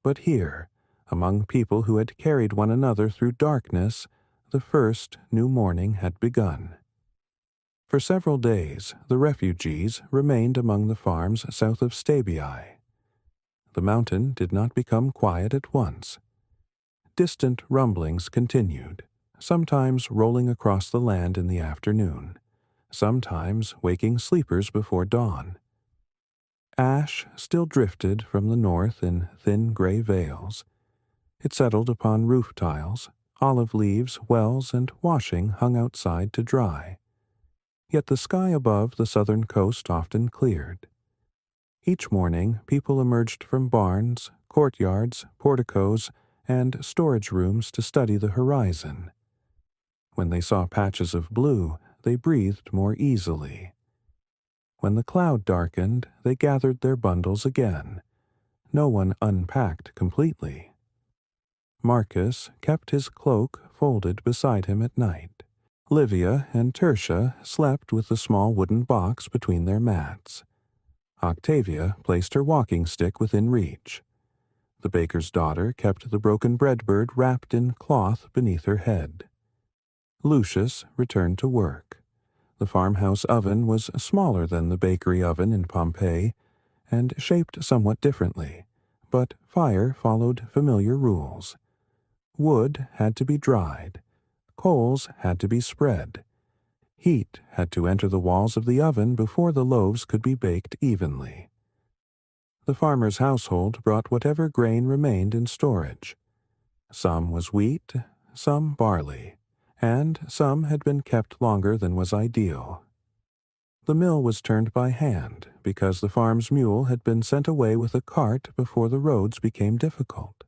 But here, among people who had carried one another through darkness, the first new morning had begun. For several days, the refugees remained among the farms south of Stabii. The mountain did not become quiet at once. Distant rumblings continued. sometimes rolling across the land in the afternoon, sometimes waking sleepers before dawn. Ash still drifted from the north in thin gray veils. It settled upon roof tiles, olive leaves, wells, and washing hung outside to dry. Yet the sky above the southern coast often cleared. Each morning, people emerged from barns, courtyards, porticos, and storage rooms to study the horizon. When they saw patches of blue, they breathed more easily. When the cloud darkened, they gathered their bundles again. No one unpacked completely. Marcus kept his cloak folded beside him at night. Livia and Tertia slept with the small wooden box between their mats. Octavia placed her walking stick within reach. The baker's daughter kept the broken bread bird wrapped in cloth beneath her head. Lucius returned to work. The farmhouse oven was smaller than the bakery oven in Pompeii and shaped somewhat differently, but fire followed familiar rules. Wood had to be dried. Coals had to be spread. Heat had to enter the walls of the oven before the loaves could be baked evenly. The farmer's household brought whatever grain remained in storage. Some was wheat, some barley, and some had been kept longer than was ideal. The mill was turned by hand because the farm's mule had been sent away with a cart before the roads became difficult.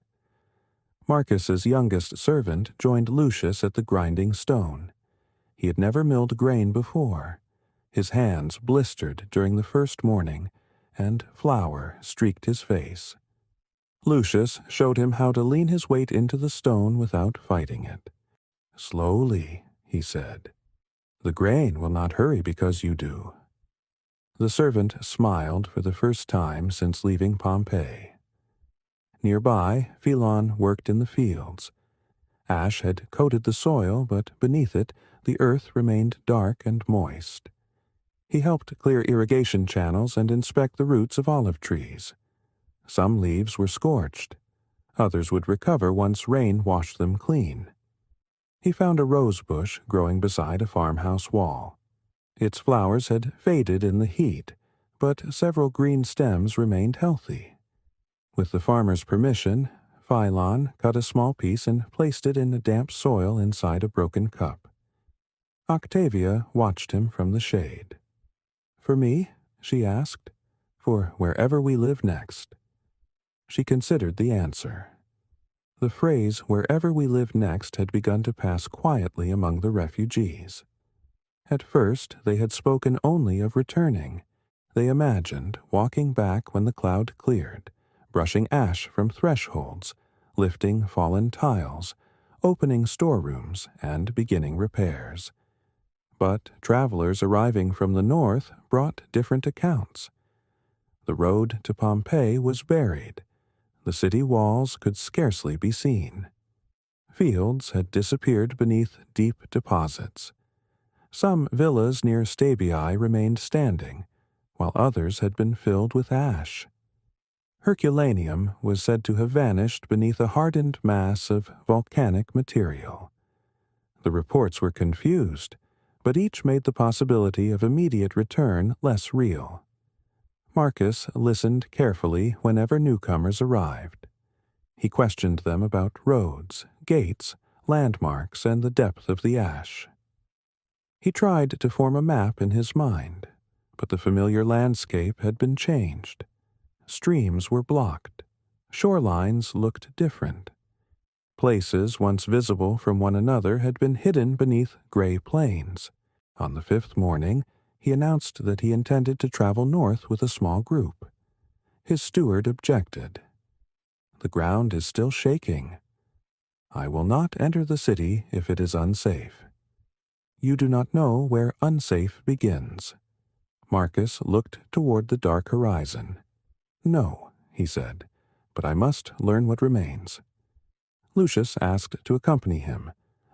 Marcus's youngest servant joined Lucius at the grinding stone. He had never milled grain before. His hands blistered during the first morning, and flour streaked his face. Lucius showed him how to lean his weight into the stone without fighting it. "Slowly," he said. "The grain will not hurry because you do." The servant smiled for the first time since leaving Pompeii. Nearby, Philon worked in the fields. Ash had coated the soil, but beneath it, the earth remained dark and moist. He helped clear irrigation channels and inspect the roots of olive trees. Some leaves were scorched. Others would recover once rain washed them clean. He found a rose bush growing beside a farmhouse wall. Its flowers had faded in the heat, but several green stems remained healthy. With the farmer's permission, Philon cut a small piece and placed it in the damp soil inside a broken cup. Octavia watched him from the shade. "For me?" she asked. "For wherever we live next." She considered the answer. The phrase "wherever we live next" had begun to pass quietly among the refugees. At first, they had spoken only of returning. They imagined walking back when the cloud cleared, brushing ash from thresholds, lifting fallen tiles, opening storerooms, and beginning repairs. But travelers arriving from the north brought different accounts. The road to Pompeii was buried. The city walls could scarcely be seen. Fields had disappeared beneath deep deposits. Some villas near Stabii remained standing, while others had been filled with ash. Herculaneum was said to have vanished beneath a hardened mass of volcanic material. The reports were confused, but each made the possibility of immediate return less real. Marcus listened carefully whenever newcomers arrived. He questioned them about roads, gates, landmarks, and the depth of the ash. He tried to form a map in his mind, but the familiar landscape had been changed. Streams were blocked. Shorelines looked different. Places once visible from one another had been hidden beneath gray plains. On the fifth morning, he announced that he intended to travel north with a small group. His steward objected. "The ground is still shaking. I will not enter the city if it is unsafe." "You do not know where unsafe begins." Marcus looked toward the dark horizon. "No," he said, "but I must learn what remains." Lucius asked to accompany him.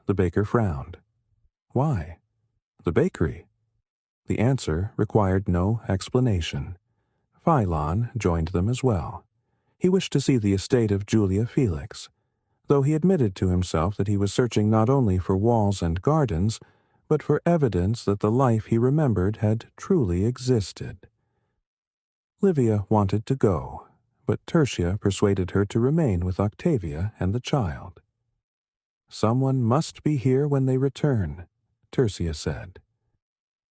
The baker frowned. "Why?" "The bakery." The answer required no explanation. Philon joined them as well. He wished to see the estate of Julia Felix. though he admitted to himself that he was searching not only for walls and gardens, but for evidence that the life he remembered had truly existed. Livia wanted to go, but Tertia persuaded her to remain with Octavia and the child. "Someone must be here when they return," Tertia said.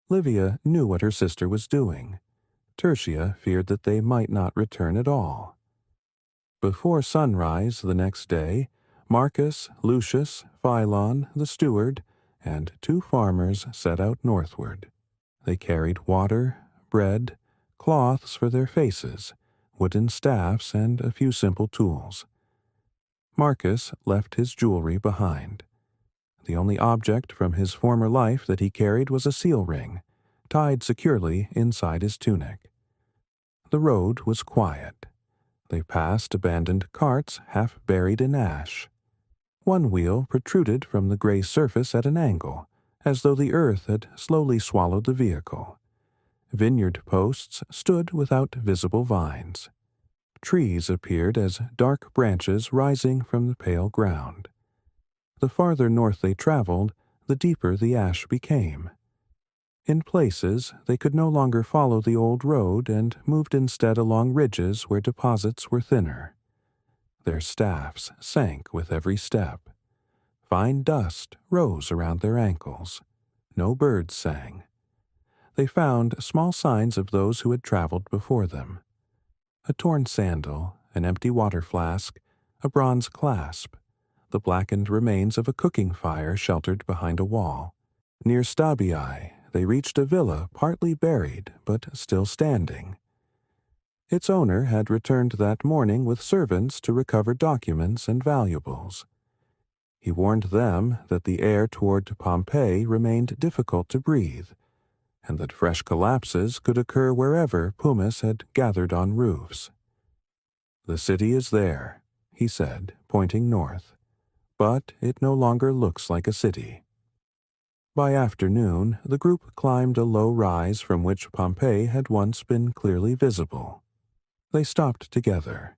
Livia knew what her sister was doing. Tertia feared that they might not return at all. Before sunrise the next day, Marcus, Lucius, Philon, the steward, and 2 farmers set out northward. They carried water, bread, cloths for their faces, wooden staffs, and a few simple tools. Marcus left his jewelry behind. The only object from his former life that he carried was a seal ring, tied securely inside his tunic. The road was quiet. They passed abandoned carts half buried in ash. One wheel protruded from the gray surface at an angle, as though the earth had slowly swallowed the vehicle. Vineyard posts stood without visible vines. Trees appeared as dark branches rising from the pale ground. The farther north they traveled, the deeper the ash became. In places, they could no longer follow the old road and moved instead along ridges where deposits were thinner. Their staffs sank with every step. Fine dust rose around their ankles. No birds sang. They found small signs of those who had traveled before them. A torn sandal, an empty water flask, a bronze clasp, the blackened remains of a cooking fire sheltered behind a wall. Near Stabii, they reached a villa partly buried but still standing. Its owner had returned that morning with servants to recover documents and valuables. He warned them that the air toward Pompeii remained difficult to breathe, and that fresh collapses could occur wherever pumice had gathered on roofs. "The city is there," he said, pointing north, "but it no longer looks like a city." By afternoon, the group climbed a low rise from which Pompeii had once been clearly visible. They stopped together.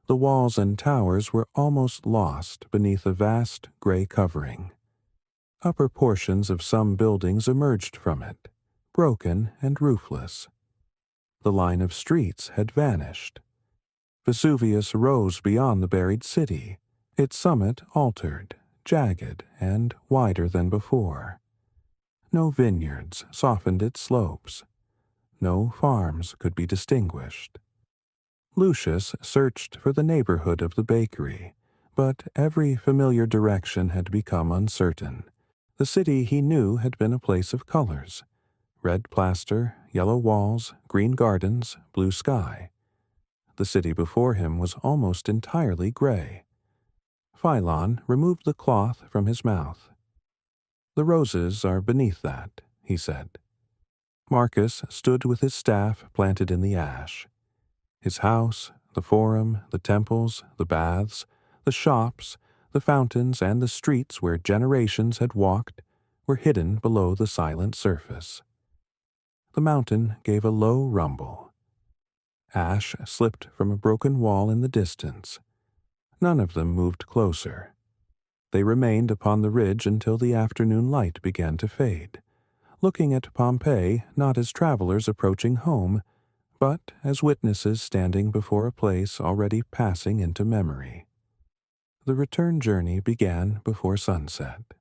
The walls and towers were almost lost beneath a vast gray covering. Upper portions of some buildings emerged from it, broken and roofless. The line of streets had vanished. Vesuvius rose beyond the buried city, its summit altered, jagged, and wider than before. No vineyards softened its slopes. No farms could be distinguished. Lucius searched for the neighborhood of the bakery, but every familiar direction had become uncertain. The city he knew had been a place of colors: red plaster, yellow walls, green gardens, blue sky. The city before him was almost entirely gray. Philon removed the cloth from his mouth. "The roses are beneath that," he said. Marcus stood with his staff planted in the ash. His house, the forum, the temples, the baths, the shops, the fountains, and the streets where generations had walked were hidden below the silent surface. The mountain gave a low rumble. Ash slipped from a broken wall in the distance. None of them moved closer. They remained upon the ridge until the afternoon light began to fade, looking at Pompeii not as travelers approaching home, but as witnesses standing before a place already passing into memory. The return journey began before sunset.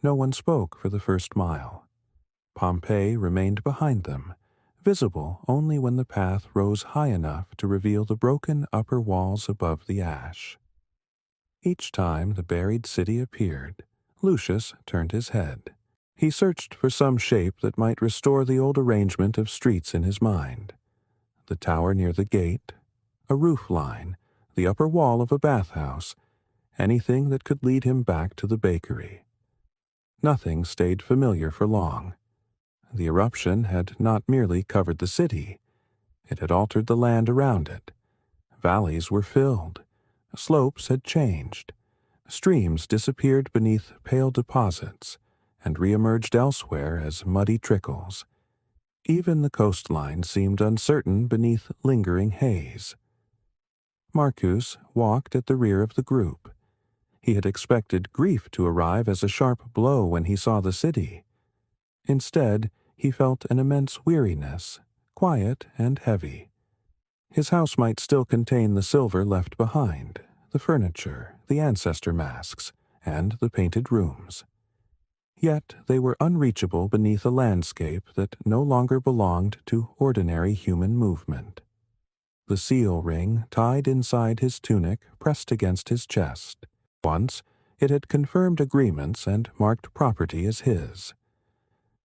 No one spoke for the first mile. Pompeii remained behind them, visible only when the path rose high enough to reveal the broken upper walls above the ash. Each time the buried city appeared, Lucius turned his head. He searched for some shape that might restore the old arrangement of streets in his mind. The tower near the gate, a roof line, the upper wall of a bathhouse, anything that could lead him back to the bakery. Nothing stayed familiar for long. The eruption had not merely covered the city, it had altered the land around it. Valleys were filled. Slopes had changed. Streams disappeared beneath pale deposits and re-emerged elsewhere as muddy trickles. Even the coastline seemed uncertain beneath lingering haze. Marcus walked at the rear of the group. He had expected grief to arrive as a sharp blow when he saw the city. Instead, he felt an immense weariness, quiet and heavy. His house might still contain the silver left behind, the furniture, the ancestor masks, and the painted rooms. Yet they were unreachable beneath a landscape that no longer belonged to ordinary human movement. The seal ring tied inside his tunic pressed against his chest. Once, it had confirmed agreements and marked property as his.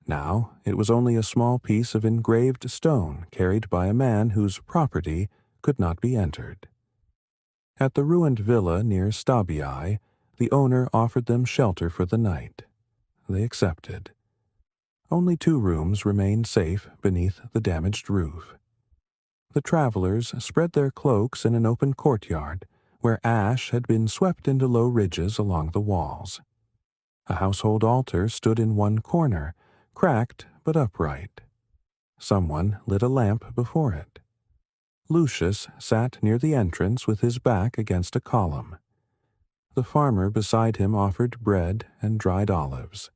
Now, it was only a small piece of engraved stone carried by a man whose property could not be entered. At the ruined villa near Stabii, the owner offered them shelter for the night. They accepted. Only 2 rooms remained safe beneath the damaged roof. The travelers spread their cloaks in an open courtyard where ash had been swept into low ridges along the walls. A household altar stood in one corner, cracked but upright. Someone lit a lamp before it. Lucius sat near the entrance with his back against a column. The farmer beside him offered bread and dried olives.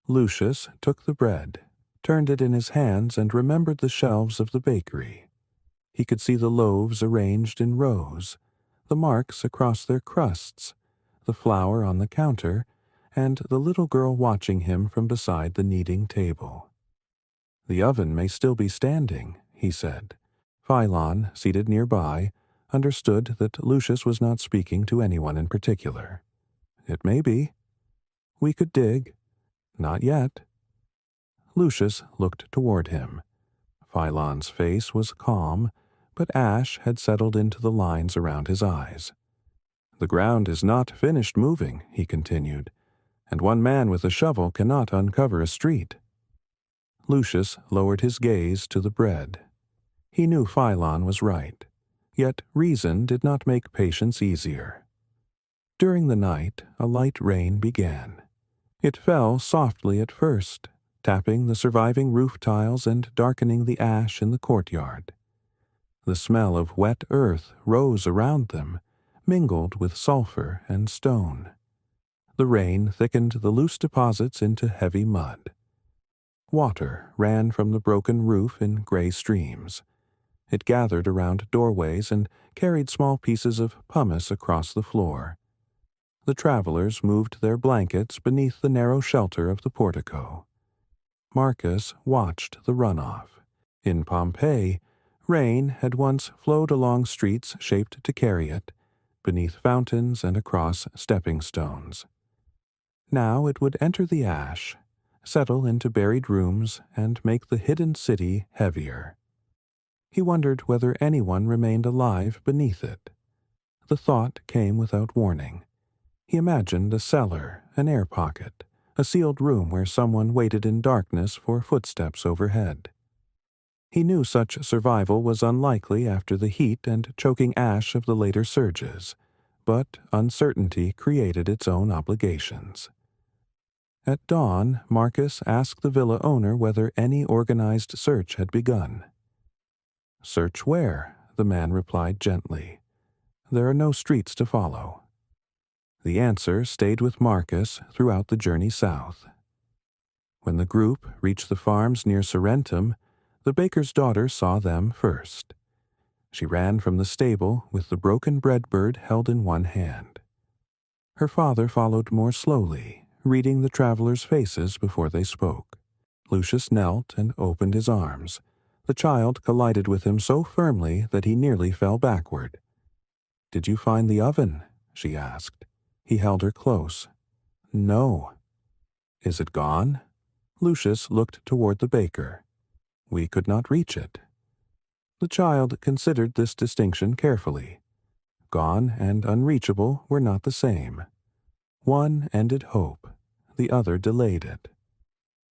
Lucius took the bread, turned it in his hands, and remembered the shelves of the bakery. He could see the loaves arranged in rows, the marks across their crusts, the flour on the counter, and the little girl watching him from beside the kneading table. "The oven may still be standing," he said. Philon, seated nearby, understood that Lucius was not speaking to anyone in particular. "It may be. We could dig." "Not yet." Lucius looked toward him. Philon's face was calm, but ash had settled into the lines around his eyes. "The ground is not finished moving," he continued, "and one man with a shovel cannot uncover a street." Lucius lowered his gaze to the bread. He knew Philon was right, yet reason did not make patience easier. During the night, a light rain began. It fell softly at first, tapping the surviving roof tiles and darkening the ash in the courtyard. The smell of wet earth rose around them, mingled with sulfur and stone. The rain thickened the loose deposits into heavy mud. Water ran from the broken roof in gray streams. It gathered around doorways and carried small pieces of pumice across the floor. The travelers moved their blankets beneath the narrow shelter of the portico. Marcus watched the runoff. In Pompeii, rain had once flowed along streets shaped to carry it, beneath fountains and across stepping stones. Now it would enter the ash, settle into buried rooms, and make the hidden city heavier. He wondered whether anyone remained alive beneath it. The thought came without warning. He imagined a cellar, an air pocket, a sealed room where someone waited in darkness for footsteps overhead. He knew such survival was unlikely after the heat and choking ash of the later surges, but uncertainty created its own obligations. At dawn, Marcus asked the villa owner whether any organized search had begun. "Search where?" the man replied gently. "There are no streets to follow." The answer stayed with Marcus throughout the journey south. When the group reached the farms near Sorrentum, the baker's daughter saw them first. She ran from the stable with the broken breadbird held in one hand. Her father followed more slowly, reading the travelers' faces before they spoke. Lucius knelt and opened his arms. The child collided with him so firmly that he nearly fell backward. "Did you find the oven?" she asked. He held her close. "No." "Is it gone?" Lucius looked toward the baker. "We could not reach it." The child considered this distinction carefully. Gone and unreachable were not the same. One ended hope, the other delayed it.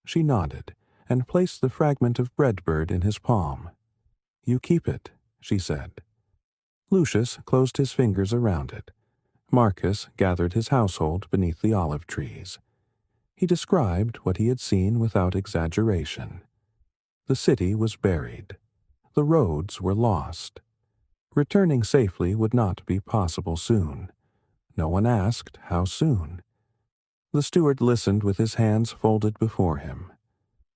She nodded and placed the fragment of breadbird in his palm. "You keep it," she said. Lucius closed his fingers around it. Marcus gathered his household beneath the olive trees. He described what he had seen without exaggeration. The city was buried. The roads were lost. Returning safely would not be possible soon. No one asked how soon. The steward listened with his hands folded before him.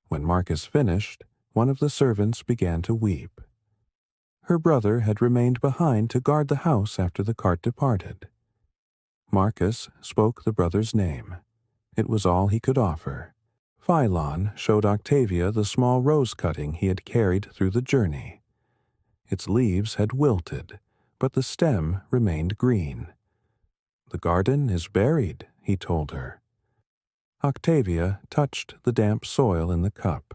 When Marcus finished, one of the servants began to weep. Her brother had remained behind to guard the house after the cart departed. Marcus spoke the brother's name. It was all he could offer. Philon showed Octavia the small rose cutting he had carried through the journey. Its leaves had wilted, but the stem remained green. "The garden is buried," he told her. Octavia touched the damp soil in the cup.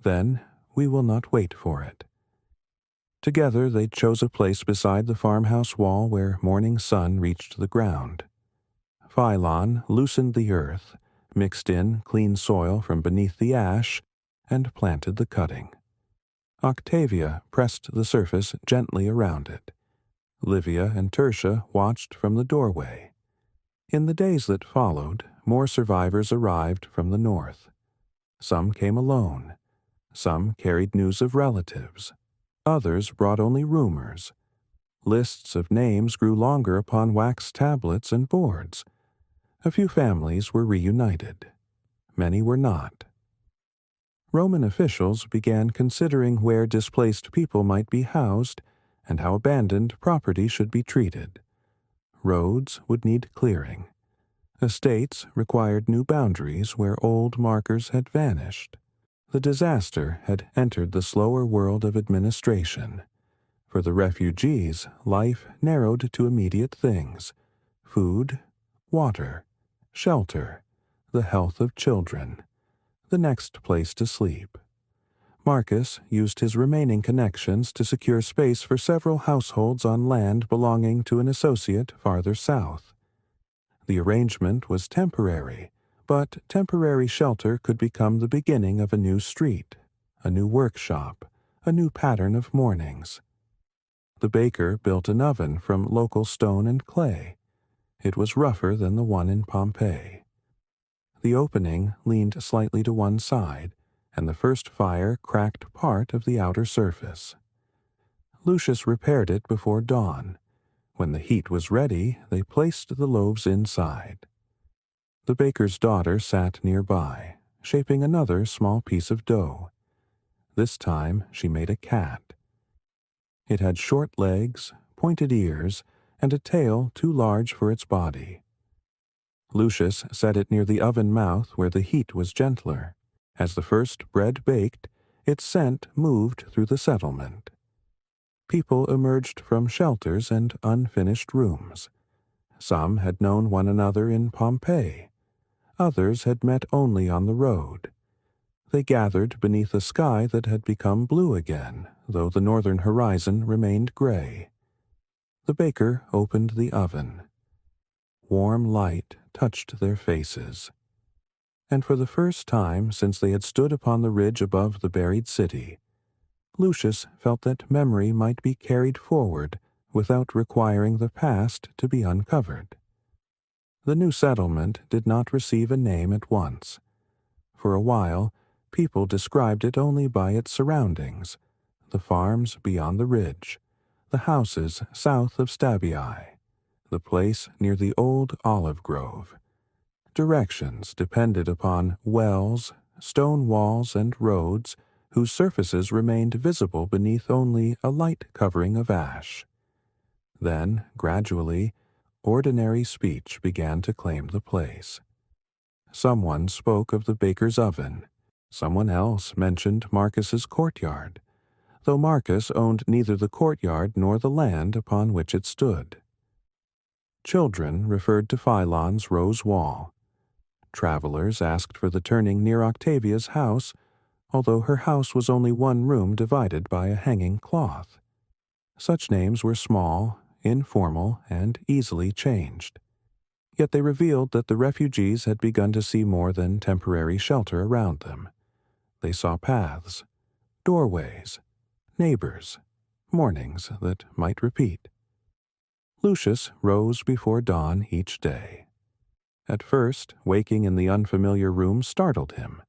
"Then we will not wait for it." Together they chose a place beside the farmhouse wall where morning sun reached the ground. Philon loosened the earth, mixed in clean soil from beneath the ash, and planted the cutting. Octavia pressed the surface gently around it. Livia and Tertia watched from the doorway. In the days that followed, more survivors arrived from the north. Some came alone. Some carried news of relatives. Others brought only rumors. Lists of names grew longer upon wax tablets and boards. A few families were reunited. Many were not. Roman officials began considering where displaced people might be housed and how abandoned property should be treated. Roads would need clearing. Estates required new boundaries where old markers had vanished. The disaster had entered the slower world of administration. For the refugees, life narrowed to immediate things: food, water, shelter, the health of children, the next place to sleep. Marcus used his remaining connections to secure space for several households on land belonging to an associate farther south. The arrangement was temporary, but temporary shelter could become the beginning of a new street, a new workshop, a new pattern of mornings. The baker built an oven from local stone and clay. It was rougher than the one in Pompeii. The opening leaned slightly to one side, and the first fire cracked part of the outer surface. Lucius repaired it before dawn. When the heat was ready, they placed the loaves inside. The baker's daughter sat nearby, shaping another small piece of dough. This time she made a cat. It had short legs, pointed ears, and a tail too large for its body. Lucius set it near the oven mouth where the heat was gentler. As the first bread baked, its scent moved through the settlement. People emerged from shelters and unfinished rooms. Some had known one another in Pompeii. Others had met only on the road. They gathered beneath a sky that had become blue again, though the northern horizon remained gray. The baker opened the oven. Warm light touched their faces. And for the first time since they had stood upon the ridge above the buried city, Lucius felt that memory might be carried forward without requiring the past to be uncovered. The new settlement did not receive a name at once. For a while, people described it only by its surroundings: the farms beyond the ridge, the houses south of Stabii, the place near the old olive grove. Directions depended upon wells, stone walls, and roads whose surfaces remained visible beneath only a light covering of ash. Then, gradually, ordinary speech began to claim the place. Someone spoke of the baker's oven. Someone else mentioned Marcus's courtyard, though Marcus owned neither the courtyard nor the land upon which it stood. Children referred to Philon's rose wall. Travelers asked for the turning near Octavia's house, although her house was only one room divided by a hanging cloth. Such names were small, informal, and easily changed. Yet they revealed that the refugees had begun to see more than temporary shelter around them. They saw paths, doorways, neighbors, mornings that might repeat. Lucius rose before dawn each day. At first, waking in the unfamiliar room startled him.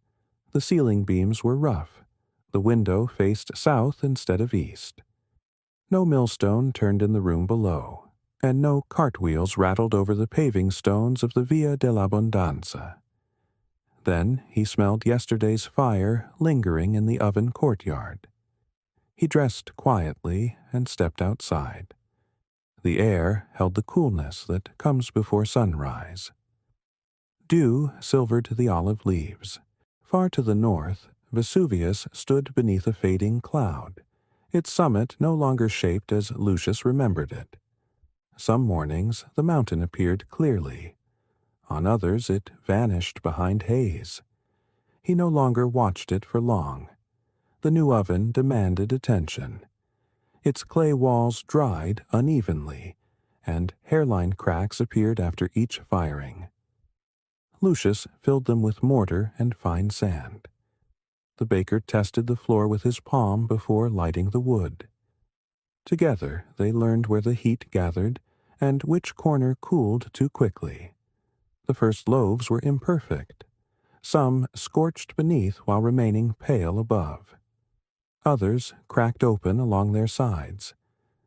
The ceiling beams were rough. The window faced south instead of east. No millstone turned in the room below, and no cartwheels rattled over the paving stones of the Via dell'Abbondanza. Then he smelled yesterday's fire lingering in the oven courtyard. He dressed quietly and stepped outside. The air held the coolness that comes before sunrise. Dew silvered the olive leaves. Far to the north, Vesuvius stood beneath a fading cloud, its summit no longer shaped as Lucius remembered it. Some mornings the mountain appeared clearly. On others it vanished behind haze. He no longer watched it for long. The new oven demanded attention. Its clay walls dried unevenly, and hairline cracks appeared after each firing. Lucius filled them with mortar and fine sand. The baker tested the floor with his palm before lighting the wood. Together they learned where the heat gathered and which corner cooled too quickly. The first loaves were imperfect. Some scorched beneath while remaining pale above. Others cracked open along their sides,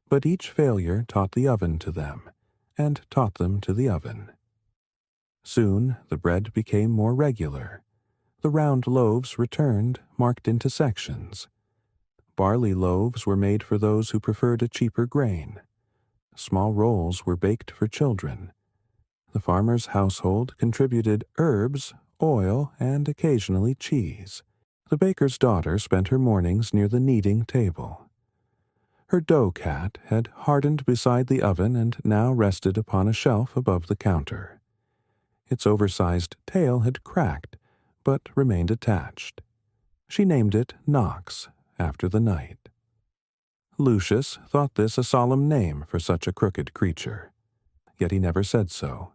but each failure taught the oven to them, and taught them to the oven. Soon the bread became more regular. The round loaves returned, marked into sections. Barley loaves were made for those who preferred a cheaper grain. Small rolls were baked for children. The farmer's household contributed herbs, oil, and occasionally cheese. The baker's daughter spent her mornings near the kneading table. Her dough cat had hardened beside the oven and now rested upon a shelf above the counter. Its oversized tail had cracked, but remained attached. She named it Nox, after the night. Lucius thought this a solemn name for such a crooked creature, yet he never said so.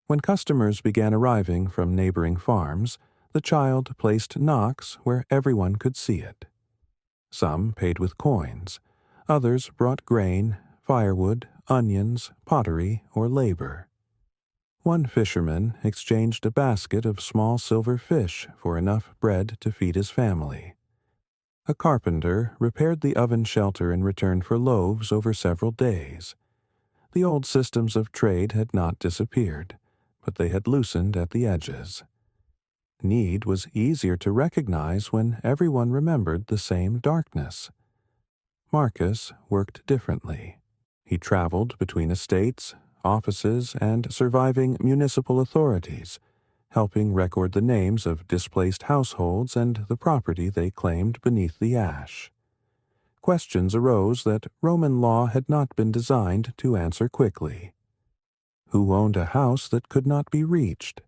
When customers began arriving from neighboring farms, the child placed Nox where everyone could see it. Some paid with coins, others brought grain, firewood, onions, pottery, or labor. One fisherman exchanged a basket of small silver fish for enough bread to feed his family. A carpenter repaired the oven shelter in return for loaves over several days. The old systems of trade had not disappeared, but they had loosened at the edges. Need was easier to recognize when everyone remembered the same darkness. Marcus worked differently. He traveled between estates, offices, and surviving municipal authorities, helping record the names of displaced households and the property they claimed beneath the ash. Questions arose that Roman law had not been designed to answer quickly. Who owned a house that could not be reached?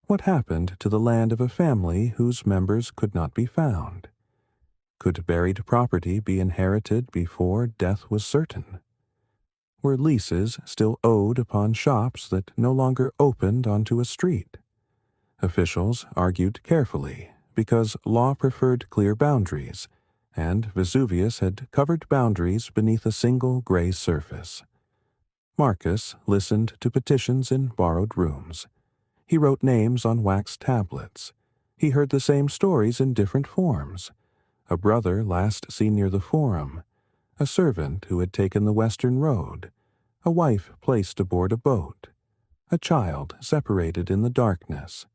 What happened to the land of a family whose members could not be found? Could buried property be inherited before death was certain? Were leases still owed upon shops that no longer opened onto a street? Officials argued carefully because law preferred clear boundaries, and Vesuvius had covered boundaries beneath a single gray surface. Marcus listened to petitions in borrowed rooms. He wrote names on wax tablets. He heard the same stories in different forms. A brother last seen near the Forum, a servant who had taken the western road, a wife placed aboard a boat, a child separated in the darkness,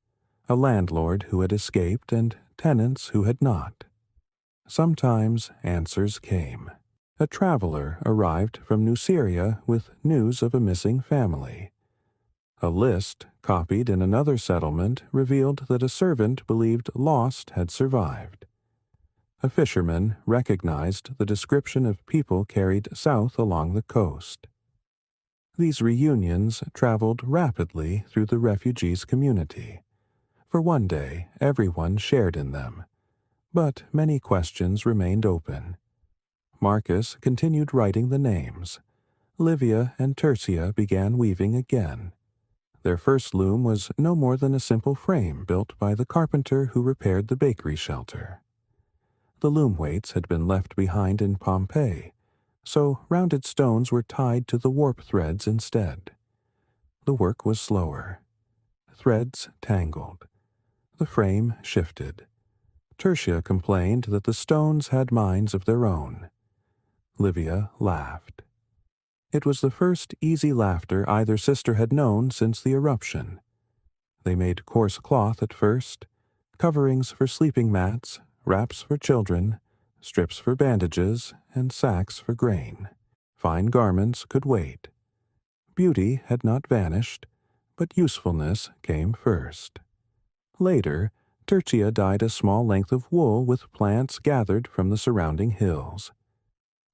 a landlord who had escaped and tenants who had not. Sometimes answers came. A traveler arrived from New Syria with news of a missing family. A list copied in another settlement revealed that a servant believed lost had survived. A fisherman recognized the description of people carried south along the coast. These reunions traveled rapidly through the refugees' community. For one day, everyone shared in them. But many questions remained open. Marcus continued writing the names. Livia and Tertia began weaving again. Their first loom was no more than a simple frame built by the carpenter who repaired the bakery shelter. The loom weights had been left behind in Pompeii, so rounded stones were tied to the warp threads instead. The work was slower. Threads tangled. The frame shifted. Tertia complained that the stones had minds of their own. Livia laughed. It was the first easy laughter either sister had known since the eruption. They made coarse cloth at first, coverings for sleeping mats, wraps for children, strips for bandages, and sacks for grain. Fine garments could wait. Beauty had not vanished, but usefulness came first. Later, Tertia dyed a small length of wool with plants gathered from the surrounding hills.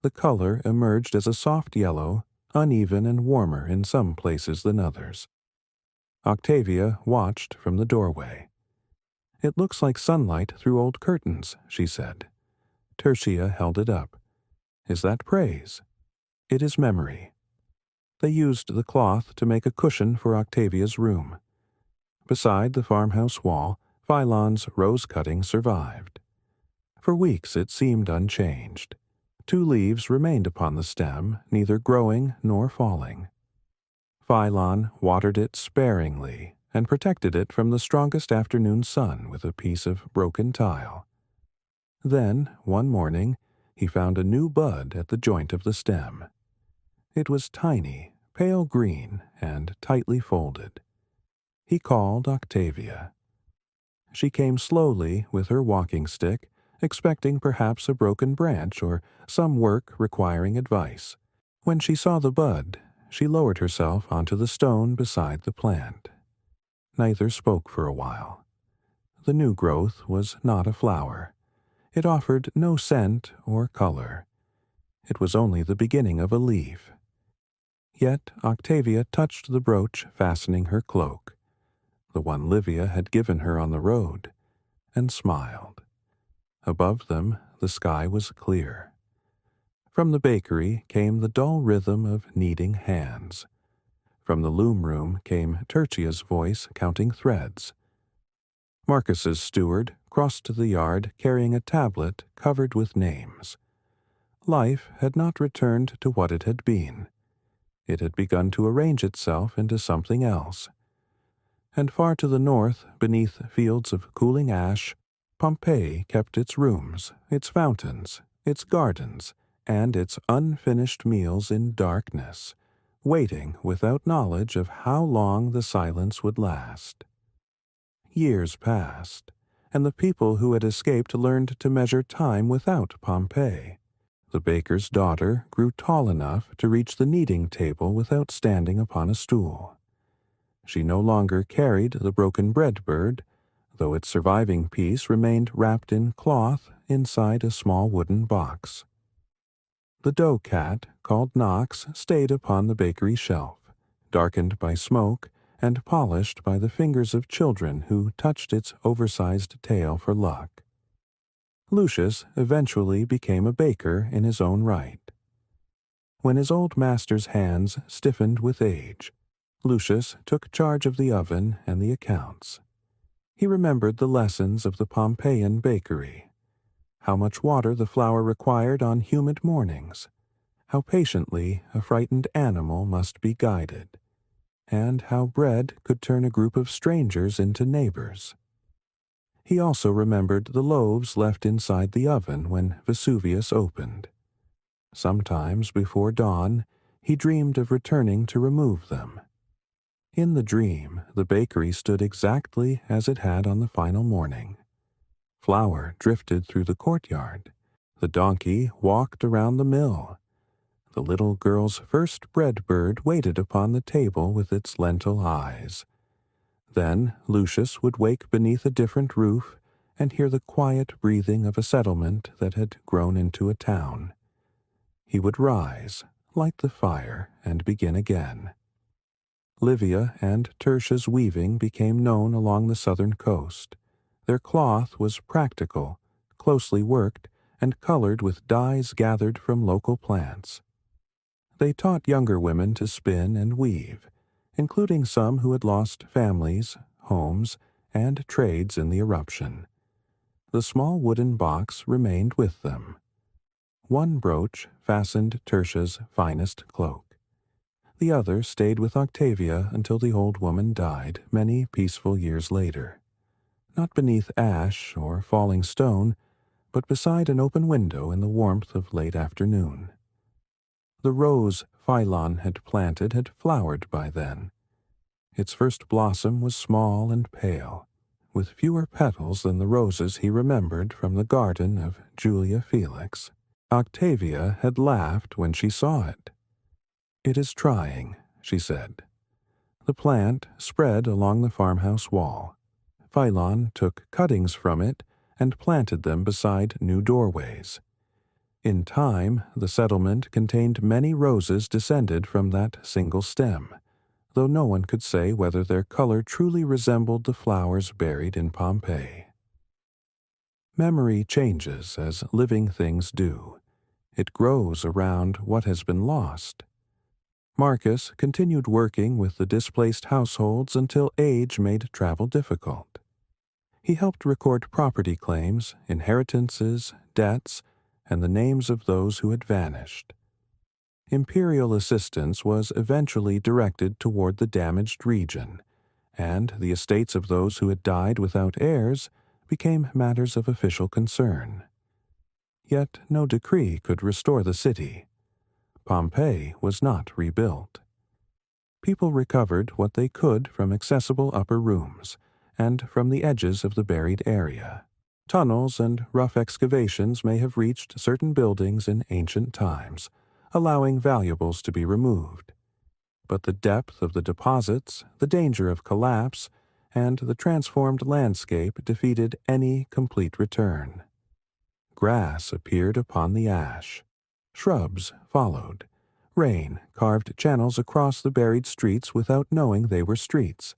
The color emerged as a soft yellow, uneven and warmer in some places than others. Octavia watched from the doorway. "It looks like sunlight through old curtains," she said. Tertia held it up. "Is that praise?" "It is memory." They used the cloth to make a cushion for Octavia's room. Beside the farmhouse wall, Philon's rose cutting survived. For weeks it seemed unchanged. 2 leaves remained upon the stem, neither growing nor falling. Philon watered it sparingly and protected it from the strongest afternoon sun with a piece of broken tile. Then, one morning, he found a new bud at the joint of the stem. It was tiny, pale green, and tightly folded. He called Octavia. She came slowly with her walking stick, expecting perhaps a broken branch or some work requiring advice. When she saw the bud, she lowered herself onto the stone beside the plant. Neither spoke for a while. The new growth was not a flower. It offered no scent or color. It was only the beginning of a leaf. Yet Octavia touched the brooch fastening her cloak, the one Livia had given her on the road, and smiled. Above them, the sky was clear. From the bakery came the dull rhythm of kneading hands. From the loom room came Tertia's voice counting threads. Marcus's steward crossed the yard carrying a tablet covered with names. Life had not returned to what it had been. It had begun to arrange itself into something else. And far to the north, beneath fields of cooling ash, Pompeii kept its rooms, its fountains, its gardens, and its unfinished meals in darkness, waiting without knowledge of how long the silence would last. Years passed, and the people who had escaped learned to measure time without Pompeii. The baker's daughter grew tall enough to reach the kneading table without standing upon a stool. She no longer carried the broken bread bird, though its surviving piece remained wrapped in cloth inside a small wooden box. The dough cat, called Knox, stayed upon the bakery shelf, darkened by smoke and polished by the fingers of children who touched its oversized tail for luck. Lucius eventually became a baker in his own right. When his old master's hands stiffened with age, Lucius took charge of the oven and the accounts. He remembered the lessons of the Pompeian bakery, how much water the flour required on humid mornings, how patiently a frightened animal must be guided, and how bread could turn a group of strangers into neighbors. He also remembered the loaves left inside the oven when Vesuvius opened. Sometimes before dawn, he dreamed of returning to remove them. In the dream, the bakery stood exactly as it had on the final morning. Flour drifted through the courtyard. The donkey walked around the mill. The little girl's first bread bird waited upon the table with its lentil eyes. Then Lucius would wake beneath a different roof and hear the quiet breathing of a settlement that had grown into a town. He would rise, light the fire, and begin again. Livia and Tertia's weaving became known along the southern coast. Their cloth was practical, closely worked, and colored with dyes gathered from local plants. They taught younger women to spin and weave, including some who had lost families, homes, and trades in the eruption. The small wooden box remained with them. One brooch fastened Tertia's finest cloak. The other stayed with Octavia until the old woman died many peaceful years later. Not beneath ash or falling stone, but beside an open window in the warmth of late afternoon. The rose Phylon had planted had flowered by then. Its first blossom was small and pale, with fewer petals than the roses he remembered from the garden of Julia Felix. Octavia had laughed when she saw it. "It is trying," she said. The plant spread along the farmhouse wall. Phylon took cuttings from it and planted them beside new doorways. In time, the settlement contained many roses descended from that single stem, though no one could say whether their color truly resembled the flowers buried in Pompeii. Memory changes as living things do. It grows around what has been lost. Marcus continued working with the displaced households until age made travel difficult. He helped record property claims, inheritances, debts, and the names of those who had vanished. Imperial assistance was eventually directed toward the damaged region, and the estates of those who had died without heirs became matters of official concern. Yet no decree could restore the city. Pompeii was not rebuilt. People recovered what they could from accessible upper rooms and from the edges of the buried area. Tunnels and rough excavations may have reached certain buildings in ancient times, allowing valuables to be removed. But the depth of the deposits, the danger of collapse, and the transformed landscape defeated any complete return. Grass appeared upon the ash. Shrubs followed. Rain carved channels across the buried streets without knowing they were streets.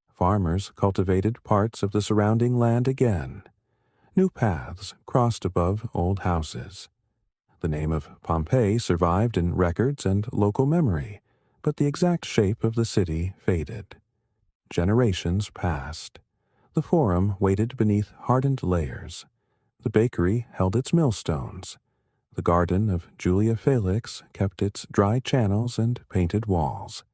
Farmers cultivated parts of the surrounding land again. New paths crossed above old houses. The name of Pompeii survived in records and local memory, but the exact shape of the city faded. Generations passed. The Forum waited beneath hardened layers. The bakery held its millstones. The garden of Julia Felix kept its dry channels and painted walls.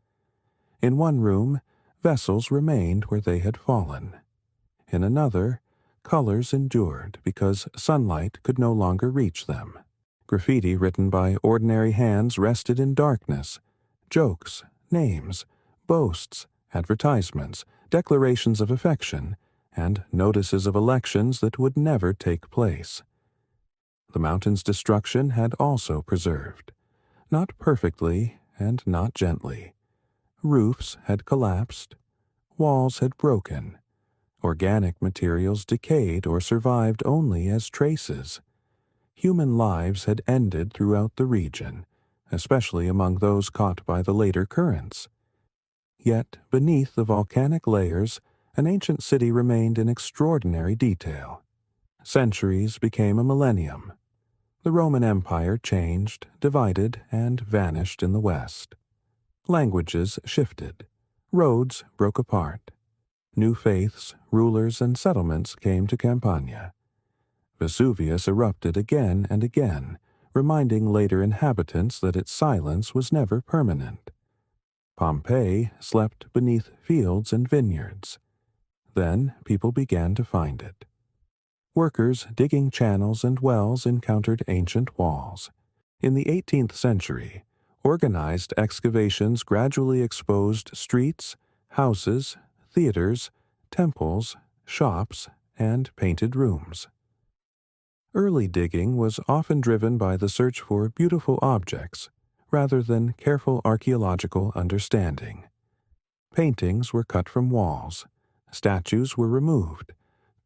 In one room, vessels remained where they had fallen. In another, colors endured because sunlight could no longer reach them. Graffiti written by ordinary hands rested in darkness. Jokes, names, boasts, advertisements, declarations of affection, and notices of elections that would never take place. The mountain's destruction had also preserved. Not perfectly and not gently. Roofs had collapsed. Walls had broken. Organic materials decayed or survived only as traces. Human lives had ended throughout the region, especially among those caught by the later currents. Yet, beneath the volcanic layers, an ancient city remained in extraordinary detail. Centuries became a millennium. The Roman Empire changed, divided, and vanished in the west. Languages shifted. Roads broke apart. New faiths, rulers, and settlements came to Campania. Vesuvius erupted again and again, reminding later inhabitants that its silence was never permanent. Pompeii slept beneath fields and vineyards. Then people began to find it. Workers digging channels and wells encountered ancient walls. In the 18th century, organized excavations gradually exposed streets, houses, theaters, temples, shops, and painted rooms. Early digging was often driven by the search for beautiful objects, rather than careful archaeological understanding. Paintings were cut from walls. Statues were removed.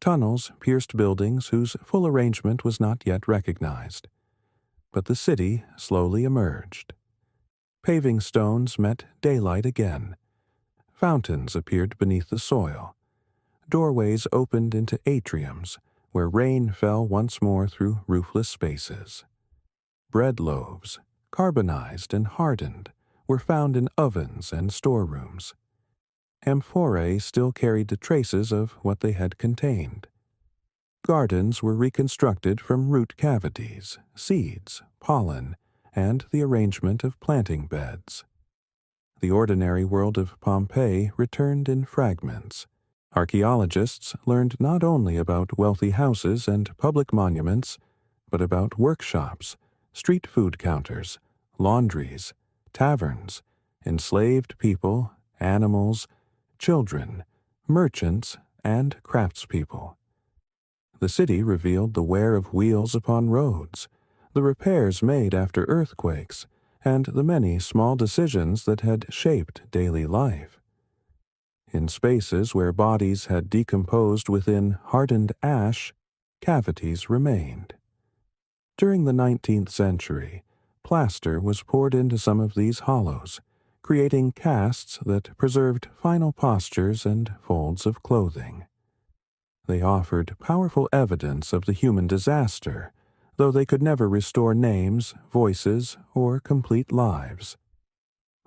Tunnels pierced buildings whose full arrangement was not yet recognized. But the city slowly emerged. Paving stones met daylight again. Fountains appeared beneath the soil. Doorways opened into atriums, where rain fell once more through roofless spaces. Bread loaves, carbonized and hardened, were found in ovens and storerooms. Amphorae still carried the traces of what they had contained. Gardens were reconstructed from root cavities, seeds, pollen, and the arrangement of planting beds. The ordinary world of Pompeii returned in fragments. Archaeologists learned not only about wealthy houses and public monuments, but about workshops, street food counters, laundries, taverns, enslaved people, animals, children, merchants, and craftspeople. The city revealed the wear of wheels upon roads, the repairs made after earthquakes, and the many small decisions that had shaped daily life. In spaces where bodies had decomposed within hardened ash, cavities remained. During the 19th century, plaster was poured into some of these hollows, creating casts that preserved final postures and folds of clothing. They offered powerful evidence of the human disaster, though they could never restore names, voices, or complete lives.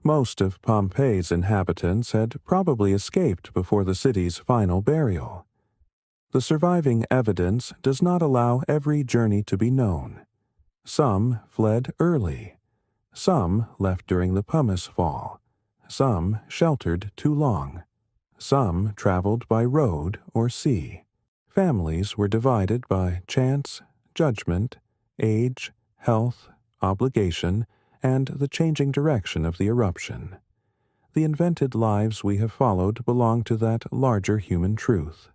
Most of Pompeii's inhabitants had probably escaped before the city's final burial. The surviving evidence does not allow every journey to be known. Some fled early. Some left during the pumice fall. Some sheltered too long. Some traveled by road or sea. Families were divided by chance, judgment, age, health, obligation, and the changing direction of the eruption. The invented lives we have followed belong to that larger human truth.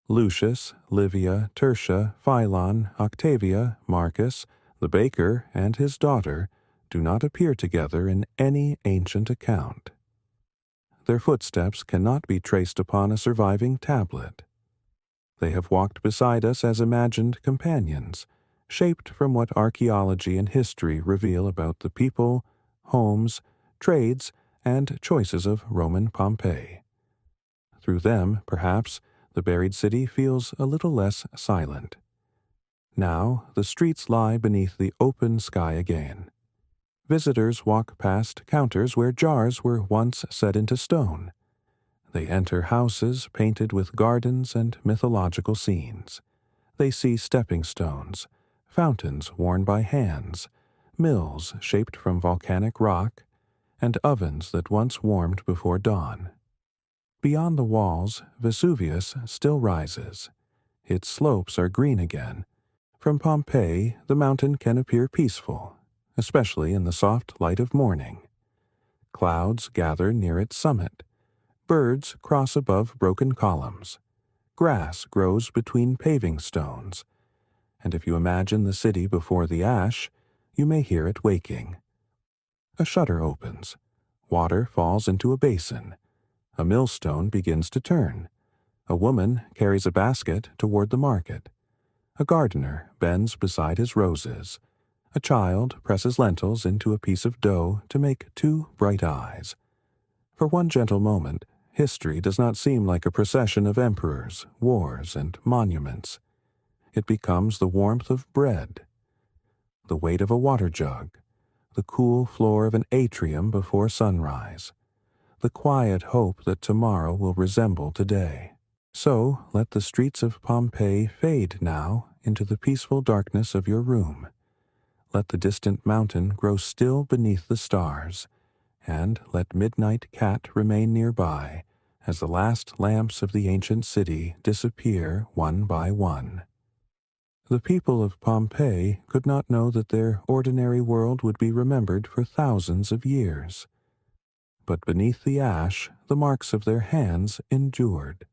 Lucius, Livia, Tertia, Philon, Octavia, Marcus, the baker, and his daughter do not appear together in any ancient account. Their footsteps cannot be traced upon a surviving tablet. They have walked beside us as imagined companions, shaped from what archaeology and history reveal about the people, homes, trades, and choices of Roman Pompeii. Through them, perhaps, the buried city feels a little less silent. Now the streets lie beneath the open sky again. Visitors walk past counters where jars were once set into stone. They enter houses painted with gardens and mythological scenes. They see stepping stones, fountains worn by hands, mills shaped from volcanic rock, and ovens that once warmed before dawn. Beyond the walls, Vesuvius still rises. Its slopes are green again. From Pompeii, the mountain can appear peaceful, especially in the soft light of morning. Clouds gather near its summit. Birds cross above broken columns. Grass grows between paving stones. And if you imagine the city before the ash, you may hear it waking. A shutter opens. Water falls into a basin. A millstone begins to turn. A woman carries a basket toward the market. A gardener bends beside his roses. A child presses lentils into a piece of dough to make two bright eyes. For one gentle moment, history does not seem like a procession of emperors, wars, and monuments. It becomes the warmth of bread, the weight of a water jug, the cool floor of an atrium before sunrise, the quiet hope that tomorrow will resemble today. So let the streets of Pompeii fade now into the peaceful darkness of your room. Let the distant mountain grow still beneath the stars, and let Midnight Cat remain nearby as the last lamps of the ancient city disappear one by one. The people of Pompeii could not know that their ordinary world would be remembered for thousands of years. But beneath the ash, the marks of their hands endured.